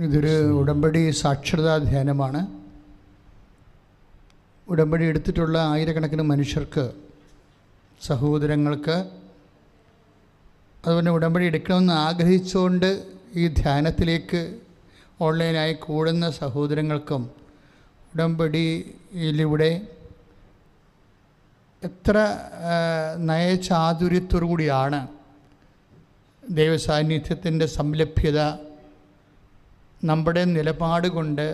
ഇതൊരു ഉടമ്പടി സാക്ഷരതാ ധ്യാനമാണ്. ഉടമ്പടി എടുത്തിട്ടുള്ള ആയിരക്കണക്കിന് മനുഷ്യർക്ക്, സഹോദരങ്ങൾക്ക്, അതുപോലെ ഉടമ്പടി എടുക്കണമെന്ന് ആഗ്രഹിച്ചുകൊണ്ട് ഈ ധ്യാനത്തിലേക്ക് ഓൺലൈനായി കൂടുന്ന സഹോദരങ്ങൾക്കും ഉടമ്പടിയിലൂടെ എത്ര നയചാതുര്യത്തോടു കൂടിയാണ് ദൈവസാന്നിധ്യത്തിൻ്റെ സംലഭ്യത നമ്മുടെ നിലപാട് കൊണ്ട്,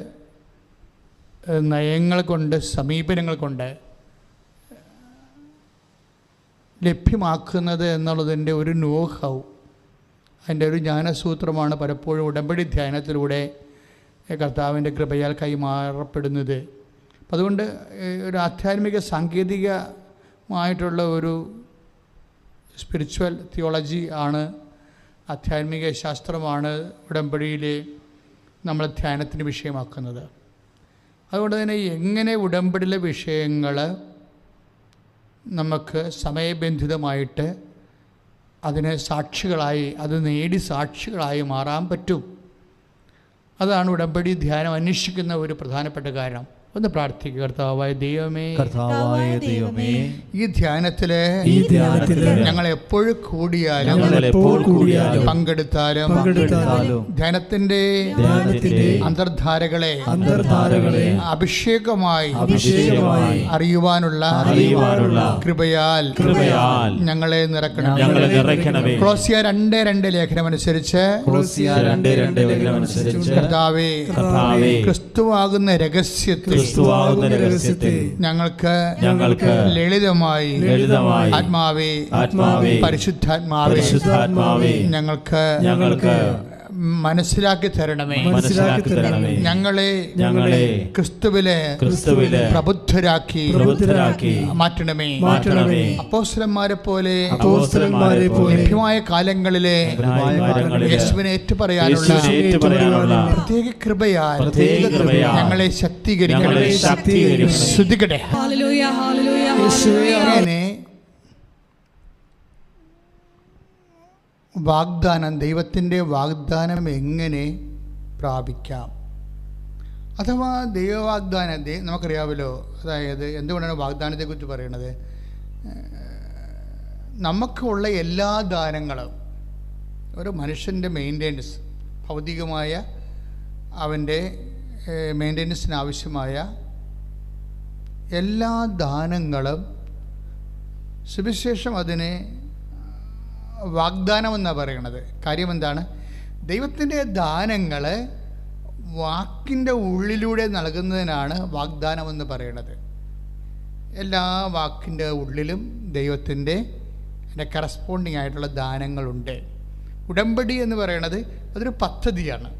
നയങ്ങൾ കൊണ്ട്, സമീപനങ്ങൾ കൊണ്ട് ലഭ്യമാക്കുന്നത് എന്നുള്ളതിൻ്റെ ഒരു നോഹൗ, അതിൻ്റെ ഒരു ജ്ഞാനസൂത്രമാണ് പലപ്പോഴും ഉടമ്പടി ധ്യാനത്തിലൂടെ കർത്താവിൻ്റെ കൃപയാൽ കൈമാറപ്പെടുന്നത്. അപ്പം അതുകൊണ്ട് ഒരു ആധ്യാത്മിക സാങ്കേതികമായിട്ടുള്ള ഒരു സ്പിരിച്വൽ തിയോളജി ആണ്, ആധ്യാത്മിക ശാസ്ത്രമാണ് ഉടമ്പടിയിലെ നമ്മൾ ധ്യാനത്തിന് വിഷയമാക്കുന്നത്. അതുകൊണ്ട് തന്നെ എങ്ങനെ ഉടമ്പടിയിലെ വിഷയങ്ങൾ നമുക്ക് സമയബന്ധിതമായിട്ട് അതിന് സാക്ഷികളായി, അത് നേടി സാക്ഷികളായി മാറാൻ പറ്റും, അതാണ് ഉടമ്പടി ധ്യാനം അന്വേഷിക്കുന്ന ഒരു പ്രധാനപ്പെട്ട കാരണം. ഒന്ന് പ്രാർത്ഥിക്കുക. കർത്താവായ ദൈവമേ, ഈ ധ്യാനത്തില് ഞങ്ങൾ എപ്പോഴും കൂടിയാലും പങ്കെടുത്താലും ധ്യാനത്തിന്റെ അന്തർധാരകളെ അഭിഷേകമായി അറിയുവാനുള്ള കൃപയാൽ ഞങ്ങളെ നിറയ്ക്കണമേ. കൊലോസ്യർ 2:2 ലേഖനമനുസരിച്ച് കർത്താവേ, ക്രിസ്തുവാകുന്ന രഹസ്യത്തിൽ ഞങ്ങൾക്ക് ലളിതമായി ആത്മാവേ പരിശുദ്ധാത്മാവേ ഞങ്ങൾക്ക് മനസ്സിലാക്കി തരണമേ. ഞങ്ങളെ ക്രിസ്തുവിലെ പ്രബുദ്ധരാക്കി മാറ്റണമേ. അപ്പോസ്തലന്മാരെ പോലെ ലഭ്യമായ കാലങ്ങളിലെ യേശുവിനെ ഏറ്റുപറയാനുള്ള പ്രത്യേക കൃപയാൽ ഞങ്ങളെ ശക്തീകരിക്കണമേ. ശ്രദ്ധിക്കട്ടെ. വാഗ്ദാനം, ദൈവത്തിൻ്റെ വാഗ്ദാനം എങ്ങനെ പ്രാപിക്കാം? അഥവാ ദൈവവാഗ്ദാനം നമുക്കറിയാമല്ലോ. അതായത് എന്തുകൊണ്ടാണ് വാഗ്ദാനത്തെക്കുറിച്ച് പറയണത്? നമുക്കുള്ള എല്ലാ ദാനങ്ങളും, ഒരു മനുഷ്യൻ്റെ മെയിൻ്റെനൻസ്, ഭൗതികമായ അവൻ്റെ മെയിൻ്റെനൻസിന് ആവശ്യമായ എല്ലാ ദാനങ്ങളും സുവിശേഷം അതിനെ വാഗ്ദാനമെന്നാണ് പറയണത്. കാര്യം എന്താണ്? ദൈവത്തിൻ്റെ ദാനങ്ങൾ വാക്കിൻ്റെ ഉള്ളിലൂടെ നൽകുന്നതിനാണ് വാഗ്ദാനമെന്ന് പറയണത്. എല്ലാ വാക്കിൻ്റെ ഉള്ളിലും ദൈവത്തിൻ്റെ കറസ്പോണ്ടിങ് ആയിട്ടുള്ള ദാനങ്ങളുണ്ട്. ഉടമ്പടി എന്ന് പറയണത് അതൊരു പദ്ധതിയാണ്,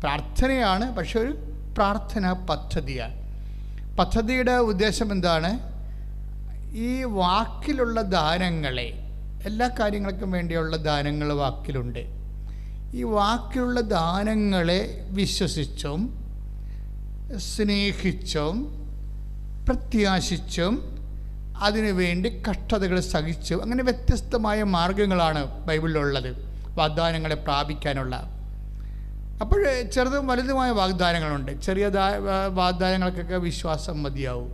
പ്രാർത്ഥനയാണ്, പക്ഷെ ഒരു പ്രാർത്ഥന പദ്ധതിയാണ്. പദ്ധതിയുടെ ഉദ്ദേശം എന്താണ്? ഈ വാക്കിലുള്ള ദാനങ്ങളെ, എല്ലാ കാര്യങ്ങൾക്കും വേണ്ടിയുള്ള ദാനങ്ങൾ വാക്കിലുണ്ട്. ഈ വാക്കിലുള്ള ദാനങ്ങളെ വിശ്വസിച്ചും സ്നേഹിച്ചും പ്രത്യാശിച്ചും അതിനുവേണ്ടി കഷ്ടതകൾ സഹിച്ചും, അങ്ങനെ വ്യത്യസ്തമായ മാർഗങ്ങളാണ് ബൈബിളിലുള്ളത് വാഗ്ദാനങ്ങളെ പ്രാപിക്കാനുള്ള. അപ്പോൾ ചെറുതും വലുതുമായ വാഗ്ദാനങ്ങളുണ്ട്. ചെറിയ വാഗ്ദാനങ്ങൾക്കൊക്കെ വിശ്വാസം മതിയാവും.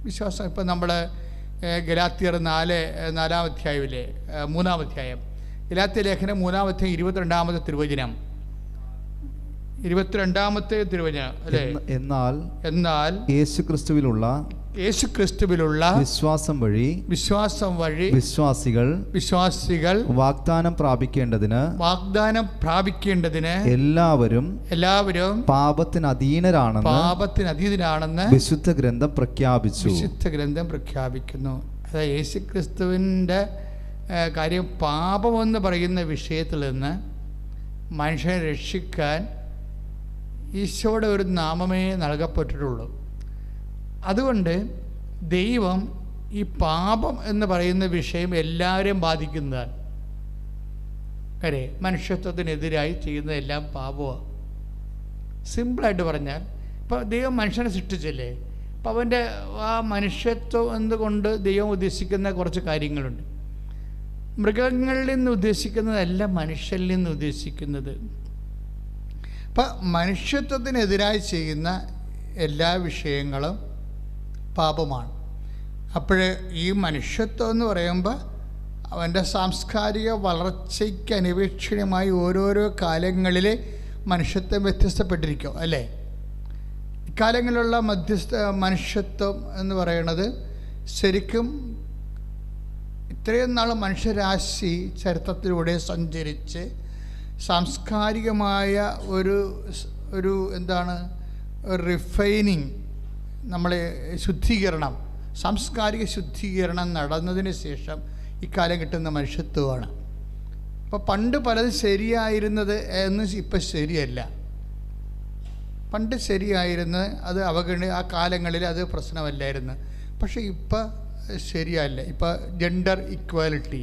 വിശ്വാസം ഇപ്പം നമ്മൾ ഗലാത്യർ 4-ാം അധ്യായത്തിലെ 3-ാം അധ്യായം, ഗലാത്യ ലേഖനം 3-ാം അധ്യായം 22-ാമത്തെ തിരുവചനം, 22-ാമത്തെ തിരുവചനം അല്ലേ? എന്നാൽ യേശുക്രിസ്തുവിലുള്ള വിശ്വാസം വഴി വിശ്വാസികൾ വാഗ്ദാനം പ്രാപിക്കേണ്ടതിന് എല്ലാവരും പാപത്തിന് അധീനരാണെന്ന് വിശുദ്ധ ഗ്രന്ഥം പ്രഖ്യാപിക്കുന്നു. അതായത് യേശുക്രിസ്തുവിൻ്റെ കാര്യം, പാപമെന്ന് പറയുന്ന വിഷയത്തിൽ നിന്ന് മനുഷ്യനെ രക്ഷിക്കാൻ ഈശോയുടെ ഒരു നാമമേ നൽകപ്പെട്ടിട്ടുള്ളൂ. അതുകൊണ്ട് ദൈവം ഈ പാപം എന്ന് പറയുന്ന വിഷയം എല്ലാവരെയും ബാധിക്കുന്നതാണ്. അല്ലേ? മനുഷ്യത്വത്തിനെതിരായി ചെയ്യുന്നതെല്ലാം പാപമാണ്. സിമ്പിളായിട്ട് പറഞ്ഞാൽ, ഇപ്പോൾ ദൈവം മനുഷ്യനെ സൃഷ്ടിച്ചില്ലേ, അപ്പോൾ അവൻ്റെ ആ മനുഷ്യത്വം എന്തുകൊണ്ട് ദൈവം ഉദ്ദേശിക്കുന്ന കുറച്ച് കാര്യങ്ങളുണ്ട്. മൃഗങ്ങളിൽ നിന്ന് ഉദ്ദേശിക്കുന്നതല്ല മനുഷ്യരിൽ നിന്ന് ഉദ്ദേശിക്കുന്നത്. ഇപ്പം മനുഷ്യത്വത്തിനെതിരായി ചെയ്യുന്ന എല്ലാ വിഷയങ്ങളും പാപമാണ്. അപ്പോൾ ഈ മനുഷ്യത്വം എന്ന് പറയുമ്പോൾ അവൻ്റെ സാംസ്കാരിക വളർച്ചയ്ക്ക് അനിരീക്ഷണമായി ഓരോരോ കാലങ്ങളിൽ മനുഷ്യത്വം വ്യത്യസ്തപ്പെട്ടിരിക്കും അല്ലേ? ഇക്കാലങ്ങളിലുള്ള മനുഷ്യത്വം എന്ന് പറയുന്നത് ശരിക്കും ഇത്രയും നാൾ മനുഷ്യരാശി ചരിത്രത്തിലൂടെ സഞ്ചരിച്ച് സാംസ്കാരികമായ ഒരു എന്താണ് റിഫൈനിങ്, നമ്മളെ ശുദ്ധീകരണം, സാംസ്കാരിക ശുദ്ധീകരണം നടന്നതിന് ശേഷം ഇക്കാലം കിട്ടുന്ന മനുഷ്യത്വമാണ്. അപ്പോൾ പണ്ട് പലതും ശരിയായിരുന്നത് എന്ന് ഇപ്പം ശരിയല്ല. പണ്ട് ശരിയായിരുന്നത് അത് ആ കാലങ്ങളിൽ അത് പ്രശ്നമല്ലായിരുന്നു. പക്ഷേ ഇപ്പം ശരിയല്ല. ഇപ്പം ജെൻഡർ ഇക്വാലിറ്റി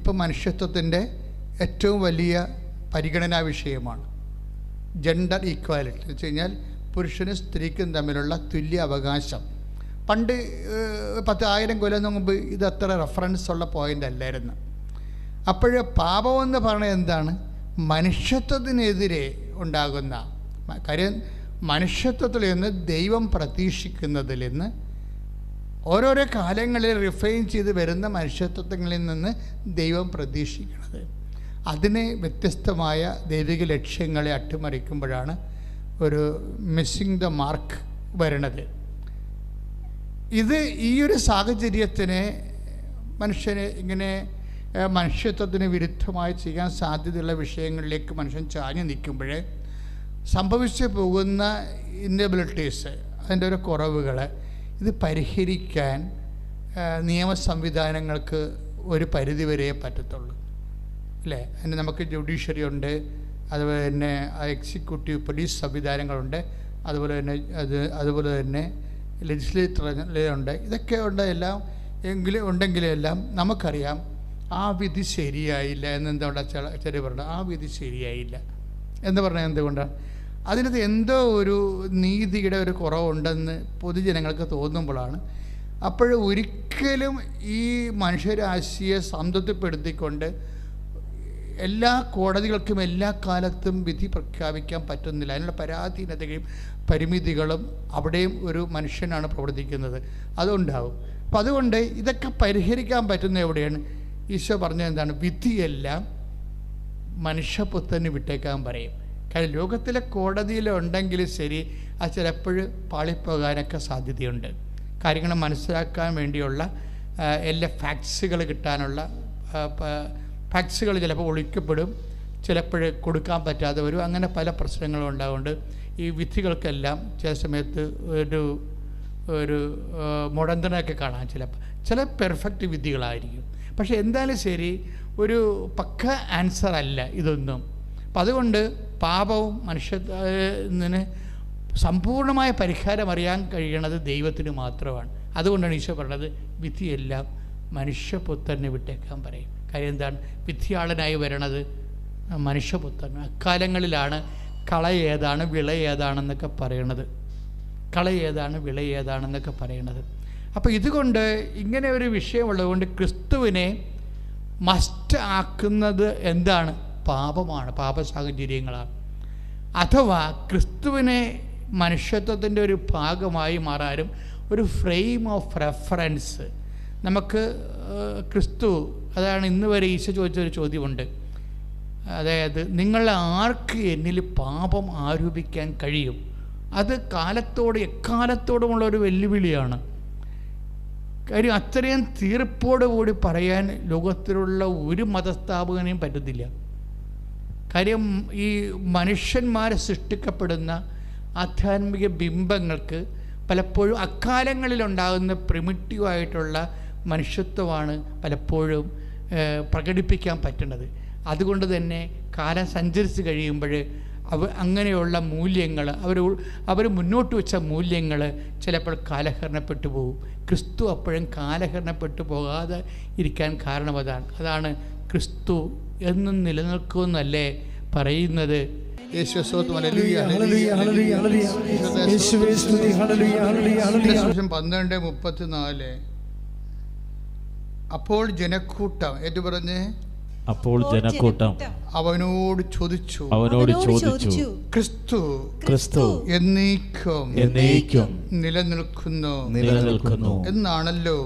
ഇപ്പം മനുഷ്യത്വത്തിൻ്റെ ഏറ്റവും വലിയ പരിഗണനാ വിഷയമാണ്. ജെൻഡർ ഈക്വാലിറ്റി എന്ന് വെച്ച് കഴിഞ്ഞാൽ പുരുഷനും സ്ത്രീക്കും തമ്മിലുള്ള തുല്യ അവകാശം. പണ്ട് 10,000 കൊല്ലം മുമ്പ് ഇത് അത്ര റെഫറൻസ് ഉള്ള പോയിൻ്റ് അല്ലായിരുന്നു. അപ്പോഴേ പാപമെന്ന് പറയുന്നത് എന്താണ്? മനുഷ്യത്വത്തിനെതിരെ ഉണ്ടാകുന്ന കാര്യം. മനുഷ്യത്വത്തിൽ നിന്ന് ദൈവം പ്രതീക്ഷിക്കുന്നതിൽ നിന്ന് ഓരോരോ കാലങ്ങളിൽ റിഫൈൻ ചെയ്ത് വരുന്ന മനുഷ്യത്വങ്ങളിൽ നിന്ന് ദൈവം പ്രതീക്ഷിക്കുന്നത്, അതിനെ വ്യത്യസ്തമായ ദൈവിക ലക്ഷ്യങ്ങളെ അട്ടിമറിക്കുമ്പോഴാണ് ഒരു മിസ്സിങ് ദ മാർക്ക് വരണത്. ഈ ഒരു സാഹചര്യത്തിനെ മനുഷ്യനെ ഇങ്ങനെ മനുഷ്യത്വത്തിന് വിരുദ്ധമായി ചെയ്യാൻ സാധ്യതയുള്ള വിഷയങ്ങളിലേക്ക് മനുഷ്യൻ ചാഞ്ഞു നിൽക്കുമ്പോൾ സംഭവിച്ചു പോകുന്ന ഇന്നബിലിറ്റീസ്, അതിൻ്റെ ഒരു കുറവുകൾ, ഇത് പരിഹരിക്കാൻ നിയമ സംവിധാനങ്ങൾക്ക് ഒരു പരിധിവരെ പറ്റത്തുള്ളൂ അല്ലേ? അതിന് നമുക്ക് ജുഡീഷ്യറി ഉണ്ട്, അതുപോലെ തന്നെ എക്സിക്യൂട്ടീവ് പോലീസ് സംവിധാനങ്ങളുണ്ട്, അതുപോലെ തന്നെ ലെജിസ്ലേറ്ററുണ്ട്. ഇതൊക്കെ ഉണ്ടെങ്കിലെല്ലാം നമുക്കറിയാം ആ വിധി ശരിയായില്ല എന്നെന്തുകൊണ്ടാ ചെറിയ പറഞ്ഞത്? ആ വിധി ശരിയായില്ല എന്ന് പറഞ്ഞാൽ എന്തുകൊണ്ടാണ്? അതിനകത്ത് എന്തോ ഒരു നീതിയുടെ ഒരു കുറവുണ്ടെന്ന് പൊതുജനങ്ങൾക്ക് തോന്നുമ്പോഴാണ്. അപ്പോൾ ഒരിക്കലും ഈ മനുഷ്യരാശിയെ സംതൃപ്തിപ്പെടുത്തിക്കൊണ്ട് എല്ലാ കോടതികൾക്കും എല്ലാ കാലത്തും വിധി പ്രഖ്യാപിക്കാൻ പറ്റുന്നില്ല. അതിനുള്ള പരാധീനതയും പരിമിതികളും അവിടെയും ഒരു മനുഷ്യനാണ് പ്രവർത്തിക്കുന്നത്, അതുണ്ടാവും. അപ്പം അതുകൊണ്ട് ഇതൊക്കെ പരിഹരിക്കാൻ പറ്റുന്ന എവിടെയാണ്? ഈശോ പറഞ്ഞത് എന്താണ്? വിധിയെല്ലാം മനുഷ്യപുത്രന് വിട്ടേക്കാൻ പറയും. കാര്യം ലോകത്തിലെ കോടതിയിലുണ്ടെങ്കിലും ശരി, അത് ചിലപ്പോൾ പാളിപ്പോകാനൊക്കെ സാധ്യതയുണ്ട്. കാര്യങ്ങൾ മനസ്സിലാക്കാൻ വേണ്ടിയുള്ള എല്ലാ ഫാക്ട്സുകൾ കിട്ടാനുള്ള ഫാക്ട്സുകൾ ചിലപ്പോൾ ഒളിക്കപ്പെടും, ചിലപ്പോൾ കൊടുക്കാൻ പറ്റാതെ വരും. അങ്ങനെ പല പ്രശ്നങ്ങളും ഉണ്ടാകുന്നുണ്ട്. ഈ വിധികൾക്കെല്ലാം ചില സമയത്ത് ഒരു മുടന്തനൊക്കെ കാണാം. ചില പെർഫെക്റ്റ് വിധികളായിരിക്കും. പക്ഷേ എന്തായാലും ശരി, ഒരു പക്ക ആൻസർ അല്ല ഇതൊന്നും. അപ്പം അതുകൊണ്ട് പാപവും മനുഷ്യന് സമ്പൂർണ്ണമായ പരിഹാരം അറിയാൻ കഴിയണത് ദൈവത്തിന് മാത്രമാണ്. അതുകൊണ്ടാണ് ഈശോ പറഞ്ഞത് വിധിയെല്ലാം മനുഷ്യപുത്രനെ വിട്ടേക്കാൻ പറയും. കാര്യം എന്താണ്? വിധിയാളനായി വരണത് മനുഷ്യപുത്രൻ. അക്കാലങ്ങളിലാണ് കള ഏതാണ് വിള ഏതാണെന്നൊക്കെ പറയണത്. കള ഏതാണ് വിള ഏതാണെന്നൊക്കെ പറയണത്. അപ്പോൾ ഇതുകൊണ്ട് ഇങ്ങനെ ഒരു വിഷയമുള്ളതുകൊണ്ട് ക്രിസ്തുവിനെ മസ്റ്റ് ആക്കുന്നത് എന്താണ്? പാപമാണ്, പാപ സാഹചര്യങ്ങളാണ്. അഥവാ ക്രിസ്തുവിനെ മനുഷ്യത്വത്തിൻ്റെ ഒരു ഭാഗമായി മാറാനും ഒരു ഫ്രെയിം ഓഫ് റെഫറൻസ് നമുക്ക് ക്രിസ്തു, അതാണ് ഇന്ന് വരെ ഈശോ ചോദിച്ചൊരു ചോദ്യമുണ്ട്. അതായത് നിങ്ങൾ ആർക്ക് എന്നിൽ പാപം ആരോപിക്കാൻ കഴിയും? അത് എക്കാലത്തോടുമുള്ള ഒരു വെല്ലുവിളിയാണ്. കാര്യം അത്രയും തീർപ്പോടുകൂടി പറയാൻ ലോകത്തിലുള്ള ഒരു മതസ്ഥാപകനെയും പറ്റത്തില്ല. കാര്യം ഈ മനുഷ്യന്മാരെ സൃഷ്ടിക്കപ്പെടുന്ന ആധ്യാത്മിക ബിംബങ്ങൾക്ക് പലപ്പോഴും അക്കാലങ്ങളിലുണ്ടാകുന്ന പ്രിമിറ്റീവായിട്ടുള്ള മനുഷ്യത്വമാണ് പലപ്പോഴും പ്രകടിപ്പിക്കാൻ പറ്റുന്നത്. അതുകൊണ്ട് തന്നെ കാലം സഞ്ചരിച്ച് കഴിയുമ്പോൾ അങ്ങനെയുള്ള മൂല്യങ്ങൾ അവർ മുന്നോട്ട് വെച്ച മൂല്യങ്ങൾ ചിലപ്പോൾ കാലഹരണപ്പെട്ടു പോകും. ക്രിസ്തു അപ്പോഴും കാലഹരണപ്പെട്ടു പോകാതെ ഇരിക്കാൻ കാരണം അതാണ് ക്രിസ്തു എന്നും നിലനിൽക്കുമെന്നല്ലേ പറയുന്നത്. യേശുവേ 12:34 അപ്പോൾ ജനക്കൂട്ടം ഏറ്റു പറഞ്ഞ് അപ്പോൾ ജനക്കൂട്ടം അവനോട് ചോദിച്ചു ക്രിസ്തു എന്നേക്കും നിലനിൽക്കുന്നു എന്നാണല്ലോ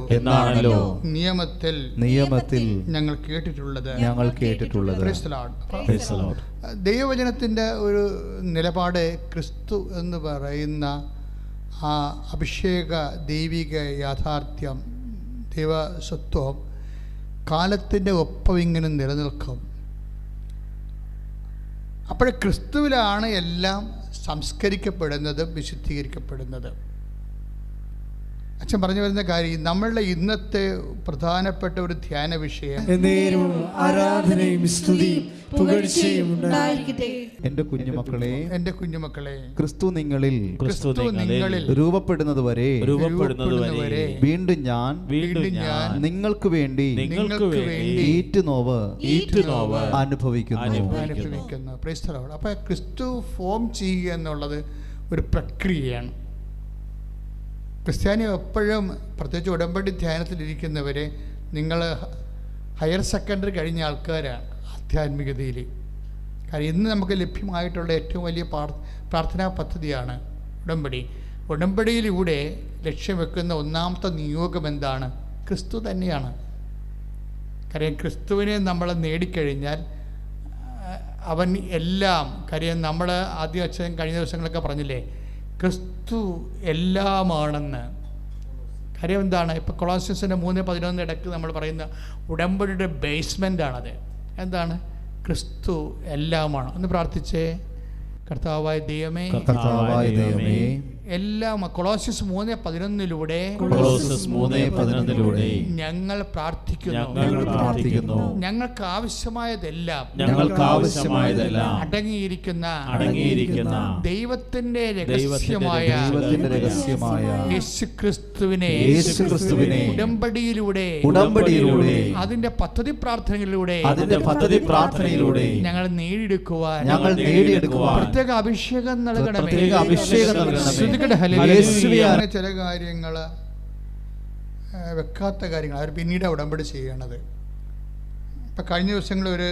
നിയമത്തിൽ ഞങ്ങൾ കേട്ടിട്ടുള്ളത്. ദൈവവചനത്തിൻ്റെ ഒരു നിലപാട് ക്രിസ്തു എന്ന് പറയുന്ന ആ അഭിഷേക ദൈവിക യാഥാർത്ഥ്യം, ദൈവസത്വം കാലത്തിൻ്റെ ഒപ്പം ഇങ്ങനെ നിലനിൽക്കും. അപ്പോൾ ക്രിസ്തുവിലാണ് എല്ലാം സംസ്കരിക്കപ്പെടുന്നതും വിശുദ്ധീകരിക്കപ്പെടുന്നത്. അച്ഛൻ പറഞ്ഞു വരുന്ന കാര്യം, നമ്മളുടെ ഇന്നത്തെ പ്രധാനപ്പെട്ട ഒരു ധ്യാന വിഷയം ആരാധനയും സ്തുതിയും പുകഴ്ചയും ഉണ്ടായിരിക്കട്ടെ. എന്റെ കുഞ്ഞുമക്കളെ, ക്രിസ്തു നിങ്ങളിൽ രൂപപ്പെടുന്നത് വരെ വീണ്ടും ഞാൻ നിങ്ങൾക്ക് വേണ്ടി ഈറ്റുനോവ് അനുഭവിക്കുന്നു. അപ്പൊ ക്രിസ്തു ഫോം ചെയ്യുക എന്നുള്ളത് ഒരു പ്രക്രിയയാണ്. ക്രിസ്ത്യാനി എപ്പോഴും, പ്രത്യേകിച്ച് ഉടമ്പടി ധ്യാനത്തിലിരിക്കുന്നവരെ, നിങ്ങൾ ഹയർ സെക്കൻഡറി കഴിഞ്ഞ ആൾക്കാരാണ് ആധ്യാത്മികതയിൽ. കാരണം ഇന്ന് നമുക്ക് ലഭ്യമായിട്ടുള്ള ഏറ്റവും വലിയ പ്രാർത്ഥനാ പദ്ധതിയാണ് ഉടമ്പടി. ഉടമ്പടിയിലൂടെ ലക്ഷ്യം വെക്കുന്ന ഒന്നാമത്തെ നിയോഗം എന്താണ്? ക്രിസ്തു തന്നെയാണ്. കാര്യം ക്രിസ്തുവിനെ നമ്മൾ നേടിക്കഴിഞ്ഞാൽ അവൻ എല്ലാം, കാര്യം നമ്മൾ ആദ്യം അച്ഛൻ കഴിഞ്ഞ ദിവസങ്ങളൊക്കെ പറഞ്ഞില്ലേ, ക്രിസ്തു എല്ലാമാണെന്ന്. കാര്യം എന്താണ്? ഇപ്പോൾ കൊളോസ്യസിൻ്റെ 3:11 ഇടയ്ക്ക് നമ്മൾ പറയുന്ന ഉടമ്പടിയുടെ ബേസ്മെൻ്റാണത്. എന്താണ്? ക്രിസ്തു എല്ലാമാണ്. ഒന്ന് പ്രാർത്ഥിച്ചേ. കർത്താവായ ദൈവമേ, എല്ലാം. കൊളോസ്യസ് 3:11 ഞങ്ങൾ പ്രാർത്ഥിക്കുന്നു, ഞങ്ങൾക്ക് ആവശ്യമായതെല്ലാം അടങ്ങിയിരിക്കുന്ന ദൈവത്തിന്റെ രഹസ്യമായ യേശുക്രിസ്തുവിനെ ഉടമ്പടിയിലൂടെ അതിന്റെ പദ്ധതി പ്രാർത്ഥനയിലൂടെ ഞങ്ങൾ നേടിയെടുക്കുവാൻ പ്രത്യേക അഭിഷേകം നൽകണമേ. ചില കാര്യങ്ങൾ വെക്കാത്ത കാര്യങ്ങൾ അവർ പിന്നീട് ഉടമ്പടി ചെയ്യണത്. ഇപ്പം കഴിഞ്ഞ ദിവസങ്ങളിൽ ഒരു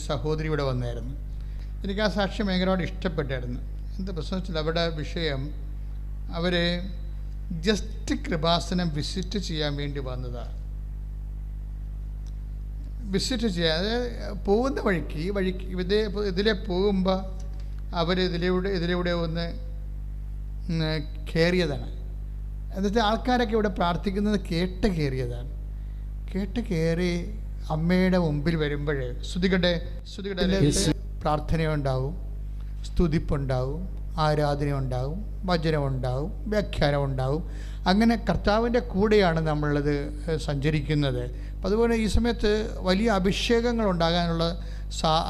സഹോദരി ഇവിടെ വന്നായിരുന്നു. എനിക്ക് ആ സാക്ഷ്യം ഭയങ്കരമായിട്ട് ഇഷ്ടപ്പെട്ടായിരുന്നു. എന്താ പ്രശ്നം വെച്ചാൽ അവിടെ വിഷയം, അവർ ജസ്റ്റ് കൃപാസനം വിസിറ്റ് ചെയ്യാൻ വേണ്ടി വന്നതാണ്. വിസിറ്റ് ചെയ്യാൻ, അതായത് പോകുന്ന വഴിക്ക് ഇതിലെ പോകുമ്പോൾ അവർ ഇതിലൂടെ ഒന്ന് കയറിയതാണ്. എന്നുവെച്ചാൽ ആൾക്കാരൊക്കെ ഇവിടെ പ്രാർത്ഥിക്കുന്നത് കേട്ട് കയറി അമ്മയുടെ മുമ്പിൽ വരുമ്പോൾ സ്തുതികളുടെ പ്രാർത്ഥനയുണ്ടാവും, സ്തുതിപ്പുണ്ടാവും, ആരാധനയുണ്ടാവും, വചനമുണ്ടാവും, വ്യാഖ്യാനമുണ്ടാവും. അങ്ങനെ കർത്താവിൻ്റെ കൂടെയാണ് നമ്മളത് സഞ്ചരിക്കുന്നത്. അതുപോലെ ഈ സമയത്ത് വലിയ അഭിഷേകങ്ങൾ ഉണ്ടാകാനുള്ള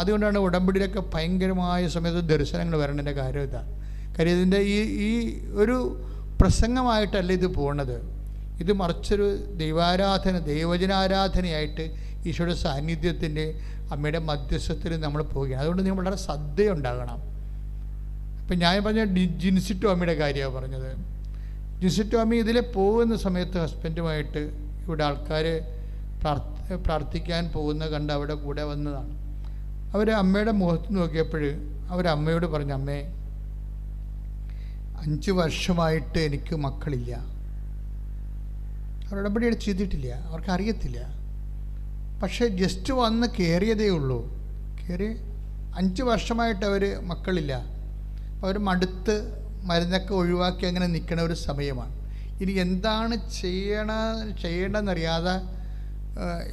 അതുകൊണ്ടാണ് ഉടമ്പടിയിലൊക്കെ ഭയങ്കരമായ സമയത്ത് ദർശനങ്ങൾ വരേണ്ടതിൻ്റെ കാര്യം ഇതാണ്. കാര്യം ഇതിൻ്റെ ഈ ഒരു പ്രസംഗമായിട്ടല്ല ഇത് പോണത്. ഇത് മറിച്ചൊരു ദൈവവചനാരാധനയായിട്ട് ഈശോയുടെ സാന്നിധ്യത്തിൻ്റെ അമ്മയുടെ മധ്യസ്ഥത്തിൽ നമ്മൾ പോവുകയാണ്. അതുകൊണ്ട് നിങ്ങൾ വളരെ ശ്രദ്ധയുണ്ടാകണം. ഇപ്പം ഞാൻ പറഞ്ഞ ജിൻസിറ്റോ അമ്മയുടെ കാര്യമാണ് പറഞ്ഞത്. ജിൻസിറ്റോ അമ്മ ഇതിൽ പോകുന്ന സമയത്ത് ഹസ്ബൻഡുമായിട്ട് ഇവിടെ ആൾക്കാർ പ്രാർത്ഥിക്കാൻ പോകുന്ന കണ്ട് അവിടെ കൂടെ വന്നതാണ്. അവർ അമ്മയുടെ മുഖത്ത് നോക്കിയപ്പോൾ അവരമ്മയോട് പറഞ്ഞു, അമ്മേ 5 വർഷമായിട്ട് എനിക്ക് മക്കളില്ല. അവർ ഉടമ്പടി ചെയ്തിട്ടില്ല, അവർക്കറിയത്തില്ല. പക്ഷേ ജസ്റ്റ് വന്ന് കയറിയതേ ഉള്ളൂ. 5 വർഷമായിട്ട് അവർ മക്കളില്ല. അവർ മടുത്ത് മരുന്നൊക്കെ ഒഴിവാക്കി അങ്ങനെ നിൽക്കുന്ന ഒരു സമയമാണ്. ഇനി എന്താണ് ചെയ്യേണ്ടതെന്നറിയാതെ,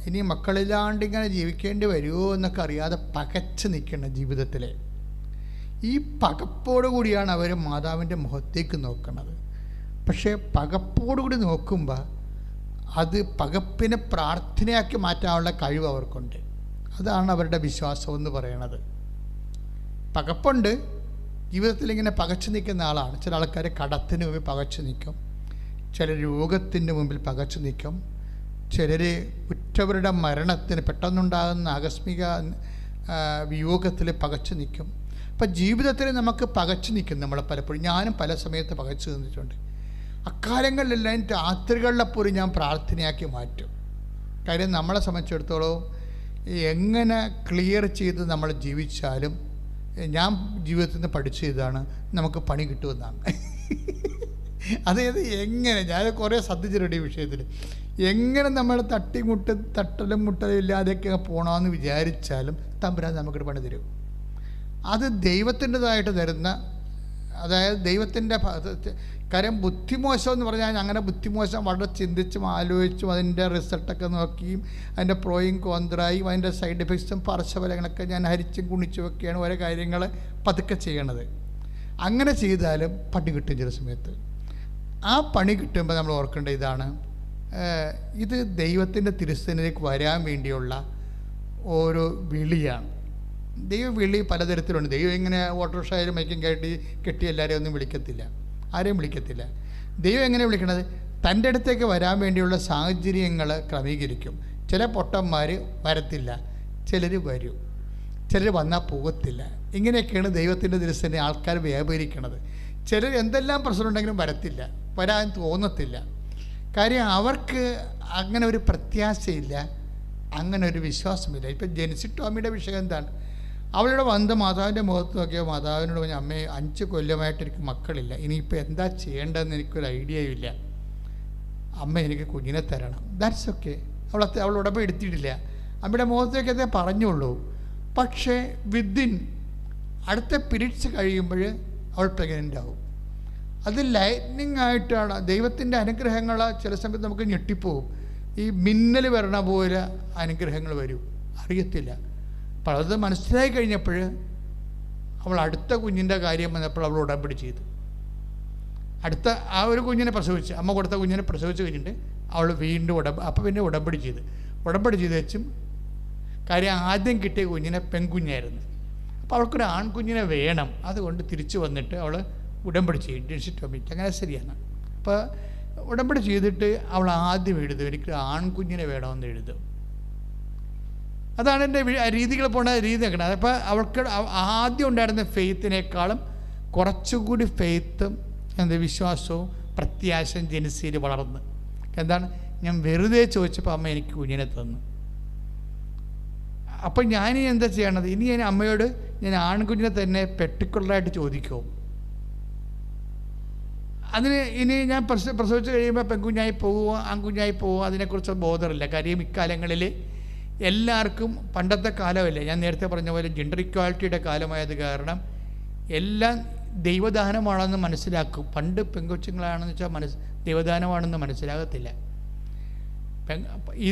ഇനി മക്കളില്ലാണ്ട് ഇങ്ങനെ ജീവിക്കേണ്ടി വരുമോ എന്നൊക്കെ അറിയാതെ പകച്ച് നിൽക്കണം ജീവിതത്തിൽ. ഈ പകപ്പോടുകൂടിയാണ് അവർ മാതാവിൻ്റെ മുഖത്തേക്ക് നോക്കുന്നത്. പക്ഷേ പകപ്പോടുകൂടി നോക്കുമ്പോൾ അത് പകപ്പിനെ പ്രാർത്ഥനയാക്കി മാറ്റാനുള്ള കഴിവ് അവർക്കുണ്ട്. അതാണ് അവരുടെ വിശ്വാസം എന്ന് പറയണത്. പകപ്പുണ്ട്, ജീവിതത്തിൽ ഇങ്ങനെ പകച്ചു നിൽക്കുന്ന ആളാണ്. ചില ആൾക്കാർ കടത്തിന് മുമ്പിൽ പകച്ചു നിൽക്കും, ചിലർ രോഗത്തിൻ്റെ മുമ്പിൽ പകച്ചു നിൽക്കും, ചിലർ ഉറ്റവരുടെ മരണത്തിന് പെട്ടെന്നുണ്ടാകുന്ന ആകസ്മിക വിയോഗത്തിൽ പകച്ചു നിൽക്കും. അപ്പം ജീവിതത്തിൽ നമുക്ക് പകച്ചു നിൽക്കും. നമ്മളെ പലപ്പോഴും, ഞാനും പല സമയത്ത് പകച്ചു നിന്നിട്ടുണ്ട്. അക്കാലങ്ങളിലെല്ലാം രാത്രികളിലെപ്പോലും ഞാൻ പ്രാർത്ഥനയാക്കി മാറ്റും. കാര്യം നമ്മളെ സംബന്ധിച്ചിടത്തോളം എങ്ങനെ ക്ലിയർ ചെയ്ത് നമ്മൾ ജീവിച്ചാലും, ഞാൻ ജീവിതത്തിൽ നിന്ന് പഠിച്ചതാണ്, നമുക്ക് പണി കിട്ടുമെന്നാണ്. അതായത് എങ്ങനെ, ഞാൻ കുറേ ശ്രദ്ധിച്ചിട്ടുണ്ട് ഈ വിഷയത്തിൽ, എങ്ങനെ നമ്മൾ തട്ടലും മുട്ടലും ഇല്ലാതെയൊക്കെ പോകണമെന്ന് വിചാരിച്ചാലും തമ്പുരാൻ നമുക്കൊരു പണി തരും. അത് ദൈവത്തിൻ്റെതായിട്ട് തരുന്ന, അതായത് ദൈവത്തിൻ്റെ കാര്യം. ബുദ്ധിമോശം എന്ന് പറഞ്ഞാൽ അങ്ങനെ ബുദ്ധിമോശം വളരെ ചിന്തിച്ചും ആലോചിച്ചും അതിൻ്റെ റിസൾട്ടൊക്കെ നോക്കിയും അതിൻ്റെ പ്രോയും കോന്ത്രായും അതിൻ്റെ സൈഡ് എഫക്ട്സും പാർശ്വഫലങ്ങളൊക്കെ ഞാൻ ഹരിച്ചും കുണിച്ചുമൊക്കെയാണ് ഓരോ കാര്യങ്ങൾ പതുക്കെ ചെയ്യണത്. അങ്ങനെ ചെയ്താലും പണി കിട്ടും ചില സമയത്ത്. ആ പണി കിട്ടുമ്പോൾ നമ്മൾ ഓർക്കേണ്ട ഇതാണ്, ഇത് ദൈവത്തിൻ്റെ തിരുസന്നിധിയിലേക്ക് വരാൻ വേണ്ടിയുള്ള ഓരോ വിളിയാണ്. ദൈവവിളി പലതരത്തിലുണ്ട്. ദൈവം ഇങ്ങനെ ഓട്ടോറിക്ഷയിലും മൈക്കും കെട്ടി എല്ലാവരെയും ഒന്നും വിളിക്കത്തില്ല, ആരെയും വിളിക്കത്തില്ല. ദൈവം എങ്ങനെ വിളിക്കണത്? തൻ്റെ അടുത്തേക്ക് വരാൻ വേണ്ടിയുള്ള സാഹചര്യങ്ങൾ ക്രമീകരിക്കും. ചില പൊട്ടന്മാർ വരത്തില്ല, ചിലർ വരും, ചിലർ വന്നാൽ പോകത്തില്ല. ഇങ്ങനെയൊക്കെയാണ് ദൈവത്തിൻ്റെ ദിവസത്തിന് ആൾക്കാർ വ്യാപരിക്കണത്. ചിലർ എന്തെല്ലാം പ്രശ്നമുണ്ടെങ്കിലും വരത്തില്ല, വരാൻ തോന്നത്തില്ല. കാര്യം അവർക്ക് അങ്ങനെ ഒരു പ്രത്യാശയില്ല, അങ്ങനെ ഒരു വിശ്വാസമില്ല. ഇപ്പം ജെൻസി ടോമിയുടെ വിഷയം എന്താണ്? അവളുടെ വന്ന് മാതാവിൻ്റെ മുഖത്ത് നോക്കിയാൽ മാതാവിനോട് പറഞ്ഞ, അമ്മേ 5 കൊല്ലമായിട്ട് എനിക്ക് മക്കളില്ല, ഇനിയിപ്പോൾ എന്താ ചെയ്യേണ്ടതെന്ന് എനിക്കൊരു ഐഡിയയും ഇല്ല, അമ്മ എനിക്ക് കുഞ്ഞിനെ തരണം. That's okay. അവൾ ഉടമ്പ് എടുത്തിട്ടില്ല, അമ്മയുടെ മുഖത്തേക്ക് അതേ പറഞ്ഞുള്ളൂ. പക്ഷേ വിത്തിൻ അടുത്ത പീരീഡ്സ് കഴിയുമ്പോൾ അവൾ പ്രഗ്നൻ്റ് ആവും. അത് ലൈറ്റ്നിങ് ആയിട്ടാണ്. ദൈവത്തിൻ്റെ അനുഗ്രഹങ്ങൾ ചില സമയത്ത് നമുക്ക് ഞെട്ടിപ്പോവും. ഈ മിന്നൽ വരണ പോലെ അനുഗ്രഹങ്ങൾ വരും, അറിയത്തില്ല. അപ്പോൾ അത് മനസ്സിലായി കഴിഞ്ഞപ്പോൾ അവൾ അടുത്ത കുഞ്ഞിൻ്റെ കാര്യം വന്നപ്പോൾ അവൾ ഉടമ്പടി ചെയ്തു. അടുത്ത ആ ഒരു കുഞ്ഞിനെ പ്രസവിച്ച്, അമ്മ കൊടുത്ത കുഞ്ഞിനെ പ്രസവിച്ച് കഴിഞ്ഞിട്ട് അവൾ വീണ്ടും അപ്പോൾ പിന്നെ ഉടമ്പടി ചെയ്ത് വെച്ചും. കാര്യം ആദ്യം കിട്ടിയ കുഞ്ഞിനെ പെൺകുഞ്ഞായിരുന്നു. അപ്പോൾ അവൾക്കൊരു ആൺകുഞ്ഞിനെ വേണം, അതുകൊണ്ട് തിരിച്ചു വന്നിട്ട് അവൾ ഉടമ്പടി ചെയ്യും, ഡിജിറ്റോമിറ്റ്. അങ്ങനെ ശരിയാണ്. അപ്പോൾ ഉടമ്പടി ചെയ്തിട്ട് അവൾ ആദ്യം എഴുതും, എനിക്ക് ആൺകുഞ്ഞിനെ വേണമെന്ന് എഴുതും. അതാണ് എൻ്റെ രീതികൾ പോണ രീതി നോക്കണം. അപ്പോൾ അവൾക്ക് ആദ്യം ഉണ്ടായിരുന്ന ഫെയ്ത്തിനേക്കാളും കുറച്ചുകൂടി ഫെയ്ത്തും വിശ്വാസവും പ്രത്യാശയും ജെൻസിയിൽ വളർന്ന്. എന്താണ്, ഞാൻ വെറുതെ ചോദിച്ചപ്പോൾ അമ്മ എനിക്ക് കുഞ്ഞിനെ തന്നു. അപ്പം ഞാനീ എന്താ ചെയ്യണത്? ഇനി ഞാൻ അമ്മയോട് ഞാൻ ആൺകുഞ്ഞിനെ തന്നെ പെർട്ടിക്കുലറായിട്ട് ചോദിക്കുമോ? അതിന് ഇനി ഞാൻ പ്രസവിച്ച് കഴിയുമ്പോൾ പെൺകുഞ്ഞായി പോവുക ആൺകുഞ്ഞായി പോവുക അതിനെക്കുറിച്ച് ബോധമില്ല. കാര്യം ഇക്കാലങ്ങളിൽ എല്ലാവർക്കും പണ്ടത്തെ കാലമല്ല, ഞാൻ നേരത്തെ പറഞ്ഞ പോലെ ജെൻഡർ ഇക്വാലിറ്റിയുടെ കാലമായത് കാരണം എല്ലാം ദൈവദാനമാണെന്ന് മനസ്സിലാക്കും. പണ്ട് പെൺകൊച്ചുങ്ങളാണെന്ന് വെച്ചാൽ ദൈവദാനമാണെന്ന് മനസ്സിലാകത്തില്ല.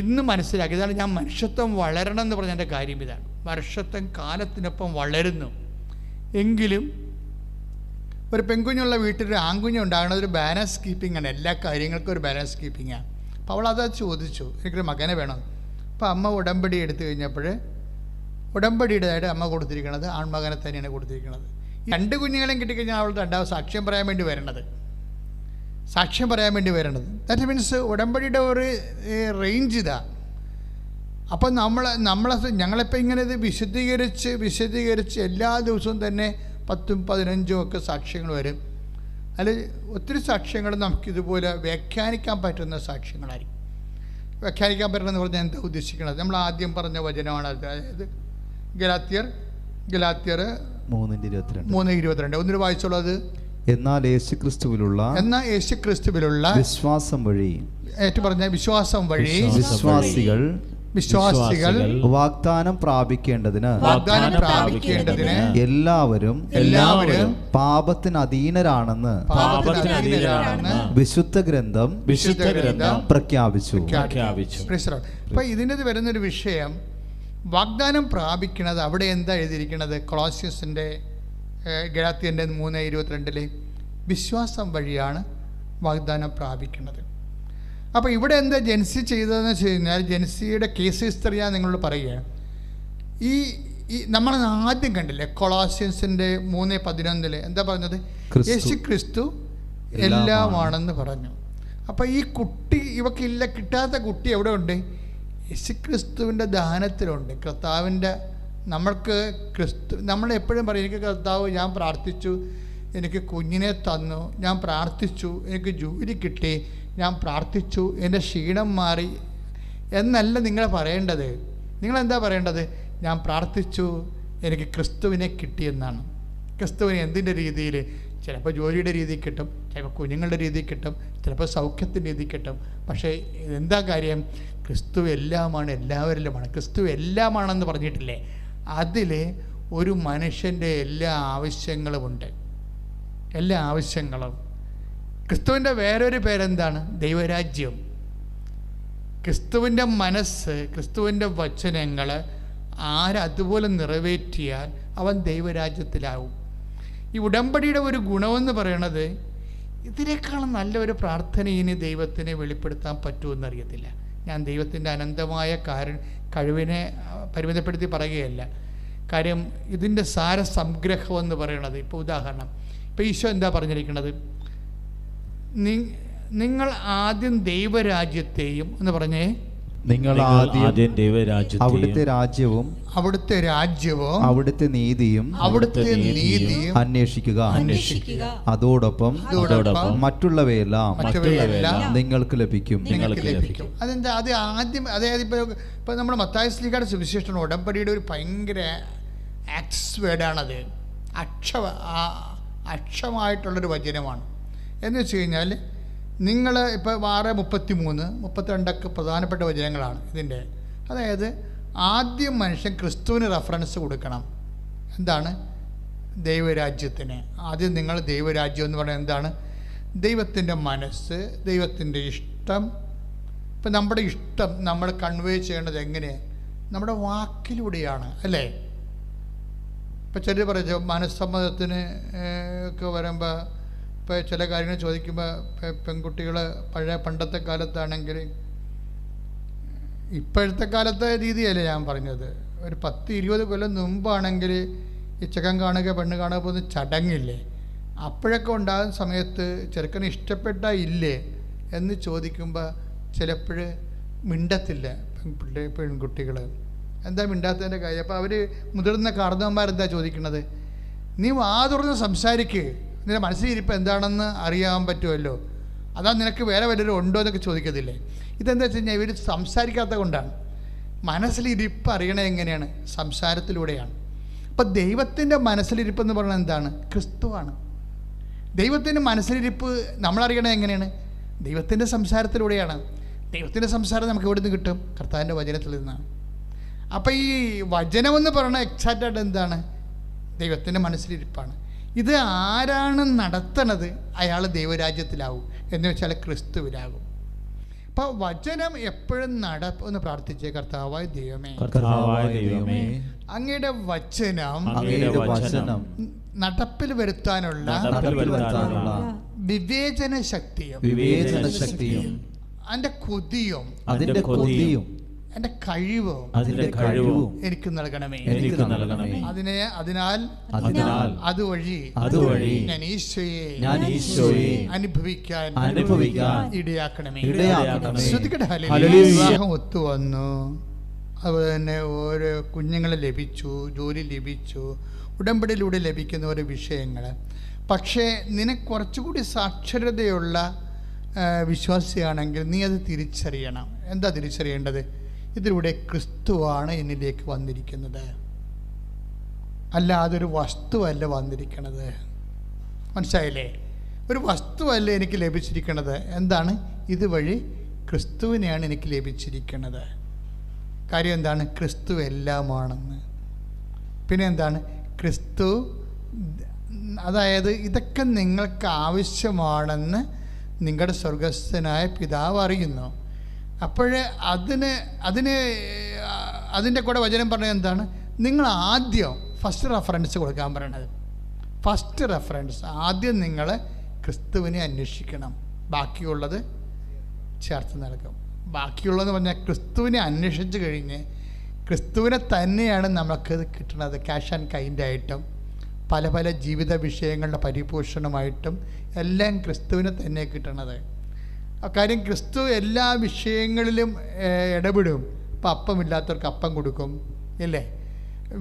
ഇന്ന് മനസ്സിലാക്കി. ഇതാണ് ഞാൻ മനുഷ്യത്വം വളരണം എന്ന് പറഞ്ഞതിൻ്റെ കാര്യം. ഇതാണ് മനുഷ്യത്വം കാലത്തിനൊപ്പം വളരുന്നു. എങ്കിലും ഒരു പെൺകുഞ്ഞുള്ള വീട്ടിലൊരു ആൺകുഞ്ഞ് ഉണ്ടാകുന്നത് ഒരു ബാലൻസ് കീപ്പിംഗ് ആണ്. എല്ലാ കാര്യങ്ങൾക്കും ഒരു ബാലൻസ് കീപ്പിംഗ് ആണ്. അപ്പോൾ അവളത് ചോദിച്ചു, എനിക്കൊരു മകനെ വേണം. അപ്പോൾ അമ്മ ഉടമ്പടി എടുത്തു കഴിഞ്ഞപ്പോൾ ഉടമ്പടിയുടേതായിട്ട് അമ്മ കൊടുത്തിരിക്കുന്നത് ആൺമകനെ തന്നെയാണ് കൊടുത്തിരിക്കുന്നത്. 2 കുഞ്ഞുങ്ങളെയും കിട്ടിക്കഴിഞ്ഞാൽ അവൾ രണ്ടാമത് സാക്ഷ്യം പറയാൻ വേണ്ടി വരണത്. ദാറ്റ് മീൻസ് ഉടമ്പടിയുടെ ഒരു റേഞ്ച് ഇതാ. അപ്പം ഞങ്ങളിപ്പോൾ ഇങ്ങനെ ഇത് വിശദീകരിച്ച് എല്ലാ ദിവസവും തന്നെ 10ഉം 15ഉം ഒക്കെ സാക്ഷ്യങ്ങൾ വരും. അതിൽ ഒത്തിരി സാക്ഷ്യങ്ങൾ നമുക്കിതുപോലെ വ്യാഖ്യാനിക്കാൻ പറ്റുന്ന സാക്ഷ്യങ്ങളായിരിക്കും. വ്യാഖ്യാനിക്കാൻ പറ്റണമെന്ന് പറഞ്ഞാൽ എന്താ ഉദ്ദേശിക്കുന്നത്? നമ്മൾ ആദ്യം പറഞ്ഞ വചനമാണ്. അതായത് ഗലാത്യർ 3:22. ഒന്നിന് വായിച്ചോളൂ. എന്നാൽ യേശുക്രിസ്തുവിലുള്ള വിശ്വാസം വഴി വിശ്വാസികൾ വാഗ്ദാനം പ്രാപിക്കേണ്ടതിന് എല്ലാവരും പാപത്തിന് അധീനരാണെന്ന് വിശുദ്ധ ഗ്രന്ഥം പ്രഖ്യാപിച്ചു. അപ്പൊ ഇതിൻ്റെ വരുന്നൊരു വിഷയം വാഗ്ദാനം പ്രാപിക്കുന്നത്. അവിടെ എന്താ എഴുതിയിരിക്കുന്നത്? കൊളോസ്യസിൻ്റെ ഗലാത്യൻ്റെ 3:22 വിശ്വാസം വഴിയാണ് വാഗ്ദാനം പ്രാപിക്കുന്നത്. അപ്പോൾ ഇവിടെ എന്താ ജെൻസി ചെയ്തതെന്ന് വെച്ച് കഴിഞ്ഞാൽ, ജെൻസിയുടെ കേസ് ഹിസ്റ്ററി ഞാൻ നിങ്ങളോട് പറയുകയാണ്. ഈ നമ്മൾ ആദ്യം കണ്ടില്ലേ കൊളോസ്യൻസിൻ്റെ 3:11 എന്താ പറഞ്ഞത്? യേശുക്രിസ്തു എല്ലാമാണെന്ന് പറഞ്ഞു. അപ്പോൾ ഈ കുട്ടി ഇവക്കില്ല, കിട്ടാത്ത കുട്ടി എവിടെ ഉണ്ട്? യേശുക്രിസ്തുവിൻ്റെ ദാനത്തിലുണ്ട്. കർത്താവിൻ്റെ നമ്മളെപ്പോഴും പറയും, എനിക്ക് കർത്താവ്, ഞാൻ പ്രാർത്ഥിച്ചു എനിക്ക് കുഞ്ഞിനെ തന്നു, ഞാൻ പ്രാർത്ഥിച്ചു എനിക്ക് ജോലി കിട്ടി, ഞാൻ പ്രാർത്ഥിച്ചു എൻ്റെ ക്ഷീണം മാറി എന്നല്ല നിങ്ങൾ പറയേണ്ടത്. നിങ്ങളെന്താ പറയേണ്ടത്? ഞാൻ പ്രാർത്ഥിച്ചു, എനിക്ക് ക്രിസ്തുവിനെ കിട്ടിയെന്നാണ്. ക്രിസ്തുവിനെ എന്തിൻ്റെ രീതിയിൽ? ചിലപ്പോൾ ജോലിയുടെ രീതിയിൽ കിട്ടും, ചിലപ്പോൾ കുഞ്ഞുങ്ങളുടെ രീതിയിൽ കിട്ടും, ചിലപ്പോൾ സൗഖ്യത്തിൻ്റെ രീതിയിൽ കിട്ടും. പക്ഷേ എന്താ കാര്യം? ക്രിസ്തു എല്ലാമാണ്, എല്ലാവരിലുമാണ്. ക്രിസ്തു എല്ലാമാണെന്ന് പറഞ്ഞിട്ടില്ലേ? അതിൽ ഒരു മനുഷ്യൻ്റെ എല്ലാ ആവശ്യങ്ങളുമുണ്ട്, എല്ലാ ആവശ്യങ്ങളും. ക്രിസ്തുവിൻ്റെ വേറൊരു പേരെന്താണ്? ദൈവരാജ്യം. ക്രിസ്തുവിൻ്റെ മനസ്സ്, ക്രിസ്തുവിൻ്റെ വചനങ്ങൾ ആരതുപോലെ നിറവേറ്റിയാൽ അവൻ ദൈവരാജ്യത്തിലാവും. ഈ ഉടമ്പടിയുടെ ഒരു ഗുണമെന്ന് പറയണത്, ഇതിനേക്കാളും നല്ലൊരു പ്രാർത്ഥന ഇനി ദൈവത്തിനെ വെളിപ്പെടുത്താൻ പറ്റുമെന്നറിയത്തില്ല. ഞാൻ ദൈവത്തിൻ്റെ അനന്തമായ കഴിവിനെ പരിമിതപ്പെടുത്തി പറയുകയല്ല. കാര്യം ഇതിൻ്റെ സാരസംഗ്രഹം എന്ന് പറയണത്, ഇപ്പോൾ ഉദാഹരണം, ഇപ്പോൾ ഈശോ എന്താ പറഞ്ഞിരിക്കുന്നത്? നിങ്ങൾ ആദ്യം ദൈവരാജ്യത്തെയും എന്ന് പറഞ്ഞേ, നിങ്ങൾ ആദ്യം ദൈവരാജ്യത്തെയും അവിടുത്തെ രാജ്യവും അവിടുത്തെ നീതിയും അന്വേഷിക്കുക. അതോടൊപ്പം മറ്റുള്ളവയെല്ലാം നിങ്ങൾക്ക് ലഭിക്കും. അതെന്താ? അത് ആദ്യം, അതായത് ഇപ്പോൾ നമ്മുടെ മത്തായി ശ്ലീഹയുടെ സുവിശേഷം ഉടമ്പടിയുടെ ഒരു ഭയങ്കര ആക്സസ് വേർഡാണത്. അക്ഷമായിട്ടുള്ളൊരു വചനമാണ്. എന്ന് വെച്ച് കഴിഞ്ഞാൽ നിങ്ങൾ ഇപ്പോൾ 6:33, 32 പ്രധാനപ്പെട്ട വചനങ്ങളാണ് ഇതിൻ്റെ. അതായത് ആദ്യം മനുഷ്യൻ ക്രിസ്തുവിന് റെഫറൻസ് കൊടുക്കണം. എന്താണ്? ദൈവരാജ്യത്തിന്. ആദ്യം നിങ്ങൾ ദൈവരാജ്യം എന്ന് പറയുന്നത് എന്താണ്? ദൈവത്തിൻ്റെ മനസ്സ്, ദൈവത്തിൻ്റെ ഇഷ്ടം. ഇപ്പം നമ്മുടെ ഇഷ്ടം നമ്മൾ കൺവേ ചെയ്യേണ്ടത് എങ്ങനെയാണ്? നമ്മുടെ വാക്കിലൂടെയാണ്, അല്ലേ? ഇപ്പം ചിലർ പറഞ്ഞു മനസ്സമ്മതത്തിന് ഒക്കെ വരുമ്പോൾ, ഇപ്പോൾ ചില കാര്യങ്ങൾ ചോദിക്കുമ്പോൾ പെൺകുട്ടികൾ പണ്ടത്തെ കാലത്താണെങ്കിൽ, ഇപ്പോഴത്തെ കാലത്തെ രീതിയല്ലേ ഞാൻ പറഞ്ഞത്, ഒരു 10-20 കൊല്ലം മുമ്പാണെങ്കിൽ ഈ ചെക്കൻ കാണുക പെണ്ണ് കാണുക പോകുന്ന ചടങ്ങില്ലേ, അപ്പോഴൊക്കെ ഉണ്ടാകുന്ന സമയത്ത് ചെറുക്കനെ ഇഷ്ടപ്പെട്ടാ ഇല്ലേ എന്ന് ചോദിക്കുമ്പോൾ ചിലപ്പോൾ മിണ്ടത്തില്ല പെൺകുട്ടികൾ. എന്താ മിണ്ടാത്തതിൻ്റെ കാര്യം? അപ്പോൾ അവർ മുതിർന്ന കാർന്നവന്മാരെന്താ ചോദിക്കണത്? നീ വാ തുറന്ന് സംസാരിക്കുക, നിന്റെ മനസ്സിലിരിപ്പ് എന്താണെന്ന് അറിയാൻ പറ്റുമല്ലോ, അതാ നിനക്ക് വേറെ വല്ലവരും ഉണ്ടോ എന്നൊക്കെ ചോദിക്കത്തില്ലേ? ഇതെന്താ വെച്ച് കഴിഞ്ഞാൽ ഇവർ സംസാരിക്കാത്ത കൊണ്ടാണ്. മനസ്സിലിരിപ്പ് അറിയണത് എങ്ങനെയാണ്? സംസാരത്തിലൂടെയാണ്. അപ്പം ദൈവത്തിൻ്റെ മനസ്സിലിരിപ്പ് എന്ന് പറയുന്നത് എന്താണ്? ക്രിസ്തുവാണ്. ദൈവത്തിൻ്റെ മനസ്സിലിരിപ്പ് നമ്മളറിയണത് എങ്ങനെയാണ്? ദൈവത്തിൻ്റെ സംസാരത്തിലൂടെയാണ്. ദൈവത്തിൻ്റെ സംസാരം നമുക്ക് എവിടെ നിന്ന് കിട്ടും? കർത്താവിൻ്റെ വചനത്തിൽ നിന്നാണ്. അപ്പം ഈ വചനമെന്ന് പറയുന്നത് എക്സാക്റ്റായിട്ട് എന്താണ്? ദൈവത്തിൻ്റെ മനസ്സിലിരിപ്പാണ്. ഇത് ആരാണ് നടത്തണത്? അയാൾ ദൈവരാജ്യത്തിലാവും, എന്ന് വെച്ചാൽ ക്രിസ്തുവിലാകും. അപ്പോൾ വചനം എപ്പോഴും ഒന്ന് പ്രാർത്ഥിച്ചേ. കർത്താവായ ദൈവമേ, അങ്ങയുടെ വചനം നടപ്പിൽ വരുത്താനുള്ള വിവേചന ശക്തിയും അതിൻ്റെ കൊതിയും എൻ്റെ കഴിവും എനിക്ക് നൽകണമേ. അതിനാൽ അതുവഴി ഞാൻ ഈശോയെ അനുഭവിക്കാൻ ഇടയാക്കണമേ. വിവാഹം ഒത്തുവന്നു, അതുപോലെ തന്നെ ഓരോ കുഞ്ഞുങ്ങളെ ലഭിച്ചു, ജോലി ലഭിച്ചു, ഉടമ്പടിയിലൂടെ ലഭിക്കുന്ന ഓരോ വിഷയങ്ങൾ. പക്ഷേ നിനക്ക് കുറച്ചുകൂടി സാക്ഷരതയുള്ള വിശ്വാസിയാണെങ്കിൽ നീ അത് തിരിച്ചറിയണം. എന്താ തിരിച്ചറിയേണ്ടത്? ഇതിലൂടെ ക്രിസ്തുവാണ് എന്നിലേക്ക് വന്നിരിക്കുന്നത്, അല്ലാതെ ഒരു വസ്തുവല്ല വന്നിരിക്കുന്നത്. മനസ്സിലായില്ലേ? ഒരു വസ്തുവല്ല എനിക്ക് ലഭിച്ചിരിക്കുന്നത്. എന്താണ്? ഇതുവഴി ക്രിസ്തുവിനെയാണ് എനിക്ക് ലഭിച്ചിരിക്കുന്നത്. കാര്യം എന്താണ്? ക്രിസ്തു എല്ലാമാണെന്ന്. പിന്നെ എന്താണ്? ക്രിസ്തു, അതായത് ഇതൊക്കെ നിങ്ങൾക്ക് ആവശ്യമാണെന്ന് നിങ്ങളുടെ സ്വർഗസ്ഥനായ പിതാവ് അറിയുന്നു. അപ്പോൾ അതിൻ്റെ കൂടെ വചനം പറഞ്ഞത് എന്താണ്? നിങ്ങൾ ആദ്യം ഫസ്റ്റ് റെഫറൻസ് കൊടുക്കാൻ പറയണത്. ഫസ്റ്റ് റെഫറൻസ് ആദ്യം നിങ്ങൾ ക്രിസ്തുവിനെ അന്വേഷിക്കണം, ബാക്കിയുള്ളത് ചേർത്ത് നൽകും. ബാക്കിയുള്ളതെന്ന് പറഞ്ഞാൽ ക്രിസ്തുവിനെ അന്വേഷിച്ച് കഴിഞ്ഞ് ക്രിസ്തുവിനെ തന്നെയാണ് നമുക്കത് കിട്ടുന്നത്. ക്യാഷ് ആൻഡ് കൈൻഡായിട്ടും പല പല ജീവിത വിഷയങ്ങളുടെ പരിപോഷണമായിട്ടും എല്ലാം ക്രിസ്തുവിനെ തന്നെ കിട്ടണത്. കാര്യം ക്രിസ്തു എല്ലാ വിഷയങ്ങളിലും ഇടപെടും. ഇപ്പം അപ്പമില്ലാത്തവർക്ക് അപ്പം കൊടുക്കും, ഇല്ലേ?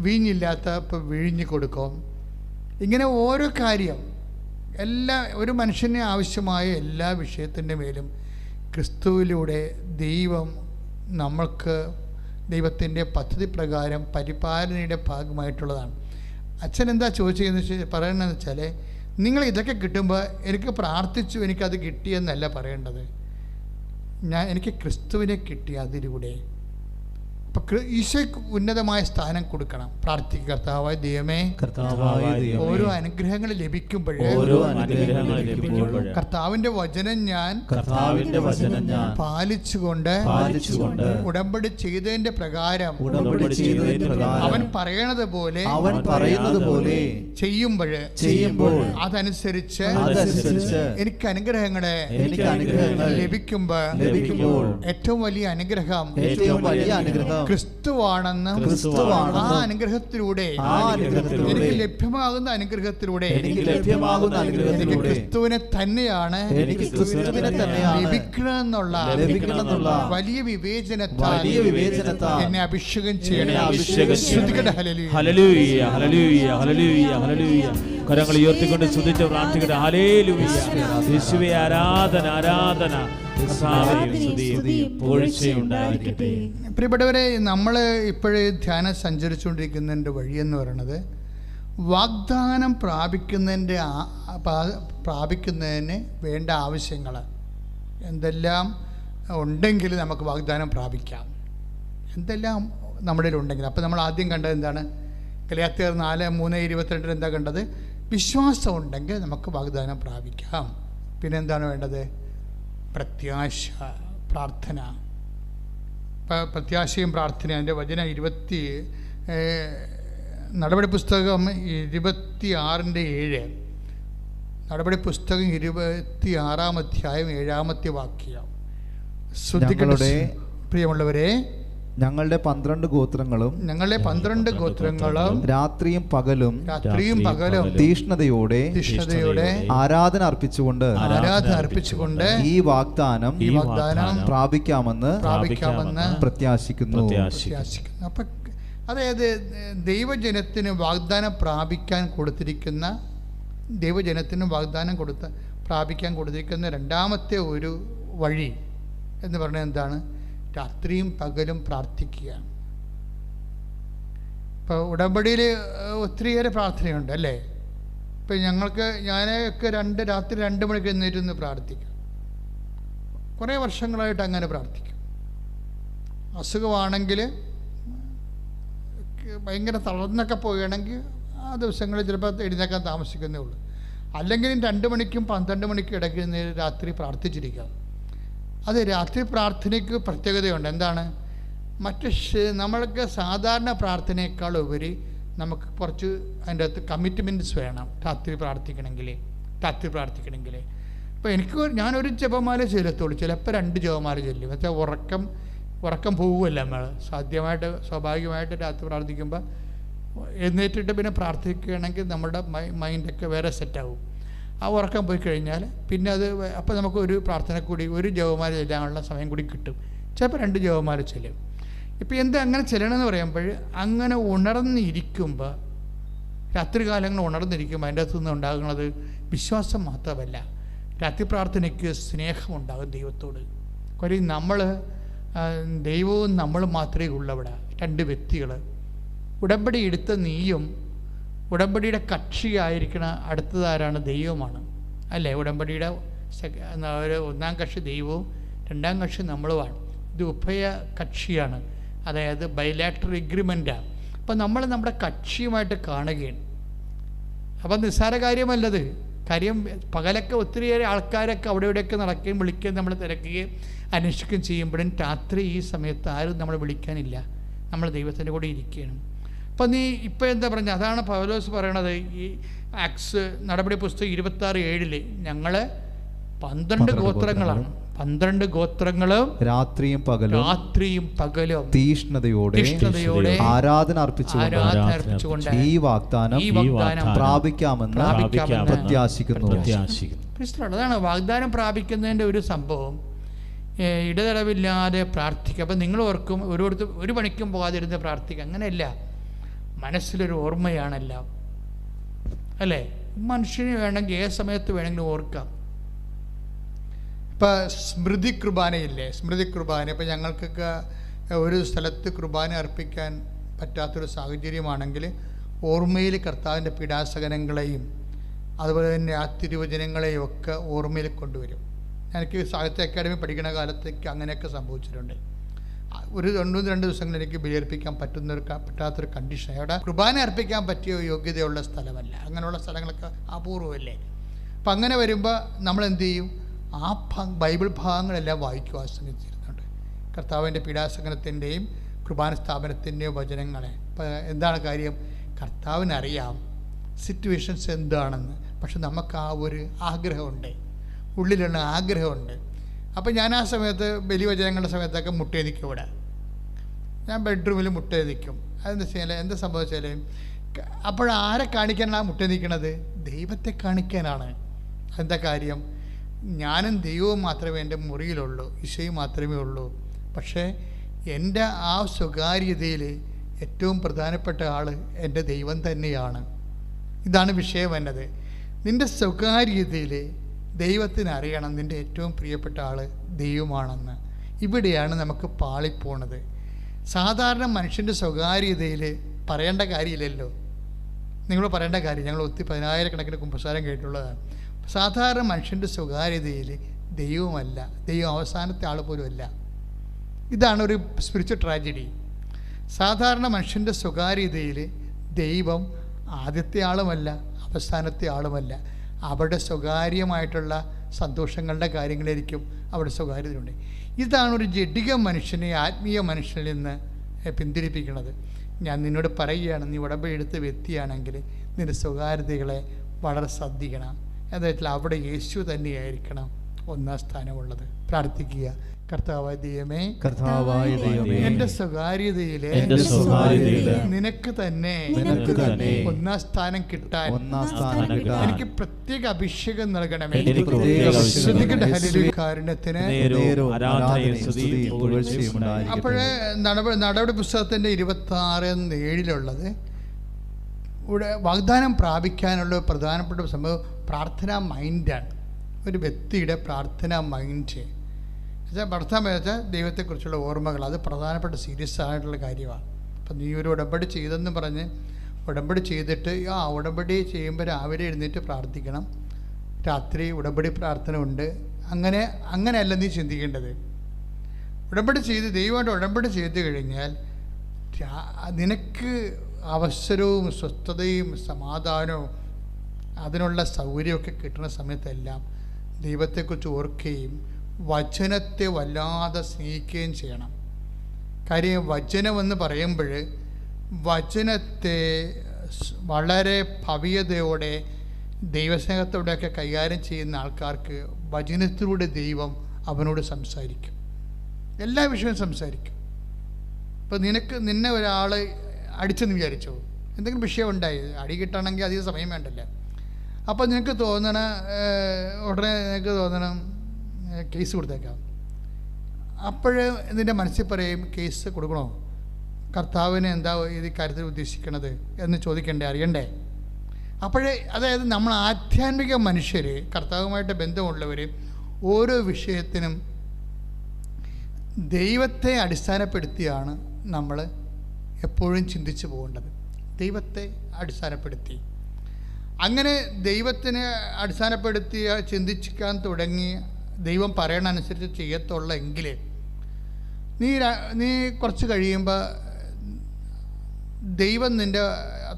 വീഞ്ഞില്ലാത്തപ്പോൾ വീഞ്ഞ് കൊടുക്കും. ഇങ്ങനെ ഓരോ കാര്യം, ഒരു മനുഷ്യന് ആവശ്യമായ എല്ലാ വിഷയത്തിൻ്റെ മേലും ക്രിസ്തുവിലൂടെ ദൈവം നമ്മൾക്ക് ദൈവത്തിൻ്റെ പദ്ധതി പ്രകാരം പരിപാലനയുടെ ഭാഗമായിട്ടുള്ളതാണ്. അച്ഛൻ എന്താ ചോദിച്ചതെന്ന് പറയണമെന്ന് വെച്ചാൽ, നിങ്ങൾ ഇതൊക്കെ കിട്ടുമ്പോൾ എനിക്ക് പ്രാർത്ഥിച്ചു എനിക്കത് കിട്ടിയെന്നല്ല പറയേണ്ടത്. എനിക്ക് ക്രിസ്തുവിനെ കിട്ടി അതിലൂടെ. അപ്പം ഈശോയ്ക്ക് ഉന്നതമായ സ്ഥാനം കൊടുക്കണം. പ്രാർത്ഥിക്കുക, കർത്താവായ ദൈവമേ, ഓരോ അനുഗ്രഹങ്ങൾ ലഭിക്കുമ്പോൾ കർത്താവിന്റെ വചനം ഞാൻ പാലിച്ചുകൊണ്ട് ഉടമ്പടി ചെയ്തതിന്റെ പ്രകാരം അവൻ പറയണത് പോലെ ചെയ്യുമ്പോൾ അതനുസരിച്ച് എനിക്ക് അനുഗ്രഹങ്ങളെ ലഭിക്കുമ്പോൾ ഏറ്റവും വലിയ അനുഗ്രഹം ക്രിസ്തുവാണെന്ന് ആ അനുഗ്രഹത്തിലൂടെ എനിക്ക് ലഭ്യമാകുന്ന അനുഗ്രഹത്തിലൂടെ എനിക്ക് ക്രിസ്തുവിനെ തന്നെയാണ് ലഭിക്കണമെന്നുള്ള വലിയ വിവേചനത്താൽ എന്നെ അഭിഷേകം ചെയ്യണം. കരങ്ങൾ ഉയർത്തിക്കൊണ്ട് സ്തുതിച്ച് പ്രാർത്ഥിക്കട്ടെ. ഹല്ലേലൂയ. യേശുവേ, ആരാധന ആരാധന. പ്രിയപ്പെട്ടവരെ, നമ്മൾ ഇപ്പോഴേ ധ്യാനം സഞ്ചരിച്ചുകൊണ്ടിരിക്കുന്നതിൻ്റെ വഴിയെന്ന് പറയുന്നത് വാഗ്ദാനം പ്രാപിക്കുന്നതിന് വേണ്ട ആവശ്യങ്ങൾ എന്തെല്ലാം ഉണ്ടെങ്കിൽ നമുക്ക് വാഗ്ദാനം പ്രാപിക്കാം. എന്തെല്ലാം നമ്മുടെ ഉണ്ടെങ്കിൽ. അപ്പോൾ നമ്മൾ ആദ്യം കണ്ടത് എന്താണ്? ഗലാത്യർ 4:3-22 എന്താ കണ്ടത്? വിശ്വാസം ഉണ്ടെങ്കിൽ നമുക്ക് വാഗ്ദാനം പ്രാപിക്കാം. പിന്നെ എന്താണ് വേണ്ടത്? പ്രത്യാശ, പ്രാർത്ഥന. പ്രത്യാശയും പ്രാർത്ഥനയും. അതിൻ്റെ വചനം നടപടി പുസ്തകം 26:7. നടപടി പുസ്തകം 26-ാം അധ്യായം 7-ാമത്തെ വാക്യം. ശ്രദ്ധിക്കട്ടെ പ്രിയമുള്ളവരെ, ഞങ്ങളുടെ 12 ഗോത്രങ്ങളും രാത്രിയും പകലും തീഷ്ണതയോടെ ആരാധന അർപ്പിച്ചുകൊണ്ട് ഈ വാഗ്ദാനം പ്രാപിക്കാമെന്ന് പ്രത്യാശിക്കുന്നു. അപ്പൊ അതായത് ദൈവജനത്തിന് വാഗ്ദാനം പ്രാപിക്കാൻ കൊടുത്തിരിക്കുന്ന പ്രാപിക്കാൻ കൊടുത്തിരിക്കുന്ന രണ്ടാമത്തെ ഒരു വഴി എന്ന് പറഞ്ഞാൽ എന്താണ്? രാത്രിയും പകലും പ്രാർത്ഥിക്കുക. ഇപ്പോൾ ഉടമ്പടിയിൽ ഒത്തിരിയേറെ പ്രാർത്ഥനയുണ്ട് അല്ലേ? ഇപ്പം ഞാനൊക്കെ രാത്രി 2 മണിക്ക് എഴുന്നേറ്റ് പ്രാർത്ഥിക്കും. കുറേ വർഷങ്ങളായിട്ട് അങ്ങനെ പ്രാർത്ഥിക്കും. അസുഖമാണെങ്കിൽ ഭയങ്കര തളർന്നൊക്കെ പോവുകയാണെങ്കിൽ ആ ദിവസങ്ങളിൽ ചിലപ്പോൾ എഴുന്നേക്കാൻ താമസിക്കുന്നേ ഉള്ളൂ. അല്ലെങ്കിലും 2 മണിക്കും 12 മണിക്കും ഇടയ്ക്ക് രാത്രി പ്രാർത്ഥിച്ചിരിക്കാം. അത് രാത്രി പ്രാർത്ഥനയ്ക്ക് പ്രത്യേകതയുണ്ട്. എന്താണ്? നമ്മൾക്ക് സാധാരണ പ്രാർത്ഥനയേക്കാൾ ഉപരി നമുക്ക് കുറച്ച് അതിൻ്റെ അകത്ത് കമ്മിറ്റ്മെൻറ്റ്സ് വേണം രാത്രി പ്രാർത്ഥിക്കണമെങ്കിൽ. ഇപ്പോൾ ഞാനൊരു ജപമാല ചെല്ലത്തുള്ളൂ, ചിലപ്പോൾ 2 ജപമാല ചെല്ലും. വെച്ചാൽ ഉറക്കം പോവുമല്ല നമ്മൾ. സ്വാഭാവികമായിട്ട് രാത്രി പ്രാർത്ഥിക്കുമ്പോൾ എഴുന്നേറ്റിട്ട് പിന്നെ പ്രാർത്ഥിക്കുകയാണെങ്കിൽ നമ്മുടെ മൈൻഡൊക്കെ വേറെ സെറ്റാവും. ആ ഉറക്കം പോയി കഴിഞ്ഞാൽ പിന്നെ അപ്പോൾ നമുക്ക് ഒരു പ്രാർത്ഥന കൂടി, ഒരു ജപമാല ചെല്ലാനുള്ള സമയം കൂടി കിട്ടും. ചിലപ്പോൾ 2 ജപമാല ചെല്ലും. ഇപ്പോൾ എന്താ അങ്ങനെ ചെല്ലണമെന്ന് പറയുമ്പോൾ, അങ്ങനെ ഉണർന്നിരിക്കുമ്പോൾ, രാത്രികാലങ്ങൾ ഉണർന്നിരിക്കുമ്പോൾ അതിൻ്റെ അകത്തുനിന്ന് ഉണ്ടാകുന്നത് വിശ്വാസം മാത്രമല്ല, രാത്രി പ്രാർത്ഥനയ്ക്ക് സ്നേഹമുണ്ടാകും ദൈവത്തോട്. കാര്യം ദൈവവും നമ്മളും മാത്രമേ ഉള്ളവിടെ. 2 വ്യക്തികൾ. ഉടമ്പടി എടുത്ത നീയും ഉടമ്പടിയുടെ കക്ഷിയായിരിക്കണ അടുത്തതാരാണ്? ദൈവമാണ് അല്ലേ? ഉടമ്പടിയുടെ 1-ാം കക്ഷി ദൈവവും 2-ാം കക്ഷി നമ്മളുമാണ്. ഇത് ഉഭയ കക്ഷിയാണ്, അതായത് ബൈലാറ്ററൽ എഗ്രിമെൻ്റാണ്. അപ്പം നമ്മൾ നമ്മുടെ കക്ഷിയുമായിട്ട് കാണുകയാണ്. അപ്പം നിസ്സാര കാര്യമല്ലത്. കാര്യം പകലൊക്കെ ഒത്തിരിയേറെ ആൾക്കാരൊക്കെ അവിടെ ഇവിടെയൊക്കെ നടക്കുകയും വിളിക്കുകയും നമ്മൾ തിരക്കുകയും അന്വേഷിക്കുകയും ചെയ്യുമ്പോഴും രാത്രി ഈ സമയത്ത് ആരും നമ്മൾ വിളിക്കാനില്ല, നമ്മൾ ദൈവത്തിൻ്റെ കൂടെ ഇരിക്കുകയാണ്. അപ്പം ഇപ്പോൾ എന്താ പറഞ്ഞത്? അതാണ് പൗലോസ് പറയണത് ഈ ആക്സ് നടപടി പുസ്തകം 26:7 ഞങ്ങൾ 12 ഗോത്രങ്ങളാണ്. 12 ഗോത്രങ്ങളും രാത്രിയും പകലും തീഷ്ണതയോടെ ആരാധന അർപ്പിച്ചുകൊണ്ട് ഈ വാഗ്ദാനം പ്രാപിക്കാമെന്ന് പ്രത്യാശിക്കുന്നു. അതാണ് വാഗ്ദാനം പ്രാപിക്കുന്നതിൻ്റെ ഒരു സംഭവം. ഇടതടവില്ലാതെ പ്രാർത്ഥിക്കുക. അപ്പം നിങ്ങൾ ഓർക്കും ഒരു പണിക്കും പോകാതിരുന്ന് പ്രാർത്ഥിക്കുക. അങ്ങനെയല്ല, മനസ്സിലൊരു ഓർമ്മയാണെല്ലാം അല്ലേ? മനുഷ്യന് വേണമെങ്കിൽ ഏത് സമയത്ത് വേണമെങ്കിലും ഓർക്കാം. ഇപ്പം സ്മൃതി കുർബാനയില്ലേ? സ്മൃതി കുർബാന ഇപ്പം ഞങ്ങൾക്കൊക്കെ ഒരു സ്ഥലത്ത് കുർബാന അർപ്പിക്കാൻ പറ്റാത്തൊരു സാഹചര്യമാണെങ്കിൽ ഓർമ്മയിൽ കർത്താവിൻ്റെ പീഡാസഹനങ്ങളെയും അതുപോലെ തന്നെ ആ തിരുവചനങ്ങളെയും ഒക്കെ ഓർമ്മയിൽ കൊണ്ടുവരും. എനിക്ക് സാഹിത്യ അക്കാദമി പഠിക്കുന്ന കാലത്തേക്ക് അങ്ങനെയൊക്കെ സംഭവിച്ചിട്ടുണ്ട്. ഒരു 2 ദിവസങ്ങളിൽ എനിക്ക് ബലിയർപ്പിക്കാൻ പറ്റാത്തൊരു കണ്ടീഷൻ. അവിടെ കുർബാന അർപ്പിക്കാൻ പറ്റിയ യോഗ്യതയുള്ള സ്ഥലമല്ല. അങ്ങനെയുള്ള സ്ഥലങ്ങളൊക്കെ അപൂർവമല്ലേ. അപ്പം അങ്ങനെ വരുമ്പോൾ നമ്മൾ എന്ത് ചെയ്യും? ആ ബൈബിൾ ഭാഗങ്ങളെല്ലാം വായിക്കും. ആ സമയത്ത് ഇരുന്നുണ്ട് കർത്താവിൻ്റെ പീഡാസഹനത്തിൻ്റെയും കുർബാന സ്ഥാപനത്തിൻ്റെയും വചനങ്ങളെ. ഇപ്പം എന്താണ് കാര്യം? കർത്താവിനറിയാം സിറ്റുവേഷൻസ് എന്താണെന്ന്. പക്ഷെ നമുക്ക് ആ ഒരു ആഗ്രഹമുണ്ട്, ഉള്ളിലുള്ള ആഗ്രഹമുണ്ട്. അപ്പം ഞാൻ ആ സമയത്ത് ബലിവചനങ്ങളുടെ സമയത്തൊക്കെ മുട്ടേ നിൽക്കും. ഇവിടെ ഞാൻ ബെഡ്റൂമിൽ മുട്ടേ നിൽക്കും. അതെന്താ വെച്ചാൽ എന്താ സംഭവിച്ചാൽ അപ്പോഴാരെ കാണിക്കാനാണ് ആ മുട്ടേ നിൽക്കുന്നത്? ദൈവത്തെ കാണിക്കാനാണ്. എന്താ കാര്യം? ഞാനും ദൈവവും മാത്രമേ എൻ്റെ മുറിയിലുള്ളൂ, ഈശോയും മാത്രമേ ഉള്ളൂ. പക്ഷേ എൻ്റെ ആ സ്വകാര്യതയിൽ ഏറ്റവും പ്രധാനപ്പെട്ട ആൾ എൻ്റെ ദൈവം തന്നെയാണ്. ഇതാണ് വിഷയം എന്നത്. നിൻ്റെ സ്വകാര്യതയിൽ ദൈവത്തിന് അറിയണം നിൻ്റെ ഏറ്റവും പ്രിയപ്പെട്ട ആൾ ദൈവമാണെന്ന്. ഇവിടെയാണ് നമുക്ക് പാളിപ്പോണത്. സാധാരണ മനുഷ്യൻ്റെ സ്വകാര്യതയിൽ പറയേണ്ട കാര്യമില്ലല്ലോ. നിങ്ങൾ പറയേണ്ട കാര്യം, ഞങ്ങൾ 10,000 കുമ്പസാരം കേട്ടുള്ളതാണ്. സാധാരണ മനുഷ്യൻ്റെ സ്വകാര്യതയിൽ ദൈവമല്ല, ദൈവം അവസാനത്തെ ആൾ പോലും അല്ല. ഇതാണ് ഒരു സ്പിരിച്വൽ ട്രാജഡി. സാധാരണ മനുഷ്യൻ്റെ സ്വകാര്യതയിൽ ദൈവം ആദ്യത്തെ ആളുമല്ല, അവസാനത്തെ ആളുമല്ല. അവിടെ സ്വകാര്യമായിട്ടുള്ള സന്തോഷങ്ങളുടെ കാര്യങ്ങളായിരിക്കും അവിടെ സ്വകാര്യതയുണ്ട്. ഇതാണ് ഒരു ജഡിക മനുഷ്യനെ ആത്മീയ മനുഷ്യനിൽ നിന്ന് പിന്തിരിപ്പിക്കുന്നത്. ഞാൻ നിന്നോട് പറയുകയാണ്, നീ ഉടമ്പടിയെടുത്ത വ്യക്തിയാണെങ്കിൽ നിൻ്റെ സ്വകാര്യതകളെ വളരെ ശ്രദ്ധിക്കണം. എന്താ വെച്ചാൽ അവിടെ യേശു തന്നെയായിരിക്കണം ഒന്നാം സ്ഥാനമുള്ളത്. പ്രാർത്ഥിക്കുക. കർത്താവായ ദൈവമേ, എന്റെ സ്വകാര്യതയിലെ നിനക്ക് തന്നെ ഒന്നാം സ്ഥാനം കിട്ടാൻ എനിക്ക് പ്രത്യേക അഭിഷേകം നൽകണമേ. കാരുണ്യത്തിന്. അപ്പോഴേ നടപടി പുസ്തകത്തിന്റെ 26:7 ഇവിടെ വാഗ്ദാനം പ്രാപിക്കാനുള്ള പ്രധാനപ്പെട്ട സംഭവം പ്രാർത്ഥനാ മൈൻഡാണ്. ഒരു വ്യക്തിയുടെ പ്രാർത്ഥനാ മൈൻഡ് പ്രാർത്ഥന വെച്ചാൽ ദൈവത്തെക്കുറിച്ചുള്ള ഓർമ്മകൾ. അത് പ്രധാനപ്പെട്ട സീരിയസ് ആയിട്ടുള്ള കാര്യമാണ്. അപ്പം നീ ഒരു ഉടമ്പടി ചെയ്തെന്ന് പറഞ്ഞ് ഉടമ്പടി ചെയ്തിട്ട് ഉടമ്പടി ചെയ്യുമ്പോൾ രാവിലെ എഴുന്നേറ്റ് പ്രാർത്ഥിക്കണം, രാത്രി ഉടമ്പടി പ്രാർത്ഥന ഉണ്ട്. അങ്ങനെയല്ല നീ ചിന്തിക്കേണ്ടത്. ഉടമ്പടി ചെയ്ത് ദൈവമായിട്ട് ഉടമ്പടി ചെയ്ത് കഴിഞ്ഞാൽ നിനക്ക് അവസരവും സ്വസ്ഥതയും സമാധാനവും അതിനുള്ള സൗകര്യമൊക്കെ കിട്ടുന്ന സമയത്തെല്ലാം ദൈവത്തെക്കുറിച്ച് ഓർക്കുകയും വചനത്തെ വല്ലാതെ സ്നേഹിക്കുകയും ചെയ്യണം. കാര്യം വചനമെന്ന് പറയുമ്പോൾ വചനത്തെ വളരെ ഭവ്യതയോടെ ദൈവസ്നേഹത്തോടെയൊക്കെ കൈകാര്യം ചെയ്യുന്ന ആൾക്കാർക്ക് വചനത്തിലൂടെ ദൈവം അവനോട് സംസാരിക്കും, എല്ലാ വിഷയവും സംസാരിക്കും. ഇപ്പം നിന്നെ ഒരാൾ അടിച്ചെന്ന് വിചാരിച്ചോ, എന്തെങ്കിലും വിഷയം ഉണ്ടായി, അടി കിട്ടണമെങ്കിൽ അധികം സമയം വേണ്ടല്ലോ. അപ്പോൾ നിനക്ക് ഉടനെ നിനക്ക് തോന്നണം കേസ് കൊടുത്തേക്കാം. അപ്പോഴ് നിൻ്റെ മനസ്സിൽ പറയും, കേസ് കൊടുക്കണോ? കർത്താവിന് എന്താ ഈ കാര്യത്തിൽ ഉദ്ദേശിക്കണത് എന്ന് ചോദിക്കണ്ടേ, അറിയണ്ടേ? അപ്പോഴേ അതായത് നമ്മൾ ആധ്യാത്മിക മനുഷ്യർ, കർത്താവുമായിട്ട് ബന്ധമുള്ളവർ ഓരോ വിഷയത്തിനും ദൈവത്തെ അടിസ്ഥാനപ്പെടുത്തിയാണ് നമ്മൾ എപ്പോഴും ചിന്തിച്ചു പോകേണ്ടത്. ദൈവത്തെ അടിസ്ഥാനപ്പെടുത്തി, അങ്ങനെ ദൈവത്തിനെ അടിസ്ഥാനപ്പെടുത്തി ചിന്തിക്കാൻ തുടങ്ങി ദൈവം പറയണനുസരിച്ച് ചെയ്യത്തുള്ളെങ്കിൽ നീ കുറച്ച് കഴിയുമ്പോൾ ദൈവം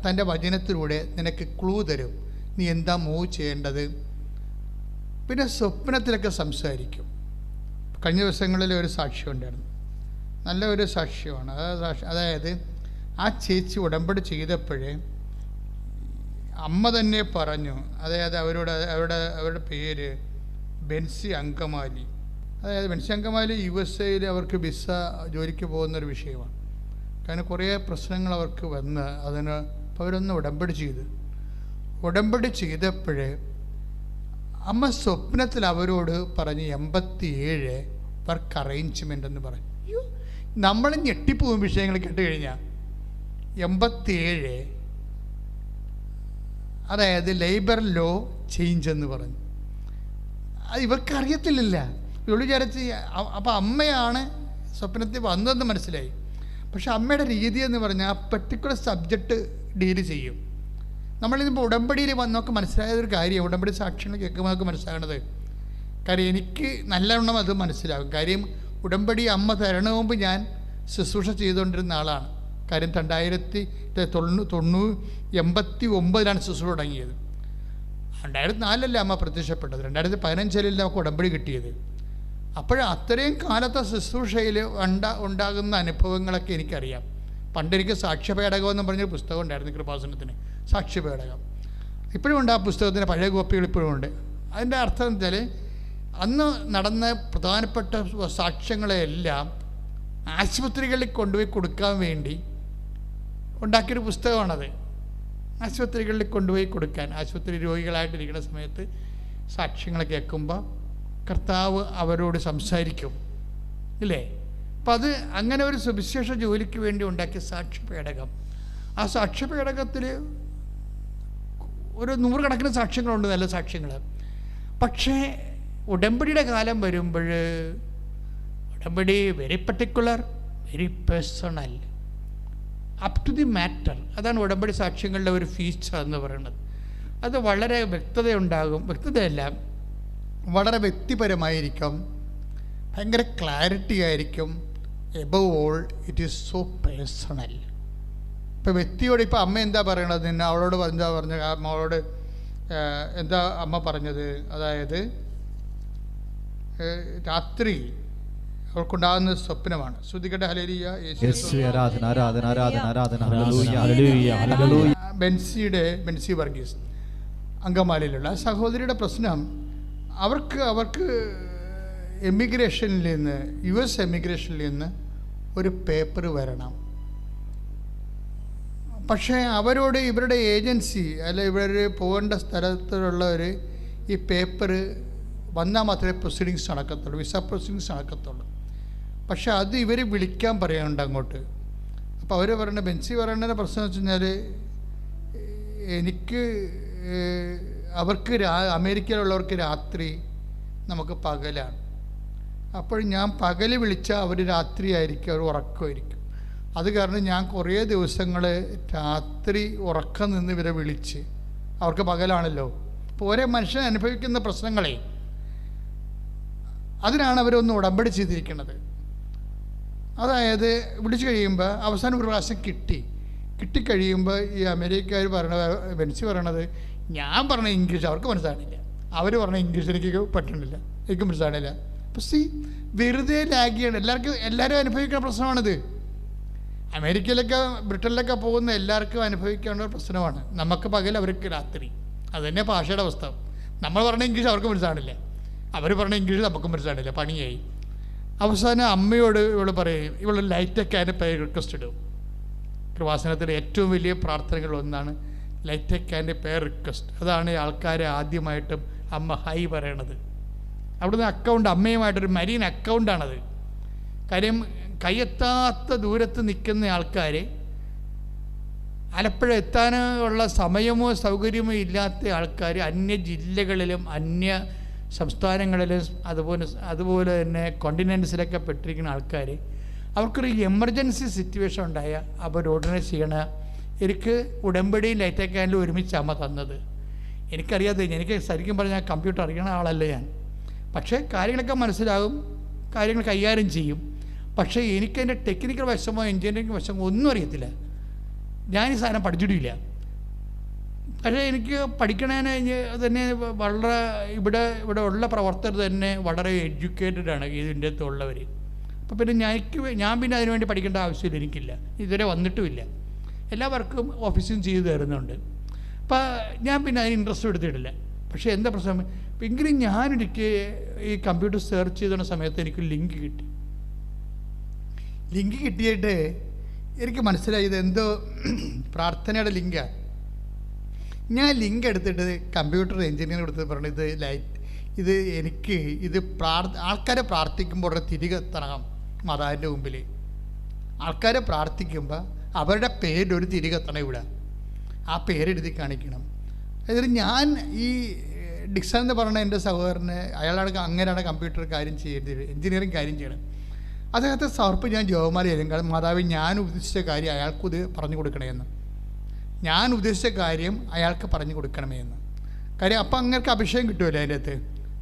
തൻ്റെ വചനത്തിലൂടെ നിനക്ക് ക്ലൂ തരും, നീ എന്താ മൂവ് ചെയ്യേണ്ടത്. പിന്നെ സ്വപ്നത്തിലൊക്കെ സംസാരിക്കും. കഴിഞ്ഞ ദിവസങ്ങളിൽ ഒരു സാക്ഷ്യം ഉണ്ടായിരുന്നു, നല്ല ഒരു സാക്ഷ്യമാണ്. അതായത് ആ ചേച്ചി ഉടമ്പടി ചെയ്തപ്പോഴേ അമ്മ തന്നെ പറഞ്ഞു, അതായത് അവരുടെ പേര് ബെൻസി അങ്കമാലി. അതായത് ബെൻസി അങ്കമാലി USA അവർക്ക് വിസ ജോലിക്ക് പോകുന്നൊരു വിഷയമാണ്. കാരണം കുറേ പ്രശ്നങ്ങൾ അവർക്ക് വന്ന് അപ്പോൾ അവരൊന്ന് ഉടമ്പടി ചെയ്തപ്പോഴേ അമ്മ സ്വപ്നത്തിൽ അവരോട് പറഞ്ഞ് 87 വർക്ക് അറേഞ്ച്മെൻ്റ് എന്ന് പറഞ്ഞു. നമ്മൾ ഞെട്ടിപ്പോവും വിഷയങ്ങൾ കേട്ട് കഴിഞ്ഞാൽ. 87, അതായത് ലേബർ ലോ ചേഞ്ച് എന്ന് പറഞ്ഞു. അത് ഇവർക്കറിയത്തില്ല. ഇവള് വിചാരിച്ച് അപ്പം അമ്മയാണ് സ്വപ്നത്തിൽ വന്നതെന്ന് മനസ്സിലായി. പക്ഷെ അമ്മയുടെ രീതി എന്ന് പറഞ്ഞാൽ ആ പെർട്ടിക്കുലർ സബ്ജക്റ്റ് ഡീൽ ചെയ്യും. നമ്മളിതിപ്പോൾ ഉടമ്പടിയിൽ വന്നൊക്കെ മനസ്സിലായതൊരു കാര്യം, ഉടമ്പടി സാക്ഷ്യങ്ങൾ കേൾക്കുമ്പോൾ നമുക്ക് മനസ്സിലാകണത്. കാര്യം എനിക്ക് നല്ലവണ്ണം അത് മനസ്സിലാകും. കാര്യം ഉടമ്പടി അമ്മ തരണ മുമ്പ് ഞാൻ ശുശ്രൂഷ ചെയ്തുകൊണ്ടിരുന്ന ആളാണ്. കാര്യം 1989 ശുശ്രൂഷ തുടങ്ങിയത്. 2004 അമ്മ പ്രത്യക്ഷപ്പെട്ടത്. 2015 നമുക്ക് ഉടമ്പടി കിട്ടിയത്. അപ്പോൾ അത്രയും കാലത്തെ ശുശ്രൂഷയിൽ ഉണ്ടാകുന്ന അനുഭവങ്ങളൊക്കെ എനിക്കറിയാം. പണ്ടെനിക്ക് സാക്ഷ്യപേടകം എന്ന് പറഞ്ഞൊരു പുസ്തകം ഉണ്ടായിരുന്നു കൃപാസനത്തിന്, സാക്ഷ്യപേടകം. ഇപ്പോഴും ഉണ്ട് ആ പുസ്തകത്തിൻ്റെ പഴയ കോപ്പികൾ ഇപ്പോഴും ഉണ്ട്. അതിൻ്റെ അർത്ഥം വെച്ചാൽ അന്ന് നടന്ന പ്രധാനപ്പെട്ട സാക്ഷ്യങ്ങളെല്ലാം ആശുപത്രികളിൽ കൊണ്ടുപോയി കൊടുക്കാൻ വേണ്ടി ഉണ്ടാക്കിയൊരു പുസ്തകമാണത്. ആശുപത്രികളിൽ കൊണ്ടുപോയി കൊടുക്കാൻ, ആശുപത്രി രോഗികളായിട്ടിരിക്കുന്ന സമയത്ത് സാക്ഷ്യങ്ങൾ കേൾക്കുമ്പോൾ കർത്താവ് അവരോട് സംസാരിക്കും, ഇല്ലേ? അപ്പം അത് അങ്ങനെ ഒരു സുവിശേഷ ജോലിക്ക് വേണ്ടി ഉണ്ടാക്കിയ സാക്ഷ്യപേടകം. ആ സാക്ഷ്യപേടകത്തിൽ ഒരു 100 കണക്കിന് സാക്ഷ്യങ്ങളുണ്ട്, നല്ല സാക്ഷ്യങ്ങൾ. പക്ഷേ ഉടമ്പടിയുടെ കാലം വരുമ്പോൾ ഉടമ്പടി very particular, very personal, up to the matter. അതാണ് ഉടമ്പടി സാക്ഷ്യങ്ങളുടെ ഒരു ഫീച്ചർ എന്ന് പറയുന്നത്. അത് വളരെ വ്യക്തതയുണ്ടാകും. വ്യക്തതയല്ല, വളരെ വ്യക്തിപരമായിരിക്കും, ഭയങ്കര ക്ലാരിറ്റി ആയിരിക്കും. Above all it is so personal. ഇപ്പോൾ വ്യക്തിയോട് ഇപ്പോൾ അമ്മ എന്താ പറയണത്, നിന്നെ അവളോട് എന്താ പറഞ്ഞത്, അവളോട് എന്താ അമ്മ പറഞ്ഞത്? അതായത് രാത്രി അവർക്കുണ്ടാകുന്ന സ്വപ്നമാണ്. ശ്രുതികട്ടെ ഹല്ലേലൂയ, ആരാധന ആരാധന ആരാധന ആരാധന. ബെൻസി വർഗീസ് അങ്കമാലിയിലുള്ള സഹോദരിയുടെ പ്രശ്നം, അവർക്ക് എമിഗ്രേഷനിൽ നിന്ന്, US എമിഗ്രേഷനിൽ നിന്ന് ഒരു പേപ്പർ വരണം. പക്ഷേ അവരോട് ഇവരുടെ ഏജൻസി അല്ല, ഇവർ പോകേണ്ട സ്ഥലത്തുള്ളവർ ഈ പേപ്പർ വന്നാൽ മാത്രമേ പ്രൊസീഡിങ്സ് നടക്കത്തുള്ളൂ, വിസ പ്രൊസീഡിങ്സ് നടക്കത്തുള്ളൂ. പക്ഷെ അത് ഇവർ വിളിക്കാൻ പറയാനുണ്ട് അങ്ങോട്ട്. അപ്പോൾ അവർ പറയുന്ന, ബെൻസി പറയുന്ന പ്രശ്നം വെച്ച് കഴിഞ്ഞാൽ, അവർക്ക് അമേരിക്കയിലുള്ളവർക്ക് രാത്രി, നമുക്ക് പകലാണ്. അപ്പോൾ ഞാൻ പകൽ വിളിച്ചാൽ അവർ രാത്രി ആയിരിക്കും, അവർ ഉറക്കമായിരിക്കും. അത് കാരണം ഞാൻ കുറേ ദിവസങ്ങൾ രാത്രി ഉറക്കം നിന്ന് ഇവരെ വിളിച്ച്, അവർക്ക് പകലാണല്ലോ. അപ്പോൾ ഓരോ മനുഷ്യൻ അനുഭവിക്കുന്ന പ്രശ്നങ്ങളെ, അതിനാണ് അവരൊന്ന് ഉടമ്പടി ചെയ്തിരിക്കുന്നത്. അതായത് വിളിച്ചു കഴിയുമ്പോൾ അവസാനം ഒരു പ്രാവശ്യം കിട്ടിക്കഴിയുമ്പോൾ ഈ അമേരിക്കക്കാർ ബെൻസി പറയണത്, ഞാൻ പറഞ്ഞ ഇംഗ്ലീഷ് അവർക്ക് മനസ്സിലാണില്ല, അവർ പറഞ്ഞ ഇംഗ്ലീഷ് എനിക്ക് പറ്റണില്ല, എനിക്കും മനസ്സിലാണില്ല. അപ്പോൾ വെറുതെ ലാഗിയാണ്. എല്ലാവരും അനുഭവിക്കുന്ന പ്രശ്നമാണിത്. അമേരിക്കയിലൊക്കെ ബ്രിട്ടനിലൊക്കെ പോകുന്ന എല്ലാവർക്കും അനുഭവിക്കേണ്ട പ്രശ്നമാണ്. നമുക്ക് പകൽ, അവർക്ക് രാത്രി. അത് തന്നെ ഭാഷയുടെ അവസ്ഥ. നമ്മൾ പറഞ്ഞ ഇംഗ്ലീഷ് അവർക്ക് മനസ്സിലാണില്ല, അവർ പറഞ്ഞ ഇംഗ്ലീഷ് നമുക്കും മനസ്സിലാണില്ല, പണിയായി. അവസാനം അമ്മയോട് ഇവൾ പറയും, ഇവൾ ലൈറ്റൊക്കെ അതിൻ്റെ പേര് റിക്വസ്റ്റ് ഇടും. കൃപാസനത്തിലെ ഏറ്റവും വലിയ പ്രാർത്ഥനകളൊന്നാണ് ലൈറ്റൊക്കെ അതിൻ്റെ പേര് റിക്വസ്റ്റ്. അതാണ് ആൾക്കാരെ ആദ്യമായിട്ടും അമ്മ ഹൈ പറയണത്. അവിടുന്ന് അക്കൗണ്ട്, അമ്മയുമായിട്ടൊരു മരീൻ അക്കൗണ്ടാണത്. കാര്യം കയ്യെത്താത്ത ദൂരത്ത് നിൽക്കുന്ന ആൾക്കാർ, ആലപ്പുഴ എത്താനുള്ള സമയമോ സൗകര്യമോ ഇല്ലാത്ത ആൾക്കാർ അന്യ ജില്ലകളിലും അന്യ സംസ്ഥാനങ്ങളിലും അതുപോലെ തന്നെ കോണ്ടിനെൻസിലൊക്കെ പെട്ടിരിക്കുന്ന ആൾക്കാർ, അവർക്കൊരു എമർജൻസി സിറ്റുവേഷൻ ഉണ്ടായാൽ അവർ ഉടനെ ചെയ്യണ, എനിക്ക് ഉടമ്പടി ലൈറ്റൊക്കെ ഒരുമിച്ച് അമ്മ തന്നത്. എനിക്കറിയാതെ, എനിക്ക് ശരിക്കും പറഞ്ഞാൽ കമ്പ്യൂട്ടർ അറിയണ ആളല്ല ഞാൻ. പക്ഷേ കാര്യങ്ങളൊക്കെ മനസ്സിലാകും, കാര്യങ്ങൾ കൈകാര്യം ചെയ്യും. പക്ഷേ എനിക്കതിൻ്റെ ടെക്നിക്കൽ വശമോ എൻജിനീയറിംഗ് വശമോ ഒന്നും അറിയത്തില്ല. ഞാൻ ഈ സാധനം പഠിച്ചിട്ടില്ല. പക്ഷേ എനിക്ക് പഠിക്കണേന് തന്നെ വളരെ ഇവിടെ ഉള്ള പ്രവർത്തകർ തന്നെ വളരെ എഡ്യൂക്കേറ്റഡ് ആണ് ഇതിൻ്റെ അകത്ത് ഉള്ളവർ. അപ്പോൾ പിന്നെ ഞാൻ പിന്നെ അതിനുവേണ്ടി പഠിക്കേണ്ട ആവശ്യമില്ല, എനിക്കില്ല, ഇതുവരെ വന്നിട്ടുമില്ല. എല്ലാവർക്കും ഓഫീസും ചെയ്തു തരുന്നുണ്ട്. അപ്പോൾ ഞാൻ പിന്നെ അതിന് ഇൻട്രസ്റ്റ് എടുത്തിട്ടില്ല. പക്ഷേ എന്താ പ്രശ്നം, എങ്കിലും ഞാനെനിക്ക് ഈ കമ്പ്യൂട്ടർ സെർച്ച് ചെയ്തുന്ന സമയത്ത് എനിക്ക് ലിങ്ക് കിട്ടിയിട്ട് എനിക്ക് മനസ്സിലായത് എന്തോ പ്രാർത്ഥനയുടെ ലിങ്കാണ്. ഞാൻ ലിങ്ക് എടുത്തിട്ട് കമ്പ്യൂട്ടർ എഞ്ചിനീയർ എടുത്ത് പറഞ്ഞു, ഇത് എനിക്ക് ആൾക്കാരെ പ്രാർത്ഥിക്കുമ്പോൾ ഉടനെ തിരികെ എത്തണം മാതാവിൻ്റെ മുമ്പിൽ. ആൾക്കാരെ പ്രാർത്ഥിക്കുമ്പോൾ അവരുടെ പേരൊരു തിരികെ എത്തണം ഇവിടെ, ആ പേരെഴുതി കാണിക്കണം. അതായത് ഞാൻ ഈ ഡിക്സൺ എന്ന് പറഞ്ഞ എൻ്റെ സഹോദരന്, അങ്ങനെയാണ് കമ്പ്യൂട്ടർ കാര്യം ചെയ്യേണ്ടത്, എഞ്ചിനീയറിങ് കാര്യം ചെയ്യണം. അദ്ദേഹത്തെ സമർപ്പ് ഞാൻ ജോമാല ചെയ്യും. മാതാവ്, ഞാൻ ഉദ്ദേശിച്ച കാര്യം അയാൾക്ക് പറഞ്ഞു കൊടുക്കണമെന്ന്, ഞാൻ ഉദ്ദേശിച്ച കാര്യം അയാൾക്ക് പറഞ്ഞു കൊടുക്കണമേ എന്ന്. കാര്യം അപ്പം അങ്ങനെയൊക്കെ അഭിഷേകം കിട്ടുമല്ലോ അതിൻ്റെ അകത്ത്.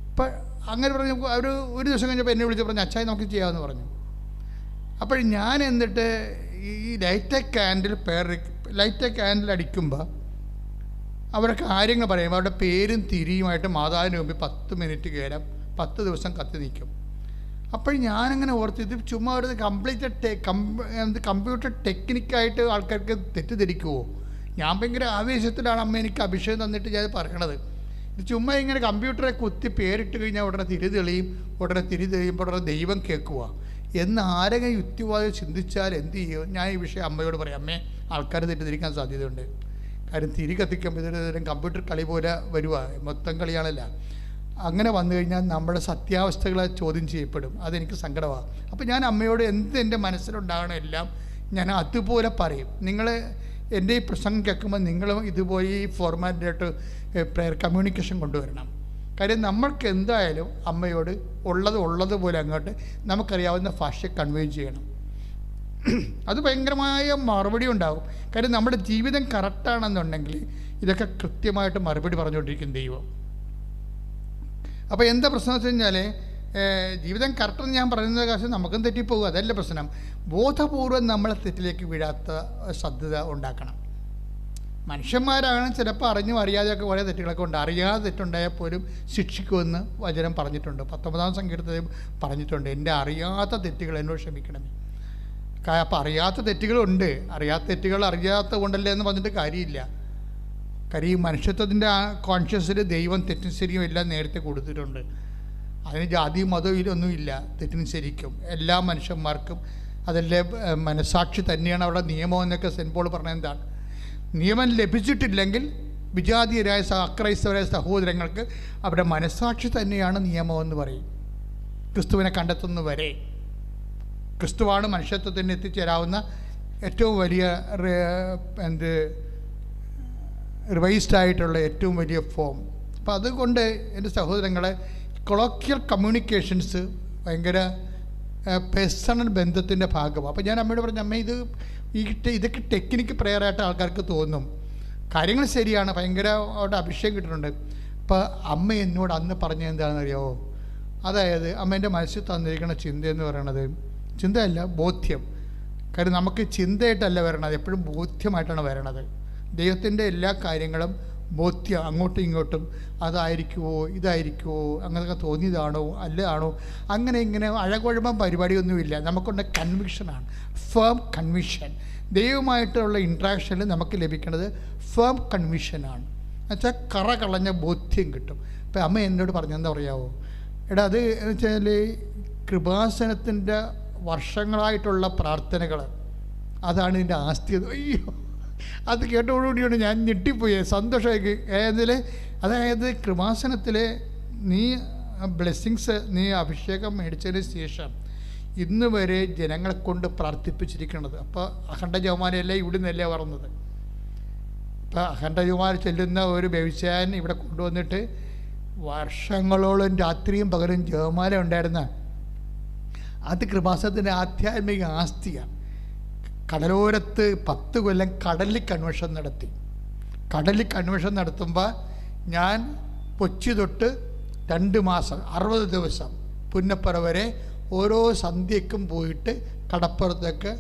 ഇപ്പം അങ്ങനെ പറഞ്ഞു. ഒരു ദിവസം കഴിഞ്ഞപ്പോൾ എന്നെ വിളിച്ച് പറഞ്ഞു, അച്ചായി നമുക്ക് ചെയ്യാമെന്ന് പറഞ്ഞു. അപ്പോൾ ഞാൻ എന്നിട്ട് ഈ ലൈറ്റ് ക്യാൻഡിൽ അടിക്കുമ്പോൾ അവരുടെ കാര്യങ്ങൾ പറയുമ്പോൾ അവരുടെ പേരും തിരിയുമായിട്ട് മാതാവിന് മുമ്പിൽ 10 മിനിറ്റ് കയറാം, 10 ദിവസം കത്തി നിൽക്കും. അപ്പോൾ ഞാനങ്ങനെ ഓർത്ത്, ഇത് ചുമ്മാ ഒരു കമ്പ്യൂട്ടർ ടെക്നിക്കായിട്ട് ആൾക്കാർക്ക് തെറ്റിദ്ധരിക്കുമോ? ഞാൻ ഭയങ്കര ആവേശത്തിലാണ് അമ്മ എനിക്ക് അഭിഷേകം തന്നിട്ട് ഞാൻ പറയണത്. ഇത് ചുമ്മാ ഇങ്ങനെ കമ്പ്യൂട്ടറെ കുത്തി പേരിട്ട് കഴിഞ്ഞാൽ ഉടനെ തിരി തെളിയുമ്പോൾ ഉടനെ ദൈവം കേൾക്കുക എന്ന് ആരെങ്കിലും യുക്തിവാദം ചിന്തിച്ചാൽ എന്ത് ചെയ്യും? ഞാൻ ഈ വിഷയം അമ്മയോട് പറയാം, അമ്മേ ആൾക്കാർ തെറ്റിദ്ധരിക്കാൻ സാധ്യതയുണ്ട്. കാര്യം തിരി കത്തിക്കുമ്പോൾ ഇതൊരു കമ്പ്യൂട്ടർ കളി പോലെ വരുക, മൊത്തം കളിയാണല്ല. അങ്ങനെ വന്നു കഴിഞ്ഞാൽ നമ്മുടെ സത്യാവസ്ഥകളെ ചോദ്യം ചെയ്യപ്പെടും. അതെനിക്ക് സങ്കടമാണ്. അപ്പോൾ ഞാൻ അമ്മയോട് എന്ത് എൻ്റെ മനസ്സിലുണ്ടാകണം എല്ലാം ഞാൻ അതുപോലെ പറയും. നിങ്ങൾ എൻ്റെ ഈ പ്രസംഗം കേൾക്കുമ്പോൾ നിങ്ങളും ഇതുപോലെ ഈ ഫോർമാറ്റിലായിട്ട് പ്രയർ കമ്മ്യൂണിക്കേഷൻ കൊണ്ടുവരണം. കാര്യം നമ്മൾക്ക് എന്തായാലും അമ്മയോട് ഉള്ളതുപോലെ അങ്ങോട്ട് നമുക്കറിയാവുന്ന ഭാഷ കൺവേ ചെയ്യണം. അത് ഭയങ്കരമായ മറുപടി ഉണ്ടാകും. കാര്യം നമ്മുടെ ജീവിതം കറക്റ്റാണെന്നുണ്ടെങ്കിൽ ഇതൊക്കെ കൃത്യമായിട്ട് മറുപടി പറഞ്ഞുകൊണ്ടിരിക്കും ദൈവം. അപ്പോൾ എന്താ പ്രശ്നം വെച്ച് കഴിഞ്ഞാൽ, ജീവിതം കറക്റ്റെന്ന് ഞാൻ പറയുന്നത് കാശ് നമുക്കും തെറ്റിപ്പോകും, അതല്ല പ്രശ്നം. ബോധപൂർവം നമ്മളെ തെറ്റിലേക്ക് വീഴാത്ത ശ്രദ്ധ ഉണ്ടാക്കണം. മനുഷ്യന്മാരാണ് ചിലപ്പോൾ അറിഞ്ഞും അറിയാതെയൊക്കെ കുറേ തെറ്റുകളൊക്കെ ഉണ്ട്. അറിയാതെ തെറ്റുണ്ടായാൽ പോലും ശിക്ഷിക്കുമെന്ന് വചനം പറഞ്ഞിട്ടുണ്ട്. 19-ാം സങ്കീർത്തനത്തിൽ പറഞ്ഞിട്ടുണ്ട്, എൻ്റെ അറിയാത്ത തെറ്റുകൾ എന്നോട് ക്ഷമിക്കണമേ. അപ്പോൾ അറിയാത്ത തെറ്റുകളുണ്ട്. അറിയാത്ത കൊണ്ടല്ലേ എന്ന് പറഞ്ഞിട്ട് കാര്യമില്ല. കാര്യം ഈ മനുഷ്യത്വത്തിൻ്റെ ആ കോൺഷ്യസിൽ ദൈവം തെറ്റും ശരിയും എല്ലാം നേരത്തെ കൊടുത്തിട്ടുണ്ട്. അതിന് ജാതിയും മതവും ഇതൊന്നുമില്ല. തെറ്റിനും ശരിക്കും എല്ലാ മനുഷ്യന്മാർക്കും അതല്ലേ മനസാക്ഷി തന്നെയാണ് അവിടെ നിയമം എന്നൊക്കെ സെൻറ്റ് പോൾ പറഞ്ഞത്. എന്താണ് നിയമം ലഭിച്ചിട്ടില്ലെങ്കിൽ വിജാതീയരായ അക്രൈസ്തവരായ സഹോദരങ്ങൾക്ക് അവരുടെ മനസാക്ഷി തന്നെയാണ് നിയമമെന്ന് പറയും. ക്രിസ്തുവിനെ കണ്ടെത്തുന്നവരെ ക്രിസ്തുവാണ് മനുഷ്യത്വത്തിന് എത്തിച്ചേരാവുന്ന ഏറ്റവും വലിയ റിവൈസ്ഡ് ആയിട്ടുള്ള ഏറ്റവും വലിയ ഫോം. അപ്പം അതുകൊണ്ട് എൻ്റെ സഹോദരങ്ങളെ, കൊളോക്കിയൽ കമ്മ്യൂണിക്കേഷൻസ് ഭയങ്കര പേഴ്സണൽ ബന്ധത്തിൻ്റെ ഭാഗമാണ്. അപ്പോൾ ഞാൻ അമ്മയോട് പറഞ്ഞു, അമ്മ ഇതൊക്കെ ടെക്നിക്ക് പ്രയറായിട്ട് ആൾക്കാർക്ക് തോന്നും. കാര്യങ്ങൾ ശരിയാണ്, ഭയങ്കര അവിടെ അഭിഷേകം കിട്ടുന്നുണ്ട്. അപ്പോൾ അമ്മ എന്നോട് അന്ന് പറഞ്ഞത് എന്താണെന്ന് അറിയാമോ? അതായത് അമ്മേൻ്റെ മനസ്സിൽ തന്നിരിക്കുന്ന ചിന്തയെന്ന് പറയണത് ചിന്തയല്ല, ബോധ്യം. കാര്യം നമുക്ക് ചിന്തയായിട്ടല്ല വരണത്, എപ്പോഴും ബോധ്യമായിട്ടാണ് വരണത്. ദൈവത്തിൻ്റെ എല്ലാ കാര്യങ്ങളും ബോധ്യം, അങ്ങോട്ടും ഇങ്ങോട്ടും അതായിരിക്കുമോ ഇതായിരിക്കുമോ അങ്ങനെയൊക്കെ തോന്നിയതാണോ അല്ലാണോ അങ്ങനെ ഇങ്ങനെ അഴകുഴമ്പം പരിപാടിയൊന്നുമില്ല. നമുക്കുള്ള കൺവിക്ഷനാണ്, ഫേം കൺവിഷൻ. ദൈവമായിട്ടുള്ള ഇൻട്രാക്ഷനിൽ നമുക്ക് ലഭിക്കുന്നത് ഫേം കൺവിഷനാണ്. എന്നുവെച്ചാൽ കറ കളഞ്ഞ ബോധ്യം കിട്ടും. ഇപ്പം അമ്മ എന്നോട് പറഞ്ഞെന്താ പറയാമോ? എടാ അത് എന്ന് വെച്ചാൽ കൃപാസനത്തിൻ്റെ വർഷങ്ങളായിട്ടുള്ള പ്രാർത്ഥനകൾ അതാണ് ഇതിൻ്റെ ആസ്തി. അയ്യോ, അത് കേട്ടോടുകൂടിയാണ് ഞാൻ ഞെട്ടിപ്പോയി, സന്തോഷമായി. അതായത് കൃപാസനത്തിൽ നീ ബ്ലെസ്സിങ്സ്, നീ അഭിഷേകം മേടിച്ചതിന് ശേഷം ഇന്ന് വരെ ജനങ്ങളെ കൊണ്ട് പ്രാർത്ഥിപ്പിച്ചിരിക്കുന്നത്. അപ്പോൾ അഖണ്ഡ ജപമാലയല്ല ഇവിടെ നിന്നല്ലേ പറഞ്ഞത്. ഇപ്പോൾ അഖണ്ഡ ജപമാല ചെല്ലുന്ന ഒരു വ്യവസായൻ ഇവിടെ കൊണ്ടുവന്നിട്ട് വർഷങ്ങളോളം രാത്രിയും പകലും ജപമാല ഉണ്ടായിരുന്ന അത് കൃപാസനത്തിൻ്റെ ആധ്യാത്മിക ആസ്തിയാണ്. കടലോരത്ത് 10 കൊല്ലം കടലിൽ കൺവെൻഷൻ നടത്തി. കടലിൽ കൺവെൻഷൻ നടത്തുമ്പോൾ ഞാൻ കൊച്ചി തൊട്ട് 2 മാസം 60 ദിവസം പുന്നപ്പുറ വരെ ഓരോ സന്ധ്യയ്ക്കും പോയിട്ട് കടപ്പുറത്തേക്ക്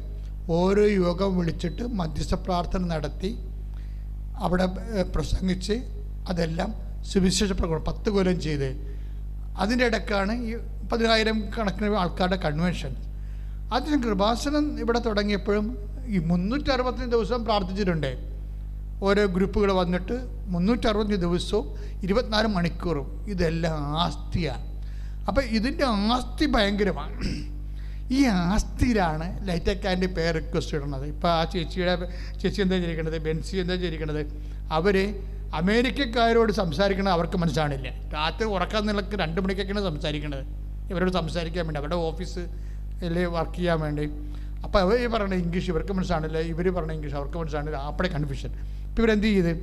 ഓരോ യോഗം വിളിച്ചിട്ട് മധ്യസ്ഥ പ്രാർത്ഥന നടത്തി അവിടെ പ്രസംഗിച്ച് അതെല്ലാം സുവിശേഷ പ്രകടനം 10 കൊല്ലം ചെയ്ത്. അതിൻ്റെ ഇടയ്ക്കാണ് ഈ 10,000 കണക്കിന് ആൾക്കാരുടെ കൺവെൻഷൻ. അതിന് കൃപാസനം ഇവിടെ തുടങ്ങിയപ്പോഴും ഈ 365 ദിവസം പ്രാർത്ഥിച്ചിട്ടുണ്ട്. ഓരോ ഗ്രൂപ്പുകൾ വന്നിട്ട് 365 ദിവസവും 24 മണിക്കൂറും ഇതെല്ലാം ആസ്തിയാണ്. അപ്പം ഇതിൻ്റെ ആസ്തി ഭയങ്കരമാണ്. ഈ ആസ്തിയിലാണ് ലൈറ്റ് അക്കാൻ്റെ പേർ റിക്വസ്റ്റ് ഇടുന്നത്. ഇപ്പോൾ ആ ചേച്ചി എന്താ ചെയ്തിരിക്കുന്നത്, ബെൻസി എന്താ ചെയ്തിരിക്കുന്നത്, അവർ അമേരിക്കക്കാരോട് സംസാരിക്കണത് അവർക്ക് മനസ്സിലാണില്ല. രാത്രി ഉറക്കം നിലക്ക് 2 മണിക്കൊക്കെയാണ് സംസാരിക്കണത്. ഇവരോട് സംസാരിക്കാൻ വേണ്ടി അവരുടെ ഓഫീസ് വർക്ക് ചെയ്യാൻ വേണ്ടി. അപ്പോൾ അവർ പറയണത് ഇംഗ്ലീഷ് ഇവർക്ക് മനസ്സിലാണില്ല, ഇവർ പറഞ്ഞ ഇംഗ്ലീഷ് അവർക്ക് മനസ്സിലാണില്ല. അപ്പോഴേ കൺഫ്യൂഷൻ. ഇപ്പോൾ ഇവരെന്ത് ചെയ്ത്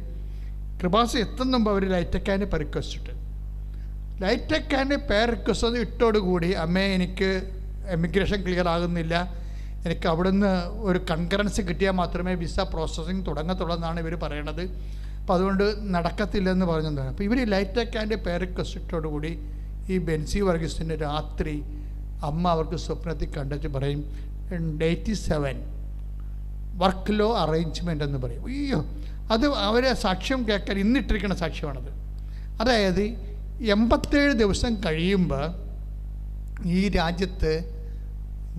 കൃപാസനം എത്തുന്നുമ്പോൾ അവർ ലൈറ്റ് അക്കാൻ്റെ റിക്വസ്റ്റ് ഇട്ട് ലൈറ്റ് അക്കാൻ്റെ റിക്വസ്റ്റ് ഇട്ടോടുകൂടി അമ്മേ എനിക്ക് എമിഗ്രേഷൻ ക്ലിയർ ആകുന്നില്ല, എനിക്ക് അവിടുന്ന് ഒരു കൺകറൻസി കിട്ടിയാൽ മാത്രമേ വിസ പ്രോസസ്സിങ് തുടങ്ങത്തുള്ളൂ എന്നാണ് ഇവർ പറയണത്. അപ്പോൾ അതുകൊണ്ട് നടക്കത്തില്ലെന്ന് പറഞ്ഞതാണ്. അപ്പോൾ ഇവർ ലൈറ്റക് ആൻഡ് പേരക്വസ്റ്റോടുകൂടി ഈ ബെൻസി വർഗീസിൻ്റെ രാത്രി അമ്മ അവർക്ക് സ്വപ്നത്തിൽ കണ്ടിട്ട് പറയും 87 വർക്ക് ലോ അറേഞ്ച്മെൻ്റ് എന്ന് പറയും. അയ്യോ, അത് അവരെ സാക്ഷ്യം കേൾക്കാൻ ഇന്നിട്ടിരിക്കുന്ന സാക്ഷ്യമാണത്. അതായത് 87 ദിവസം കഴിയുമ്പോൾ ഈ രാജ്യത്ത്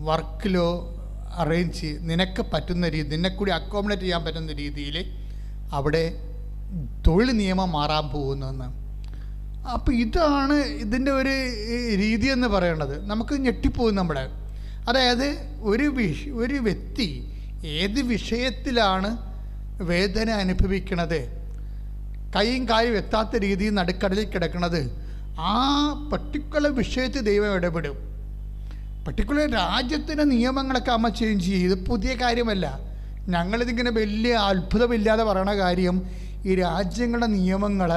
വർക്ക് ലോ അറേഞ്ച് നിനക്ക് പറ്റുന്ന രീതി, നിന്നെ കൂടി അക്കോമഡേറ്റ് ചെയ്യാൻ പറ്റുന്ന രീതിയിൽ അവിടെ തൊഴിൽ നിയമം മാറാൻ പോകുന്നതെന്ന്. അപ്പോൾ ഇതാണ് ഇതിൻ്റെ ഒരു രീതി എന്ന് പറയുന്നത്. നമുക്ക് ഞെട്ടിപ്പോകും നമ്മുടെ. അതായത് ഒരു വ്യക്തി ഏത് വിഷയത്തിലാണ് വേദന അനുഭവിക്കണത്, കൈയും കാലും എത്താത്ത രീതിയിൽ നടുക്കടലിൽ കിടക്കുന്നത്, ആ പർട്ടിക്കുലർ വിഷയത്തിൽ ദൈവം ഇടപെടും. പർട്ടിക്കുലർ രാജ്യത്തിൻ്റെ നിയമങ്ങളൊക്കെ അമ്മ ചേഞ്ച് ചെയ്യും. ഇത് പുതിയ കാര്യമല്ല. ഞങ്ങളിതിങ്ങനെ വലിയ അത്ഭുതമില്ലാതെ പറയണ കാര്യം, ഈ രാജ്യങ്ങളുടെ നിയമങ്ങൾ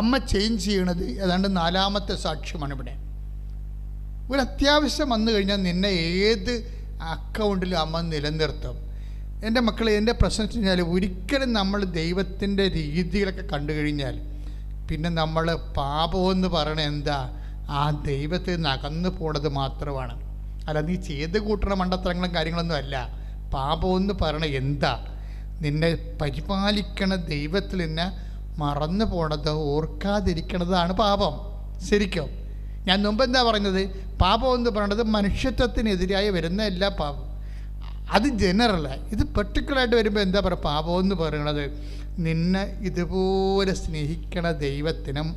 അമ്മ ചേഞ്ച് ചെയ്യണത് ഏതാണ്ട് 4ാമത്തെ സാക്ഷ്യമാണ് ഇവിടെ. ഒരു അത്യാവശ്യം വന്നു കഴിഞ്ഞാൽ നിന്നെ ഏത് അക്കൗണ്ടിലും അമ്മ നിലനിർത്തും. എൻ്റെ മക്കളെ, എൻ്റെ പ്രശ്നം വെച്ച് കഴിഞ്ഞാൽ ഒരിക്കലും നമ്മൾ ദൈവത്തിൻ്റെ രീതികളൊക്കെ കണ്ടു കഴിഞ്ഞാൽ പിന്നെ നമ്മൾ പാപമെന്ന് പറയണ എന്താ, ആ ദൈവത്തിൽ നിന്ന് അകന്നു പോണത് മാത്രമാണ്. അല്ല, നീ ചെയ്ത് കൂട്ടണ മണ്ടത്തരങ്ങളും കാര്യങ്ങളൊന്നും അല്ല. പാപമെന്ന് പറയണ എന്താ, നിന്നെ പരിപാലിക്കണ ദൈവത്തിൽ നിന്ന് മറന്നു പോണത്, ഓർക്കാതിരിക്കണതാണ് പാപം. ശരിക്കും ഞാൻ മുമ്പ് എന്താ പറഞ്ഞത്, പാപം എന്ന് പറയുന്നത് മനുഷ്യത്വത്തിനെതിരായി വരുന്ന എല്ലാ പാപം. അത് ജനറലാണ്. ഇത് പെർട്ടിക്കുലറായിട്ട് വരുമ്പോൾ എന്താ പറയുക, പാപം എന്ന് പറയുന്നത് നിന്നെ ഇതുപോലെ സ്നേഹിക്കണ ദൈവത്തിനും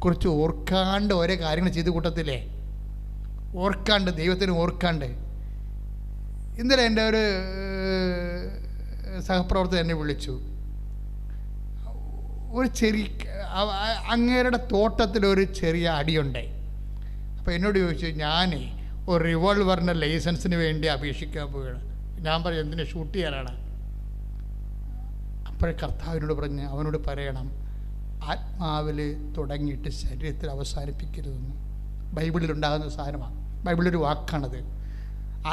കുറിച്ച് ഓർക്കാണ്ട് ഓരോ കാര്യങ്ങൾ ചെയ്ത് കൂട്ടത്തില്ലേ, ഓർക്കാണ്ട്, ദൈവത്തിന് ഓർക്കാണ്ട്. ഇന്നലെ എൻ്റെ ഒരു സഹപ്രവർത്തകൻ എന്നെ വിളിച്ചു. ഒരു അങ്ങേരുടെ തോട്ടത്തിലൊരു ചെറിയ അടിയുണ്ടായി. അപ്പോൾ എന്നോട് ചോദിച്ചു, ഞാൻ ഒരു റിവോൾവറിൻ്റെ ലൈസൻസിന് വേണ്ടി അപേക്ഷിക്കാൻ പോവുകയാണ്. ഞാൻ പറയും, എന്തിനെ ഷൂട്ട് ചെയ്യാനാണ്? അപ്പോഴേ കർത്താവിനോട് പറഞ്ഞ് അവനോട് പറയണം, ആത്മാവിൽ തുടങ്ങിയിട്ട് ശരീരത്തിൽ അവസാനിപ്പിക്കരുതെന്ന്. ബൈബിളിലുണ്ടാകുന്ന സാധനമാണ്, ബൈബിളൊരു വാക്കാണത്.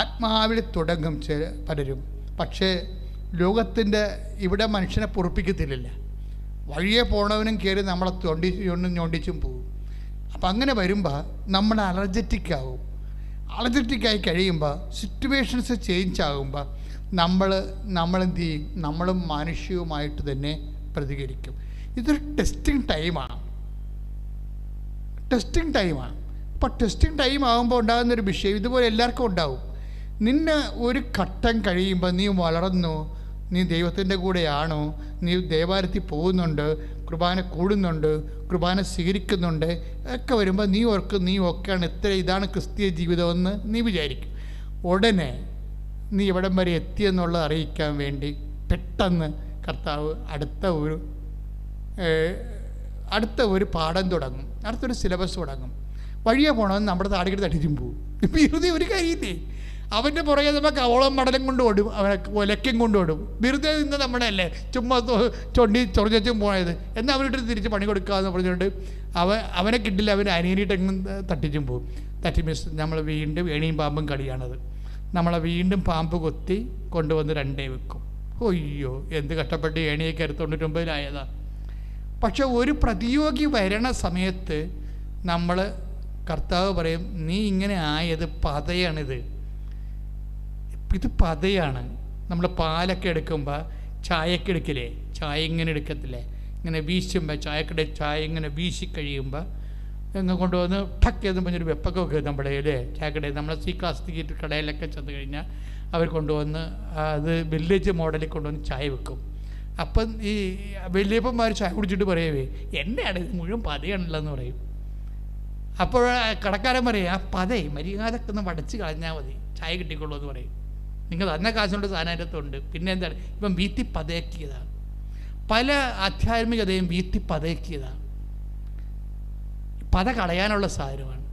ആത്മാവിൽ തുടങ്ങും പലരും, പക്ഷേ ലോകത്തിൻ്റെ ഇവിടെ മനുഷ്യനെ പൊറുപ്പിക്കത്തില്ല. വഴിയെ പോണവനും കയറി നമ്മളെ ഞൊണ്ടിച്ചും പോകും. അപ്പം അങ്ങനെ വരുമ്പോൾ നമ്മൾ അലർജറ്റിക്കാവും. അലർജറ്റിക്കായി കഴിയുമ്പോൾ, സിറ്റുവേഷൻസ് ചേഞ്ച് ആകുമ്പോൾ നമ്മളെന്ത് ചെയ്യും, നമ്മളും മാനുഷികവുമായിട്ട് തന്നെ പ്രതികരിക്കും. ഇതൊരു ടെസ്റ്റിംഗ് ടൈമാണ്. അപ്പോൾ ടെസ്റ്റിംഗ് ടൈം ആകുമ്പോൾ ഉണ്ടാകുന്നൊരു വിഷയം ഇതുപോലെ എല്ലാവർക്കും ഉണ്ടാവും. നിന്നെ ഒരു ഘട്ടം കഴിയുമ്പോൾ നീ വളർന്നു, നീ ദൈവത്തിൻ്റെ കൂടെയാണോ, നീ ദേവാലയത്തിൽ പോകുന്നുണ്ട്, കുർബാന കൂടുന്നുണ്ട്, കുർബാന സ്വീകരിക്കുന്നുണ്ട് ഒക്കെ വരുമ്പോൾ നീ ഓർക്കും, നീ ഒക്കെയാണ്, ഇതാണ് ക്രിസ്തീയ ജീവിതമെന്ന് നീ വിചാരിക്കും. ഉടനെ നീ ഇവിടം വരെ എത്തിയെന്നുള്ളത് അറിയിക്കാൻ വേണ്ടി പെട്ടെന്ന് കർത്താവ് അടുത്ത ഒരു പാഠം തുടങ്ങും, അടുത്തൊരു സിലബസ് തുടങ്ങും. വഴിയെ പോകണമെന്ന് നമ്മുടെ താടിക്കെട്ട് തട്ടിച്ചും പോകും. ഇപ്പം വെറുതെ ഒരു കാര്യമില്ലേ, അവൻ്റെ പുറകെ നമ്മൾ കവളം മടലും കൊണ്ട് ഓടും, അവനെ ഒലക്കും കൊണ്ട് ഓടും. വെറുതെ നിന്ന് നമ്മുടെ അല്ലേ ചുമ്മാ ചൊറിച്ചും പോയത്. എന്നാൽ അവനിട്ട് തിരിച്ച് പണി കൊടുക്കാമെന്ന് പറഞ്ഞുകൊണ്ട് അവനെ കിട്ടില്ല, അവൻ അനിയനിട്ടെങ്ങും തട്ടിച്ചും പോകും. തട്ടി മിസ് നമ്മൾ വീണ്ടും ഏണിയും പാമ്പും കളിയാണത്. നമ്മളെ വീണ്ടും പാമ്പ് കൊത്തി കൊണ്ടുവന്ന് 2 വെക്കും. ഒയ്യോ, എന്ത് കഷ്ടപ്പെട്ട് ഏണിയൊക്കെ 99-ലായതാ. പക്ഷെ ഒരു പ്രതിയോഗി വരണ സമയത്ത് നമ്മൾ കർത്താവ് പറയും, നീ ഇങ്ങനെ ആയത് പതയാണിത്, ഇത് പതയാണ്. നമ്മൾ പാലൊക്കെ എടുക്കുമ്പോൾ ചായക്ക് എടുക്കില്ലേ, ചായ ഇങ്ങനെ എടുക്കത്തില്ലേ, ഇങ്ങനെ വീശുമ്പോൾ ചായ ഇങ്ങനെ വീശിക്കഴിയുമ്പോൾ ഇങ്ങനെ കൊണ്ടുവന്ന് ടക്ക് എന്ന് പറഞ്ഞൊരു വെപ്പൊക്കെ വെക്കും നമ്മുടെ അല്ലേ ചായക്കടയിൽ. നമ്മളെ C ക്ലാസ് തിയേറ്റർ കടയിലൊക്കെ ചെന്ന് കഴിഞ്ഞാൽ അവർ കൊണ്ടുവന്ന് അത് വില്ലേജ് മോഡലിൽ കൊണ്ടുവന്ന് ചായ വെക്കും. അപ്പം ഈ വലിയപ്പന്മാർ ചായ കുടിച്ചിട്ട് പറയുവേ, എന്നെയാണ് ഇത് മുഴുവൻ പതയാണല്ലോ എന്ന് പറയും. അപ്പോൾ കടക്കാരൻ പറയും, ആ പതേ മര്യാദക്ക് ഒന്ന് വടച്ച് കളഞ്ഞാൽ മതി, ചായ കിട്ടിക്കൊള്ളൂ എന്ന് പറയും. നിങ്ങൾ തന്നെ കാശുകൊണ്ട് സാധനത്തുണ്ട്. പിന്നെ എന്താണ്, ഇപ്പം വീത്തി പതയാക്കിയതാണ്. പല ആധ്യാത്മികതയും വീത്തി പതയാക്കിയതാണ്, പത കളയാനുള്ള സാധനമാണ്.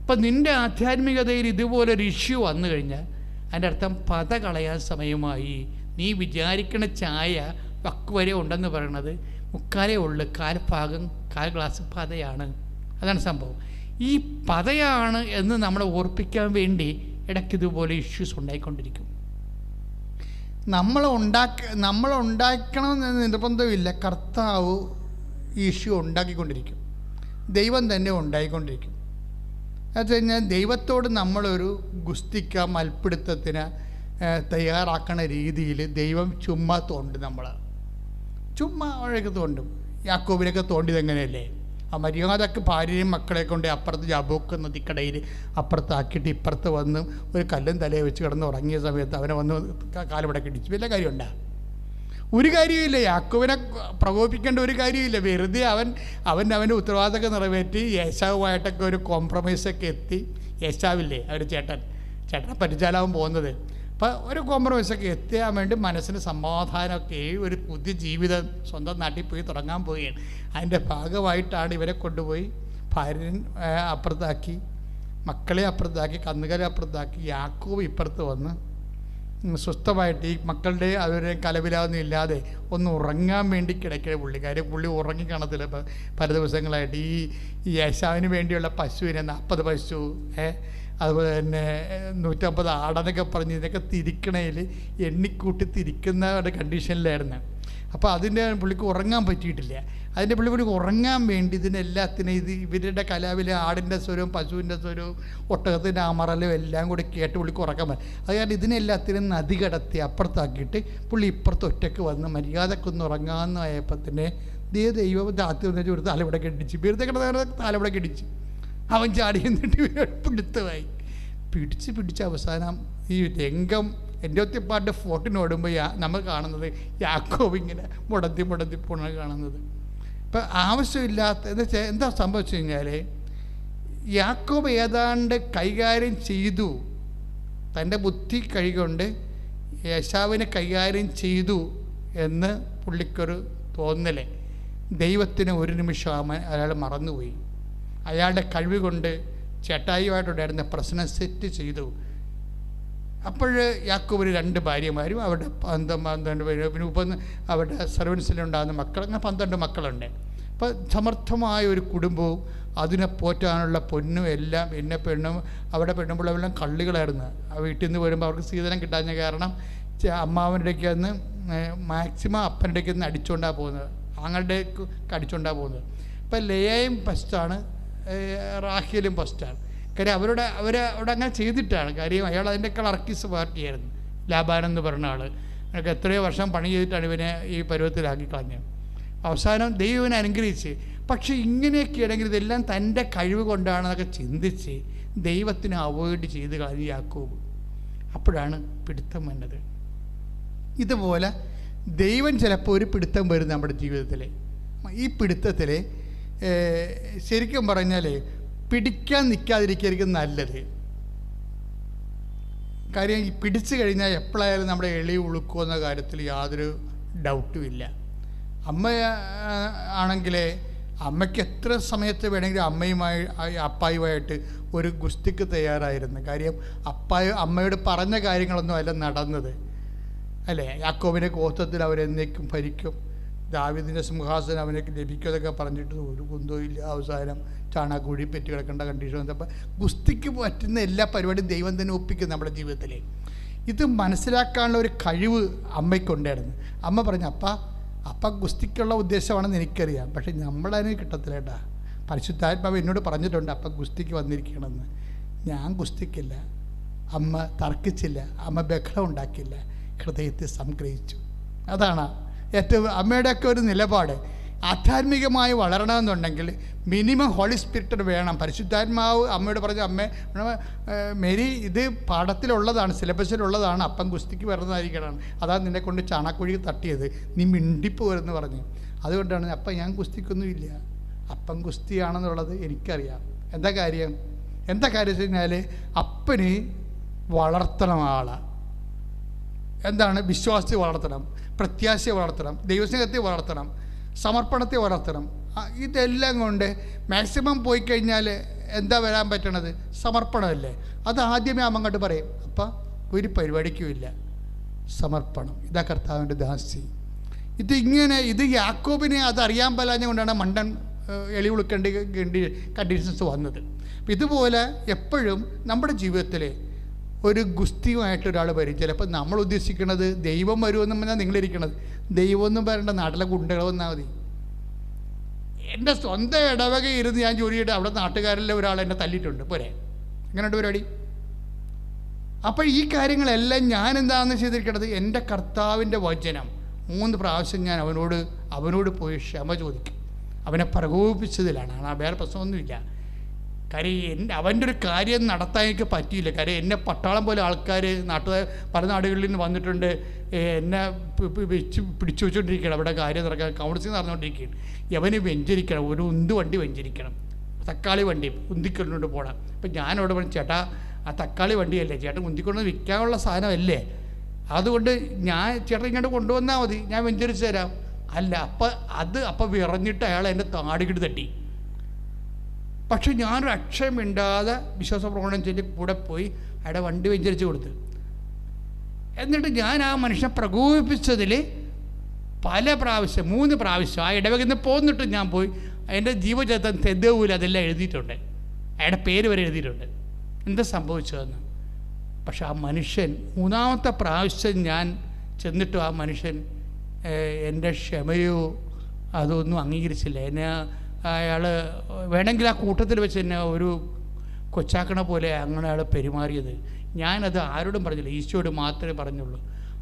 ഇപ്പം നിൻ്റെ ആധ്യാത്മികതയിൽ ഇതുപോലൊരു ഇഷ്യൂ വന്നു കഴിഞ്ഞാൽ അതിൻ്റെ അർത്ഥം പത കളയാൻ സമയമായി. നീ വിചാരിക്കണ ചായ വക്കുവരെ ഉണ്ടെന്ന് പറയണത് 3/4 ഉള്ളു, 1/4 ഗ്ലാസ് പതയാണ്. അതാണ് സംഭവം. ഈ പതയാണ് എന്ന് നമ്മളെ ഓർപ്പിക്കാൻ വേണ്ടി ഇടയ്ക്കിതുപോലെ ഇഷ്യൂസ് ഉണ്ടായിക്കൊണ്ടിരിക്കും. നമ്മളുണ്ടാക്കണമെന്ന് നിർബന്ധമില്ല. കർത്താവ് ഈ ഇഷ്യൂ ഉണ്ടാക്കിക്കൊണ്ടിരിക്കും, ദൈവം തന്നെ ഉണ്ടായിക്കൊണ്ടിരിക്കും. എന്ന് കഴിഞ്ഞാൽ ദൈവത്തോട് നമ്മളൊരു ഗുസ്തിക്ക മൽപ്പിടുത്തത്തിന് തയ്യാറാക്കണ രീതിയിൽ ദൈവം ചുമ്മാ തോണ്ടും. നമ്മൾ ചുമ്മാ വഴക്ക് തോണ്ടും. യാക്കോബിനൊക്കെ തോണ്ടിയത് എങ്ങനെയല്ലേ? ആ മര്യാദക്ക് ഭാര്യയും മക്കളെ കൊണ്ട് അപ്പുറത്ത് ജാബോക്ക് നദിക്കടയിൽ അപ്പുറത്താക്കിയിട്ട് ഇപ്പുറത്ത് വന്ന് ഒരു കല്ലും തലയെ വെച്ച് കിടന്ന് ഉറങ്ങിയ സമയത്ത് അവനെ വന്ന് കാലുപടക്ക് ഇടിച്ചു. വല്ല കാര്യമുണ്ടാ? ഒരു കാര്യമില്ല. യാക്കോബിനെ പ്രകോപിക്കേണ്ട ഒരു കാര്യമില്ല. വെറുതെ അവൻ്റെ ഉത്തരവാദിത്തമൊക്കെ നിറവേറ്റി യേശാവുമായിട്ടൊക്കെ ഒരു കോംപ്രമൈസൊക്കെ എത്തി. യേശാവില്ലേ അവർ ചേട്ടനെ പരിചാലാവും പോകുന്നത്. അപ്പോൾ ഒരു കോംപ്രമൈസൊക്കെ എത്തിയാൻ വേണ്ടി മനസ്സിന് സമാധാനമൊക്കെ ഒരു പുതിയ ജീവിതം സ്വന്തം നാട്ടിൽ പോയി തുടങ്ങാൻ പോവുകയാണ്. അതിൻ്റെ ഭാഗമായിട്ടാണ് ഇവരെ കൊണ്ടുപോയി ഭാര്യൻ അപ്പുറത്താക്കി, മക്കളെ അപ്പുറത്താക്കി, കന്നുകാലി അപ്പുറത്താക്കി, യാക്കോബ് ഇപ്പുറത്ത് വന്ന് സ്വസ്ഥമായിട്ട് ഈ മക്കളുടെ അവരുടെ കലവിലാതൊന്നും ഇല്ലാതെ ഒന്ന് ഉറങ്ങാൻ വേണ്ടി കിടക്കിയ പുള്ളി ഉറങ്ങി കാണത്തില്ല. പല ദിവസങ്ങളായിട്ട് ഈ യേശാവിന് വേണ്ടിയുള്ള പശുവിനെ 40 പശു, അതുപോലെ തന്നെ 150 ആടെന്നൊക്കെ പറഞ്ഞ് ഇതിനൊക്കെ തിരിക്കണയിൽ എണ്ണിക്കൂട്ടി തിരിക്കുന്ന ഒരു കണ്ടീഷനിലായിരുന്നു. അപ്പോൾ അതിൻ്റെ പുള്ളിക്ക് ഉറങ്ങാൻ പറ്റിയിട്ടില്ല. അതിൻ്റെ പുള്ളി ഉറങ്ങാൻ വേണ്ടി ഇതിനെല്ലാത്തിനും ഇവരുടെ കലാവിലെ ആടിൻ്റെ സ്വരവും പശുവിൻ്റെ സ്വരവും ഒട്ടകത്തിൻ്റെ അമറലും എല്ലാം കൂടി കേട്ട് പുള്ളിക്ക് ഉറക്കാൻ പറ്റും. അത് കാരണം ഇതിനെല്ലാത്തിനും നദി കടത്തി അപ്പുറത്താക്കിയിട്ട് പുള്ളി ഇപ്പുറത്ത് ഒറ്റയ്ക്ക് വന്ന് മര്യാദക്കൊന്ന് ഉറങ്ങാമെന്നായപ്പോൾ തന്നെ ദൈവം താത്തി വന്നിട്ട് ഒരു തലവിടെ കെട്ടിച്ച് വെറുതെ കിടന്ന തലവിടെ കെട്ടിച്ച് അവൻ ചാടി എന്നിട്ട് പിടുത്തമായി പിടിച്ച് അവസാനം ഈ രംഗം എൻ്റെ ഒത്തിപ്പാട്ട് ഫോട്ടിനോടുമ്പോൾ നമ്മൾ കാണുന്നത് യാക്കോബ് ഇങ്ങനെ മുടന്തി പോണ കാണുന്നത്. ഇപ്പം ആവശ്യമില്ലാത്ത എന്താ സംഭവിച്ചു കഴിഞ്ഞാൽ യാക്കോബ് ഏതാണ്ട് കൈകാര്യം ചെയ്തു, തൻ്റെ ബുദ്ധി കൈകൊണ്ട് യേശാവിനെ കൈകാര്യം ചെയ്തു എന്ന് പുള്ളിക്കൊരു തോന്നലേ. ദൈവത്തിന് ഒരു നിമിഷം അയാൾ മറന്നുപോയി. അയാളുടെ കഴിവ് കൊണ്ട് ചേട്ടായിയുമായിട്ടുണ്ടായിരുന്ന പ്രശ്നം സെറ്റ് ചെയ്തു. അപ്പോൾ യാക്കോബിന് 2 ഭാര്യമാരും അവരുടെ 12 പേര്, പിന്നെ അവരുടെ സർവൻസിലുണ്ടാകുന്ന മക്കൾ, അങ്ങനെ 12 മക്കളുണ്ട്. അപ്പോൾ സമർത്ഥമായ ഒരു കുടുംബവും അതിനെ പോറ്റാനുള്ള പൊന്നും എല്ലാം. എന്നെ അവിടെ പെണ്ണുമ്പിള്ളവെല്ലാം കള്ളികളായിരുന്നു. ആ വീട്ടിൽ നിന്ന് വരുമ്പോൾ അവർക്ക് സീതനം കിട്ടാഞ്ഞ കാരണം അമ്മാവൻ്റെക്ക് അന്ന് മാക്സിമം അപ്പൻ്റെക്ക് നിന്ന് അടിച്ചുകൊണ്ടാണ് പോകുന്നത്, ആങ്ങളുടെക്ക് അടിച്ചുകൊണ്ടാണ് പോകുന്നത്. അപ്പം ലേയയും ഫസ്റ്റാണ്, റാഖേലും ഫസ്റ്റാണ്. കാര്യം അവിടെ അങ്ങനെ ചെയ്തിട്ടാണ്. കാര്യം അയാൾ അതിൻ്റെക്കാൾ അർക്കിസ് പാർട്ടിയായിരുന്നു. ലാബാൻ എന്ന് പറഞ്ഞ ആൾ അയാൾക്ക് എത്രയോ വർഷം പണി ചെയ്തിട്ടാണ് ഇവനെ ഈ പരുവത്തിലാക്കി കളഞ്ഞത്. അവസാനം ദൈവം ഇവനെ അനുഗ്രഹിച്ച്. പക്ഷേ ഇങ്ങനെയൊക്കെയാണെങ്കിൽ ഇതെല്ലാം തൻ്റെ കഴിവ് കൊണ്ടാണെന്നൊക്കെ ചിന്തിച്ച് ദൈവത്തിനെ അവോയ്ഡ് ചെയ്ത് കളഞ്ഞ് യാക്കോബ്. അപ്പോഴാണ് പിടുത്തം വന്നത്. ഇതുപോലെ ദൈവം ചിലപ്പോൾ ഒരു പിടുത്തം വരും നമ്മുടെ ജീവിതത്തിൽ. ഈ പിടുത്തത്തിൽ ശരിക്കും പറഞ്ഞാൽ പിടിക്കാൻ നിൽക്കാതിരിക്കുകയായിരിക്കും നല്ലത്. കാര്യം ഈ പിടിച്ചു കഴിഞ്ഞാൽ എപ്പോഴായാലും നമ്മുടെ എളി ഉളുക്കുമെന്ന കാര്യത്തിൽ യാതൊരു ഡൗട്ടും ഇല്ല. അമ്മ ആണെങ്കിൽ അമ്മയ്ക്ക് എത്ര സമയത്ത് വേണമെങ്കിലും അപ്പായുമായിട്ട് ഒരു ഗുസ്തിക്ക് തയ്യാറായിരുന്നു. കാര്യം അമ്മയോട് പറഞ്ഞ കാര്യങ്ങളൊന്നും അല്ല നടന്നത്, അല്ലേ? യാക്കോബിൻ്റെ ഗോത്രത്തിൽ അവരെന്നേക്കും ഭരിക്കും, ദാവീദിൻ്റെ സിംഹാസനം അവനൊക്കെ ലഭിക്കുമെന്നൊക്കെ പറഞ്ഞിട്ട് ഒരു കുന്തവും ഇല്ല. അവസാനം ചാണാക്കുഴി പെറ്റി കിടക്കേണ്ട കണ്ടീഷൻ വന്നപ്പോൾ ഗുസ്തിക്ക് പറ്റുന്ന എല്ലാ പരിപാടിയും ദൈവം തന്നെ ഒപ്പിക്കും നമ്മുടെ ജീവിതത്തിൽ. ഇത് മനസ്സിലാക്കാനുള്ള ഒരു കഴിവ് അമ്മയ്ക്കുണ്ടായിരുന്നു. അമ്മ പറഞ്ഞു, അപ്പ ഗുസ്തിക്കുള്ള ഉദ്ദേശമാണെന്ന് എനിക്കറിയാം, പക്ഷെ നമ്മളതിന് കിട്ടത്തില്ല കേട്ടാ. പരിശുദ്ധാത്മാവ് എന്നോട് പറഞ്ഞിട്ടുണ്ട് അപ്പ ഗുസ്തിക്ക് വന്നിരിക്കണമെന്ന്. ഞാൻ ഗുസ്തിക്കില്ല. അമ്മ തർക്കിച്ചില്ല, അമ്മ ബഹളം ഉണ്ടാക്കില്ല, ഹൃദയത്തെ സംഗ്രഹിച്ചു. അതാണ് ഏറ്റവും അമ്മയുടെയൊക്കെ ഒരു നിലപാട്. ആധ്യാത്മികമായി വളരണമെന്നുണ്ടെങ്കിൽ മിനിമം ഹോളി സ്പിരിറ്റ് വേണം. പരിശുദ്ധാത്മാവ് അമ്മയോട് പറഞ്ഞു, മേരി ഇത് പാഠത്തിലുള്ളതാണ്, സിലബസിലുള്ളതാണ്, അപ്പം ഗുസ്തിക്ക് വരുന്നതായിരിക്കണം, അതാണ് നിന്നെ കൊണ്ട് ചാണാക്കുഴി തട്ടിയത്, നീ മിണ്ടിപ്പോരെന്ന് പറഞ്ഞു. അതുകൊണ്ടാണ് അപ്പം ഞാൻ ഗുസ്തിക്കൊന്നുമില്ല, അപ്പം ഗുസ്തിയാണെന്നുള്ളത് എനിക്കറിയാം. എന്താ കാര്യം വെച്ച് കഴിഞ്ഞാൽ അപ്പന് വളർത്തണം ആളെ. എന്താണ്? വിശ്വാസത്തെ വളർത്തണം, പ്രത്യാശയെ വളർത്തണം, ദൈവസ്നേഹത്തെ വളർത്തണം, സമർപ്പണത്തെ വളർത്തണം. ഇതെല്ലാം കൊണ്ട് മാക്സിമം പോയി കഴിഞ്ഞാൽ എന്താ വരാൻ പറ്റണത്? സമർപ്പണമല്ലേ. അത് ആദ്യമേ അങ്ങോട്ട് പറയും, അപ്പം ഒരു പരിപാടിക്കുമില്ല, സമർപ്പണം. ഇതാ കർത്താവിൻ്റെ ദാസി. ഇത് യാക്കോബിനെ അതറിയാൻ പറ്റാഞ്ഞ കൊണ്ടാണ് മണ്ടൻ എളിവുളുക്കേണ്ട കണ്ടീഷൻസ് വന്നത്. അപ്പം ഇതുപോലെ എപ്പോഴും നമ്മുടെ ജീവിതത്തിൽ ഒരു ഗുസ്തിയുമായിട്ടൊരാൾ വരും. ചിലപ്പോൾ നമ്മൾ ഉദ്ദേശിക്കുന്നത് ദൈവം വരുമെന്നും പറഞ്ഞാൽ നിങ്ങളിരിക്കണത് ദൈവമൊന്നും പറയേണ്ട, നാട്ടിലെ ഗുണ്ടകൾ വന്നാൽ മതി. എൻ്റെ സ്വന്തം ഇടവക ഇരുന്ന് ഞാൻ ജോലി ചെയ്തിട്ട് അവിടെ നാട്ടുകാരിലെ ഒരാൾ എന്നെ തല്ലിയിട്ടുണ്ട്, പോരെ? അങ്ങനെയുണ്ട് പരിപാടി. അപ്പോൾ ഈ കാര്യങ്ങളെല്ലാം ഞാൻ എന്താണെന്ന് ചെയ്തിരിക്കണത്, എൻ്റെ കർത്താവിൻ്റെ വചനം 3 പ്രാവശ്യം ഞാൻ അവനോട് പോയി ക്ഷമ ചോദിക്കും. അവനെ പ്രകോപിപ്പിച്ചതിലാണ്. വേറെ പ്രശ്നമൊന്നുമില്ല. കാര്യം അവൻ്റെ ഒരു കാര്യം നടത്താൻ എനിക്ക് പറ്റിയില്ല. കാര്യം എന്നെ പട്ടാളം പോലെ ആൾക്കാർ പല നാടുകളിൽ നിന്ന് വന്നിട്ടുണ്ട്, എന്നെ പിടിച്ചു വെച്ചുകൊണ്ടിരിക്കുകയാണ്. അവിടെ കാര്യം നടക്കാൻ കൗൺസിലിംഗ് നടന്നുകൊണ്ടിരിക്കുകയാണ്. യവന് വെഞ്ചരിക്കണം, ഒരു വണ്ടി വെഞ്ചരിക്കണം, തക്കാളി വണ്ടി ഉന്തിക്കൊണ്ടുകൊണ്ട് പോകണം. അപ്പം ഞാനവിടെ പറഞ്ഞു, ചേട്ടാ ആ തക്കാളി വണ്ടിയല്ലേ ചേട്ടൻ ഉന്തിക്കൊണ്ട് വിൽക്കാനുള്ള സാധനമല്ലേ, അതുകൊണ്ട് ചേട്ടൻ ഇങ്ങോട്ട് കൊണ്ടുവന്നാൽ മതി, ഞാൻ വെഞ്ചരിച്ച് തരാം. അല്ല, അപ്പം വിറഞ്ഞിട്ട് അയാൾ എൻ്റെ താടിക്കിട്ട് തട്ടി. പക്ഷെ ഞാനൊരു അക്ഷരമിണ്ടാതെ വിശ്വാസ പ്രകടനം ചൊല്ലി കൂടെ പോയി അയാളുടെ വണ്ടി വെഞ്ചരിച്ച് കൊടുത്ത്. എന്നിട്ട് ഞാൻ ആ മനുഷ്യനെ പ്രകോപിപ്പിച്ചതിൽ പല പ്രാവശ്യം 3 പ്രാവശ്യം ആ ഇടവകയിൽ നിന്ന് പോന്നിട്ട് ഞാൻ പോയി എൻ്റെ ജീവചരിത്രം തെതൂല അതെല്ലാം എഴുതിയിട്ടുണ്ട്, അയാളുടെ പേര് വരെ എഴുതിയിട്ടുണ്ട് എന്താ സംഭവിച്ചതെന്ന്. പക്ഷെ ആ മനുഷ്യൻ 3ാമത്തെ പ്രാവശ്യം ഞാൻ ചെന്നിട്ടും ആ മനുഷ്യൻ എൻ്റെ ക്ഷമയോ അതൊന്നും അംഗീകരിച്ചില്ല. എന്നെ അയാൾ വേണമെങ്കിൽ ആ കൂട്ടത്തിൽ വെച്ച് എന്നെ ഒരു കൊച്ചാക്കണ പോലെ അങ്ങനെ അയാൾ പെരുമാറിയത്. ഞാനത് ആരോടും പറഞ്ഞില്ല, ഈശോയോട് മാത്രമേ പറഞ്ഞുള്ളൂ.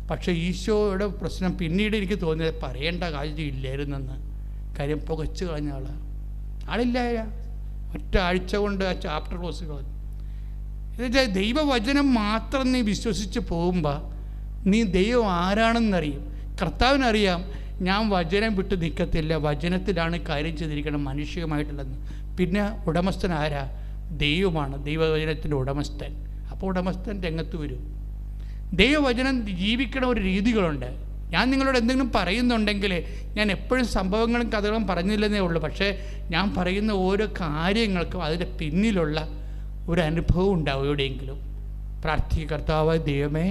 പക്ഷേ ഈശോയുടെ പ്രശ്നം പിന്നീട് എനിക്ക് തോന്നിയത് പറയേണ്ട കാര്യമില്ലായിരുന്നെന്ന്. കാര്യം പുകച്ച് കളഞ്ഞ ആളില്ലായ ഒറ്റ ആഴ്ച കൊണ്ട് ആ ചാപ്റ്റർ ക്ലോസ് കളഞ്ഞു. എന്നുവെച്ചാൽ ദൈവവചനം മാത്രം നീ വിശ്വസിച്ച് പോകുമ്പോൾ നീ ദൈവം ആരാണെന്നറിയും. കർത്താവിനറിയാം ഞാൻ വചനം വിട്ട് നിൽക്കത്തില്ല, വചനത്തിലാണ് കാര്യം ചെയ്തിരിക്കണം, മനുഷ്യമായിട്ടുള്ളതെന്ന്. പിന്നെ ഉടമസ്ഥൻ ആരാ? ദൈവമാണ്, ദൈവവചനത്തിൻ്റെ ഉടമസ്ഥൻ. അപ്പോൾ ഉടമസ്ഥൻ രംഗത്ത് വരും. ദൈവവചനം ജീവിക്കണ ഒരു രീതികളുണ്ട്. ഞാൻ നിങ്ങളോട് എന്തെങ്കിലും പറയുന്നുണ്ടെങ്കിൽ ഞാൻ എപ്പോഴും സംഭവങ്ങളും കഥകളും പറഞ്ഞില്ലെന്നേ ഉള്ളൂ. പക്ഷേ ഞാൻ പറയുന്ന ഓരോ കാര്യങ്ങൾക്കും അതിൻ്റെ പിന്നിലുള്ള ഒരു അനുഭവം ഉണ്ടാവും എവിടെയെങ്കിലും. പ്രാർത്ഥിക്കർത്താവായ ദൈവമേ,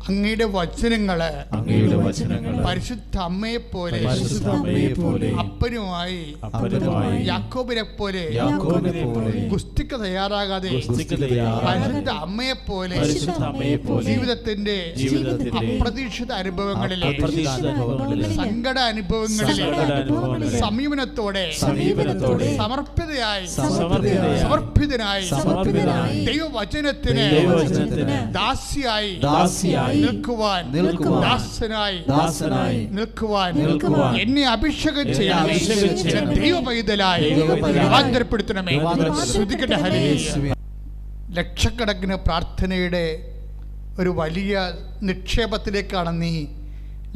അങ്ങയുടെ വചനങ്ങള് പരിശുദ്ധ അമ്മയെ പോലെ അപ്പനുമായി യാക്കോബിനെ പോലെ ഗുസ്തിക്ക് തയ്യാറാകാതെ പരിശുദ്ധ അമ്മയെ പോലെ ജീവിതത്തിന്റെ അപ്രതീക്ഷിത അനുഭവങ്ങളിലെ സങ്കട അനുഭവങ്ങളിലെ സമീപനത്തോടെ സമർപ്പിതനായി ദൈവവചനത്തിന് ദാസിയായി നിൽക്കുവാൻ എന്നെ അഭിഷേകം ചെയ്യാൻ ദൈവപൈതലായി രൂപാന്തരപ്പെടുത്തണമേ. ലക്ഷക്കണക്കിന് പ്രാർത്ഥനയുടെ ഒരു വലിയ നിക്ഷേപത്തിലേക്കാണ് നീ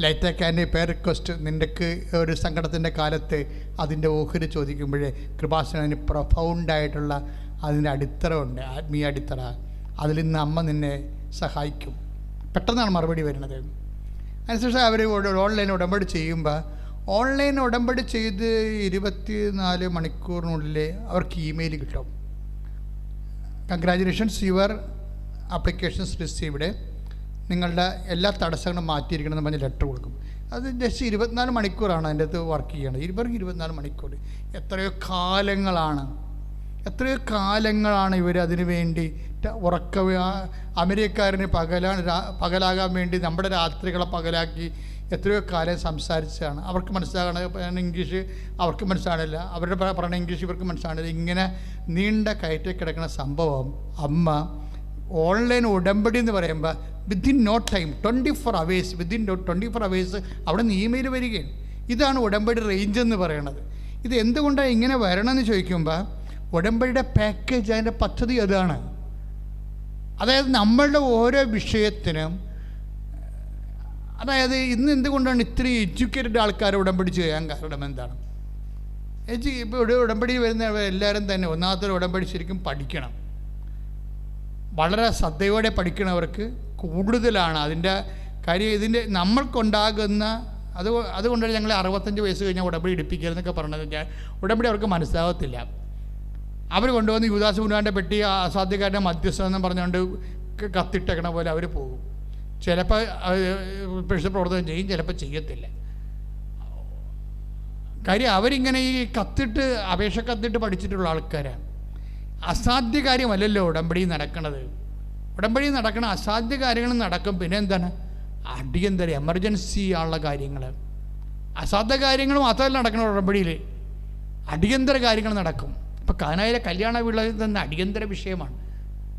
ലൈറ്റക്കാൻ്റെ പേർ റിക്വസ്റ്റ്. നിൻ്റെക്ക് ഒരു സങ്കടത്തിൻ്റെ കാലത്ത് അതിൻ്റെ ഓഹരി ചോദിക്കുമ്പോഴേ കൃപാസനത്തിന് പ്രൊഫൗണ്ടായിട്ടുള്ള അതിൻ്റെ അടിത്തറ ഉണ്ട്, ആത്മീയ അടിത്തറ. അതിൽ നിന്ന് അമ്മ നിന്നെ സഹായിക്കും. പെട്ടെന്നാണ് മറുപടി വരുന്നത്. അതിനുശേഷം അവർ ഓൺലൈൻ ഉടമ്പടി ചെയ്യുമ്പോൾ ഓൺലൈൻ ഉടമ്പടി ചെയ്ത് 24 മണിക്കൂറിനുള്ളിൽ അവർക്ക് ഇമെയിൽ കിട്ടും. കൺഗ്രാജുലേഷൻസ്, യുവർ ആപ്ലിക്കേഷൻസ് റിസീവ്ഡ്, നിങ്ങളുടെ എല്ലാ തടസ്സങ്ങളും മാറ്റിയിരിക്കണമെന്ന് പറഞ്ഞ് ലെറ്റർ കൊടുക്കും. അത് ജസ്റ്റ് 24 മണിക്കൂറാണ് അതിൻ്റെ അകത്ത് വർക്ക് ചെയ്യണത്. 24 മണിക്കൂർ. എത്രയോ കാലങ്ങളാണ് ഇവർ അതിനു വേണ്ടി അമേരിക്കക്കാരന് പകലാകാൻ വേണ്ടി നമ്മുടെ രാത്രികളെ പകലാക്കി എത്രയോ കാലം സംസാരിച്ചതാണ്. അവർക്ക് മനസ്സിലാകണ ഇംഗ്ലീഷ് അവർക്ക് മനസ്സിലാണില്ല, അവരുടെ പറയുന്ന ഇംഗ്ലീഷ് ഇവർക്ക് മനസ്സിലാണില്ല. ഇങ്ങനെ നീണ്ട കയറ്റി കിടക്കുന്ന സംഭവം അമ്മ ഓൺലൈൻ ഉടമ്പടി എന്ന് പറയുമ്പോൾ വിത്തിൻ നോ ടൈം 24 hours അവിടെ നിന്ന് ഇമെയിൽ വരികയാണ്. ഇതാണ് ഉടമ്പടി റേഞ്ച് എന്ന് പറയുന്നത്. ഇത് എന്തുകൊണ്ടാണ് ഇങ്ങനെ വരണമെന്ന് ചോദിക്കുമ്പോൾ ഉടമ്പടിയുടെ പാക്കേജ്, അതിൻ്റെ പദ്ധതി അതാണ്. അതായത് നമ്മളുടെ ഓരോ വിഷയത്തിനും, അതായത് ഇന്ന് എന്തുകൊണ്ടാണ് ഇത്രയും എഡ്യൂക്കേറ്റഡ് ആൾക്കാർ ഉടമ്പടി ചെയ്യാൻ കാരണം എന്താണ്? ഇപ്പോൾ ഉടമ്പടി വരുന്ന എല്ലാവരും തന്നെ ഒന്നാമത്തെ ഉടമ്പടി ശരിക്കും പഠിക്കണം. വളരെ ശ്രദ്ധയോടെ പഠിക്കണവർക്ക് കൂടുതലാണ് അതിൻ്റെ കാര്യം. ഇതിൻ്റെ നമ്മൾക്കുണ്ടാകുന്ന അതുകൊണ്ടാണ് ഞങ്ങൾ 65 വയസ്സ് കഴിഞ്ഞാൽ ഉടമ്പടി എടുപ്പിക്കരുതെന്നൊക്കെ പറഞ്ഞത്. ഉടമ്പടി അവർക്ക് മനസ്സിലാകത്തില്ല. അവർ കൊണ്ടുവന്ന് യൂദാസ് പുണ്യാൻ്റെ പെട്ടി അസാധ്യക്കാരൻ്റെ മധ്യസ്ഥം എന്ന് പറഞ്ഞുകൊണ്ട് കത്തിട്ടേക്കണ പോലെ അവർ പോകും. ചിലപ്പോൾ പ്രവർത്തനം ചെയ്യും, ചിലപ്പോൾ ചെയ്യത്തില്ല. കാര്യം അവരിങ്ങനെ ഈ കത്തിട്ട് അപേക്ഷ കത്തിട്ട് പഠിച്ചിട്ടുള്ള ആൾക്കാരാണ്. അസാധ്യ കാര്യമല്ലല്ലോ ഉടമ്പടി നടക്കണത്. ഉടമ്പടി നടക്കണ അസാധ്യ കാര്യങ്ങൾ നടക്കും. പിന്നെ എന്താണ് അടിയന്തര എമർജൻസി ആയുള്ള കാര്യങ്ങൾ, അസാധ്യ കാര്യങ്ങൾ മാത്രമല്ല നടക്കണം. ഉടമ്പടിയിൽ അടിയന്തര കാര്യങ്ങൾ നടക്കും. ഇപ്പം കാനായിലെ കല്യാണ വിളയിൽ തന്നെ അടിയന്തര വിഷയമാണ്.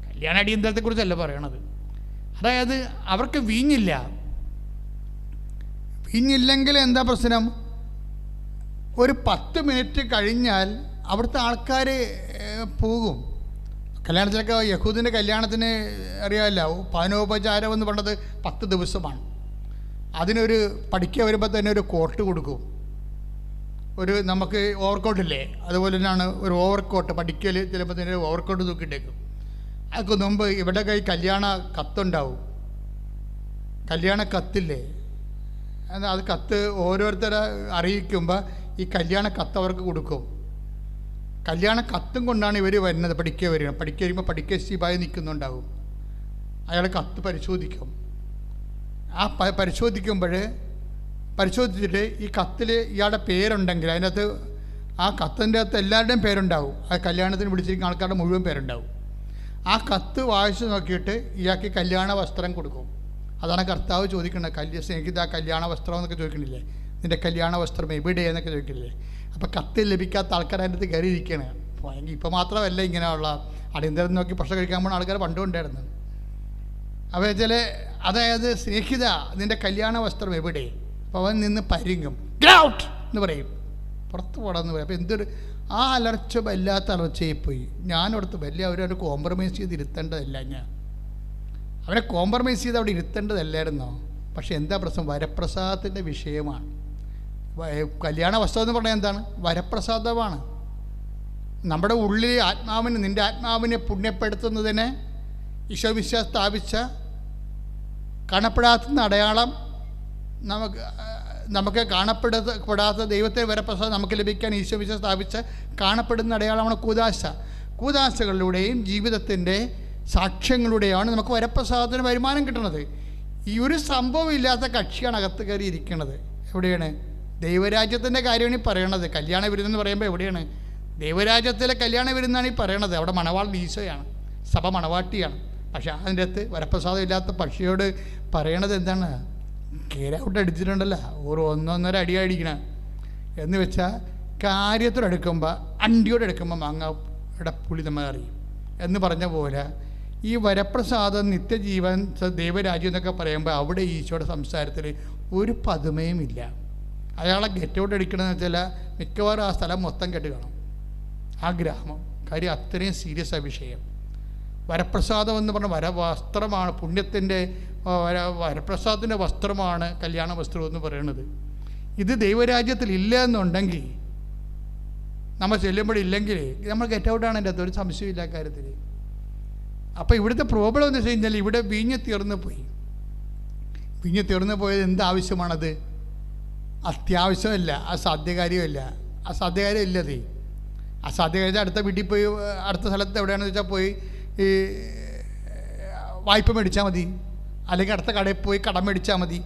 കല്യാണ അടിയന്തരത്തെക്കുറിച്ചല്ല പറയണത്. അതായത് അവർക്ക് വീഞ്ഞില്ലെങ്കിൽ എന്താ പ്രശ്നം? ഒരു 10 മിനിറ്റ് കഴിഞ്ഞാൽ അവിടുത്തെ ആൾക്കാർ പോകും. കല്യാണത്തിലൊക്കെ യഹൂദിൻ്റെ കല്യാണത്തിന് അറിയാമല്ലോ, പാനോപചാരം എന്ന് പറഞ്ഞത് 10 ദിവസമാണ്. അതിനൊരു പഠിക്കുക വരുമ്പോൾ തന്നെ ഒരു കോട്ട് കൊടുക്കും. ഒരു നമുക്ക് ഓവർകോട്ടില്ലേ, അതുപോലെ തന്നെയാണ് ഒരു ഓവർകോട്ട്. പഠിക്കൽ ചിലപ്പോൾ തന്നെ ഓവർകോട്ട് തൂക്കിയിട്ടേക്കും. അതൊക്കെ മുമ്പ് ഇവിടെ കല്യാണ കത്തുണ്ടാവും. കല്യാണ കത്തില്ലേ, അത് കത്ത് ഓരോരുത്തരെ അറിയിക്കുമ്പോൾ ഈ കല്യാണ കത്ത് അവർക്ക് കൊടുക്കും. കല്യാണ കത്തും കൊണ്ടാണ് ഇവർ വരുന്നത്. പഠിക്കുക വരുമ്പോൾ പഠിക്കുക ശിപായി നിൽക്കുന്നുണ്ടാവും. അയാൾ കത്ത് പരിശോധിക്കും. ആ പരിശോധിച്ചിട്ട് ഈ കത്തിൽ ഇയാളുടെ പേരുണ്ടെങ്കിൽ അതിനകത്ത് ആ കത്തിൻ്റെ അകത്ത് എല്ലാവരുടെയും പേരുണ്ടാവും. ആ കല്യാണത്തിന് വിളിച്ചിരിക്കുന്ന ആൾക്കാരുടെ മുഴുവൻ പേരുണ്ടാവും. ആ കത്ത് വായിച്ച് നോക്കിയിട്ട് ഇയാൾക്ക് കല്യാണ വസ്ത്രം കൊടുക്കും. അതാണ് കർത്താവ് ചോദിക്കുന്നത്. സ്നേഹിത കല്യാണ വസ്ത്രം എന്നൊക്കെ ചോദിക്കണില്ലേ, നിൻ്റെ കല്യാണ വസ്ത്രം എവിടെയെന്നൊക്കെ ചോദിക്കില്ലേ. അപ്പോൾ കത്ത് ലഭിക്കാത്ത ആൾക്കാർ അതിൻ്റെ അടുത്ത് കയറിയിരിക്കുകയാണ്. ഇപ്പോൾ മാത്രമല്ല ഇങ്ങനെയുള്ള അടിയന്തരം നോക്കി ഭക്ഷണം കഴിക്കാൻ പോകുന്ന ആൾക്കാർ പണ്ടും ഉണ്ടായിരുന്നു. അപ്പോൾ അതായത് സ്നേഹിത നിൻ്റെ കല്യാണ വസ്ത്രം എവിടെ? അപ്പോൾ അവൻ നിന്ന് പരിങ്ങും, ഗെറ്റ് ഔട്ട് എന്ന് പറയും, പുറത്ത് പോടാന്ന് പറയും. അപ്പോൾ എന്തൊരു ആ അലർച്ച വല്ലാത്ത അലർച്ചയിൽ പോയി. ഞാനവിടുത്തെ വലിയ അവരവരെ കോംപ്രമൈസ് ചെയ്ത് ഇരുത്തേണ്ടതല്ല. അവരെ കോംപ്രമൈസ് ചെയ്ത് അവിടെ ഇരുത്തേണ്ടതല്ലായിരുന്നോ? പക്ഷേ എന്താ പ്രശ്നം? വരപ്രസാദത്തിൻ്റെ വിഷയമാണ്. കല്യാണ വസ്ത്രം എന്ന് പറഞ്ഞാൽ എന്താണ്? വരപ്രസാദമാണ്. നമ്മുടെ ഉള്ളിൽ ആത്മാവിന്, നിൻ്റെ ആത്മാവിനെ പുണ്യപ്പെടുത്തുന്നതിന് ഈശോമിശിഹ സ്ഥാപിച്ച കാണപ്പെടാത്ത അടയാളം, നമുക്ക് കാണപ്പെടാത്ത ദൈവത്തെ വരപ്രസാദം നമുക്ക് ലഭിക്കാൻ ഈശോമിശിഹ സ്ഥാപിച്ച കാണപ്പെടുന്ന അടയാളമാണ് കൂദാശ. കൂദാശകളിലൂടെയും ജീവിതത്തിൻ്റെ സാക്ഷ്യങ്ങളിലൂടെയാണ് നമുക്ക് വരപ്രസാദത്തിന് വരുമാനം കിട്ടുന്നത്. ഈ ഒരു സംഭവം ഇല്ലാത്ത കക്ഷിയാണ് അകത്ത് കയറി ഇരിക്കുന്നത്. എവിടെയാണ്? ദൈവരാജ്യത്തിൻ്റെ കാര്യമാണ് ഈ പറയണത്. കല്യാണ വിരുന്നെന്ന് പറയുമ്പോൾ എവിടെയാണ്? ദൈവരാജ്യത്തിലെ കല്യാണ വിരുന്നാണ് ഈ പറയണത്. അവിടെ മണവാളൻ ഈശോയാണ്, സഭ മണവാട്ടിയാണ്. പക്ഷെ അതിൻ്റെ അകത്ത് വരപ്രസാദം ഇല്ലാത്ത പക്ഷിയോട് പറയണത് എന്താണ്? കേരൗട്ട് അടിച്ചിട്ടുണ്ടല്ലോ, ഒരു 1-1.5 അടി അടിക്കണം എന്ന് വെച്ചാൽ കാര്യത്തോടെടുക്കുമ്പോൾ അണ്ടിയോടെടുക്കുമ്പോൾ മാങ്ങയുടെ പുളി നമ്മൾ അറിയും എന്ന് പറഞ്ഞ പോലെ ഈ വരപ്രസാദം, നിത്യജീവൻ, ദൈവരാജ്യം എന്നൊക്കെ പറയുമ്പോൾ അവിടെ ഈശോയുടെ സംസാരത്തിൽ ഒരു പതുമയും ഇല്ല. അയാളെ ഗെറ്റൗട്ട് അടിക്കണമെന്ന് വെച്ചാൽ മിക്കവാറും ആ സ്ഥലം മൊത്തം കെട്ട് കാണും, ആ ഗ്രാമം. കാര്യം അത്രയും സീരിയസ് ആ വിഷയം. വരപ്രസാദം എന്ന് പറഞ്ഞ വസ്ത്രമാണ്, പുണ്യത്തിൻ്റെ വരപ്രസാദത്തിൻ്റെ വസ്ത്രമാണ് കല്യാണ വസ്ത്രം എന്ന് പറയുന്നത്. ഇത് ദൈവരാജ്യത്തിൽ ഇല്ല എന്നുണ്ടെങ്കിൽ, നമ്മൾ ചെല്ലുമ്പോഴില്ലെങ്കിൽ നമ്മൾ ഗെറ്റ് ഔട്ടാണ്. എൻ്റെ അകത്ത് ഒരു സംശയമില്ല കാര്യത്തിൽ. അപ്പോൾ ഇവിടുത്തെ പ്രോബ്ലം എന്ന് വെച്ച് കഴിഞ്ഞാൽ ഇവിടെ വീഞ്ഞ് തീർന്നു പോയി. വീഞ്ഞ് തീർന്നു പോയത് എന്താവശ്യമാണത്? അത്യാവശ്യമല്ല, അസാധ്യകാര്യമല്ല. അസാധ്യകാര്യം ഇല്ലതേ. അസാധ്യകാര്യം അടുത്ത വീട്ടിൽ പോയി, അടുത്ത സ്ഥലത്ത് എവിടെയാണെന്ന് വെച്ചാൽ പോയി ഈ വായ്പ മേടിച്ചാൽ മതി, അല്ലെങ്കിൽ അടുത്ത കടയിൽ പോയി കടം മേടിച്ചാൽ മതി.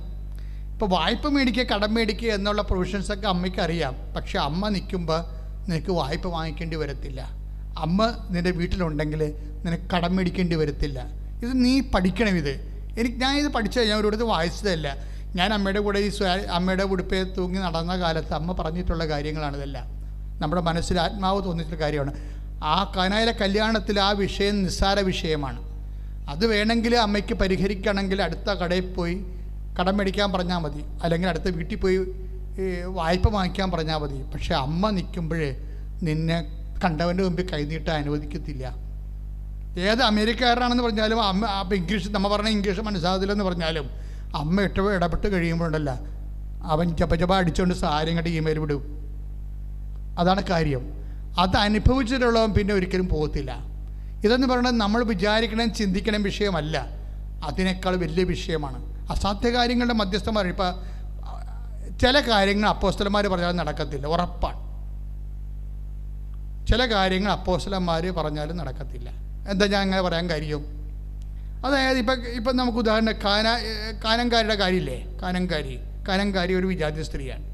ഇപ്പോൾ വായ്പ മേടിക്കുക, കടം മേടിക്കുക എന്നുള്ള പ്രൊവിഷൻസൊക്കെ അമ്മയ്ക്ക് അറിയാം. പക്ഷെ അമ്മ നിൽക്കുമ്പോൾ നിനക്ക് വായ്പ വാങ്ങിക്കേണ്ടി വരത്തില്ല. അമ്മ നിൻ്റെ വീട്ടിലുണ്ടെങ്കിൽ നിനക്ക് കടം മേടിക്കേണ്ടി വരത്തില്ല. ഇത് നീ പഠിക്കണം. ഞാനിത് പഠിച്ചത് ഞാൻ ഒരിടത്ത് വായിച്ചതല്ല. ഞാൻ അമ്മയുടെ കൂടെ അമ്മയുടെ ഉടുപ്പേ തൂങ്ങി നടന്ന കാലത്ത് അമ്മ പറഞ്ഞിട്ടുള്ള കാര്യങ്ങളാണിതെല്ലാം. നമ്മുടെ മനസ്സിൽ ആത്മാവ് തോന്നിയിട്ടുള്ള കാര്യമാണ്. ആ കാനായിലെ കല്യാണത്തിൽ ആ വിഷയം നിസ്സാര വിഷയമാണ്. അത് വേണമെങ്കിൽ അമ്മയ്ക്ക് പരിഹരിക്കണമെങ്കിൽ അടുത്ത കടയിൽ പോയി കടം മേടിക്കാൻ പറഞ്ഞാൽ മതി, അല്ലെങ്കിൽ അടുത്ത വീട്ടിൽ പോയി വായ്പ വാങ്ങിക്കാൻ പറഞ്ഞാൽ മതി. പക്ഷേ അമ്മ നിൽക്കുമ്പോൾ നിന്നെ കണ്ടവൻ്റെ മുമ്പിൽ കൈനീട്ടാൻ അനുവദിക്കത്തില്ല. ഏത് അമേരിക്കക്കാരനാണെന്ന് പറഞ്ഞാലും അമ്മ ഇംഗ്ലീഷ്, നമ്മൾ പറഞ്ഞ ഇംഗ്ലീഷ് മനസ്സിലാകത്തില്ലെന്ന് പറഞ്ഞാലും അമ്മ ഇടപെട്ട് കഴിയുമ്പോഴല്ല അവൻ ജപ അടിച്ചുകൊണ്ട് സാരിങ്ങട്ട് ഇമെയിൽ വിടും. അതാണ് കാര്യം. അത് അനുഭവിച്ചിട്ടുള്ളവൻ പിന്നെ ഒരിക്കലും പോകത്തില്ല. ഇതെന്ന് പറയുന്നത് നമ്മൾ വിചാരിക്കണം, ചിന്തിക്കണം വിഷയമല്ല, അതിനേക്കാൾ വലിയ വിഷയമാണ്. അസാധ്യ കാര്യങ്ങളുടെ മധ്യസ്ഥന്മാർ. ഇപ്പം ചില കാര്യങ്ങൾ അപ്പോസ്തലന്മാർ പറഞ്ഞാലും നടക്കത്തില്ല, ഉറപ്പാണ്. ചില കാര്യങ്ങൾ അപ്പോസ്തലന്മാർ പറഞ്ഞാലും നടക്കത്തില്ല. എന്താ ഞാൻ അങ്ങനെ പറയാൻ കാര്യം? അതായത് ഇപ്പം നമുക്ക് ഉദാഹരണം കാനംകാരിയുടെ കാര്യമില്ലേ? കാനംകാരി ഒരു വിജാതി സ്ത്രീയാണ്.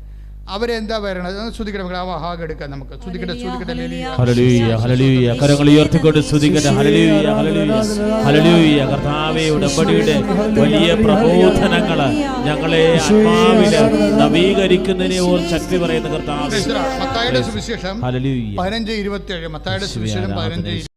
അവരെന്താ പറയണത്? ശ്രുതിക്കട്ടെ മക്കളെ, ആ വാഹാഗ് എടുക്കാം നമുക്ക്. ശ്രുതിക്കട്ടെ, ശ്രുതിക്കട്ടെ. Hallelujah, hallelujah. കരങ്ങൾ ഉയർത്തിക്കൊണ്ട് സ്തുതിക്കട്ടെ. Hallelujah, hallelujah, hallelujah. കർത്താവേ, ഉടമ്പടിയുടെ വലിയ പ്രബോധനങ്ങൾ ഞങ്ങളെ ആത്മാവില് നവീകരിക്കുന്നതിനെ ഓർത്ത് ശക്തി പറയുന്ന കർത്താവേ. മത്തായിയുടെ സുവിശേഷം ഹല്ലേലൂയ. 15:27. മത്തായിയുടെ സുവിശേഷം 15:27.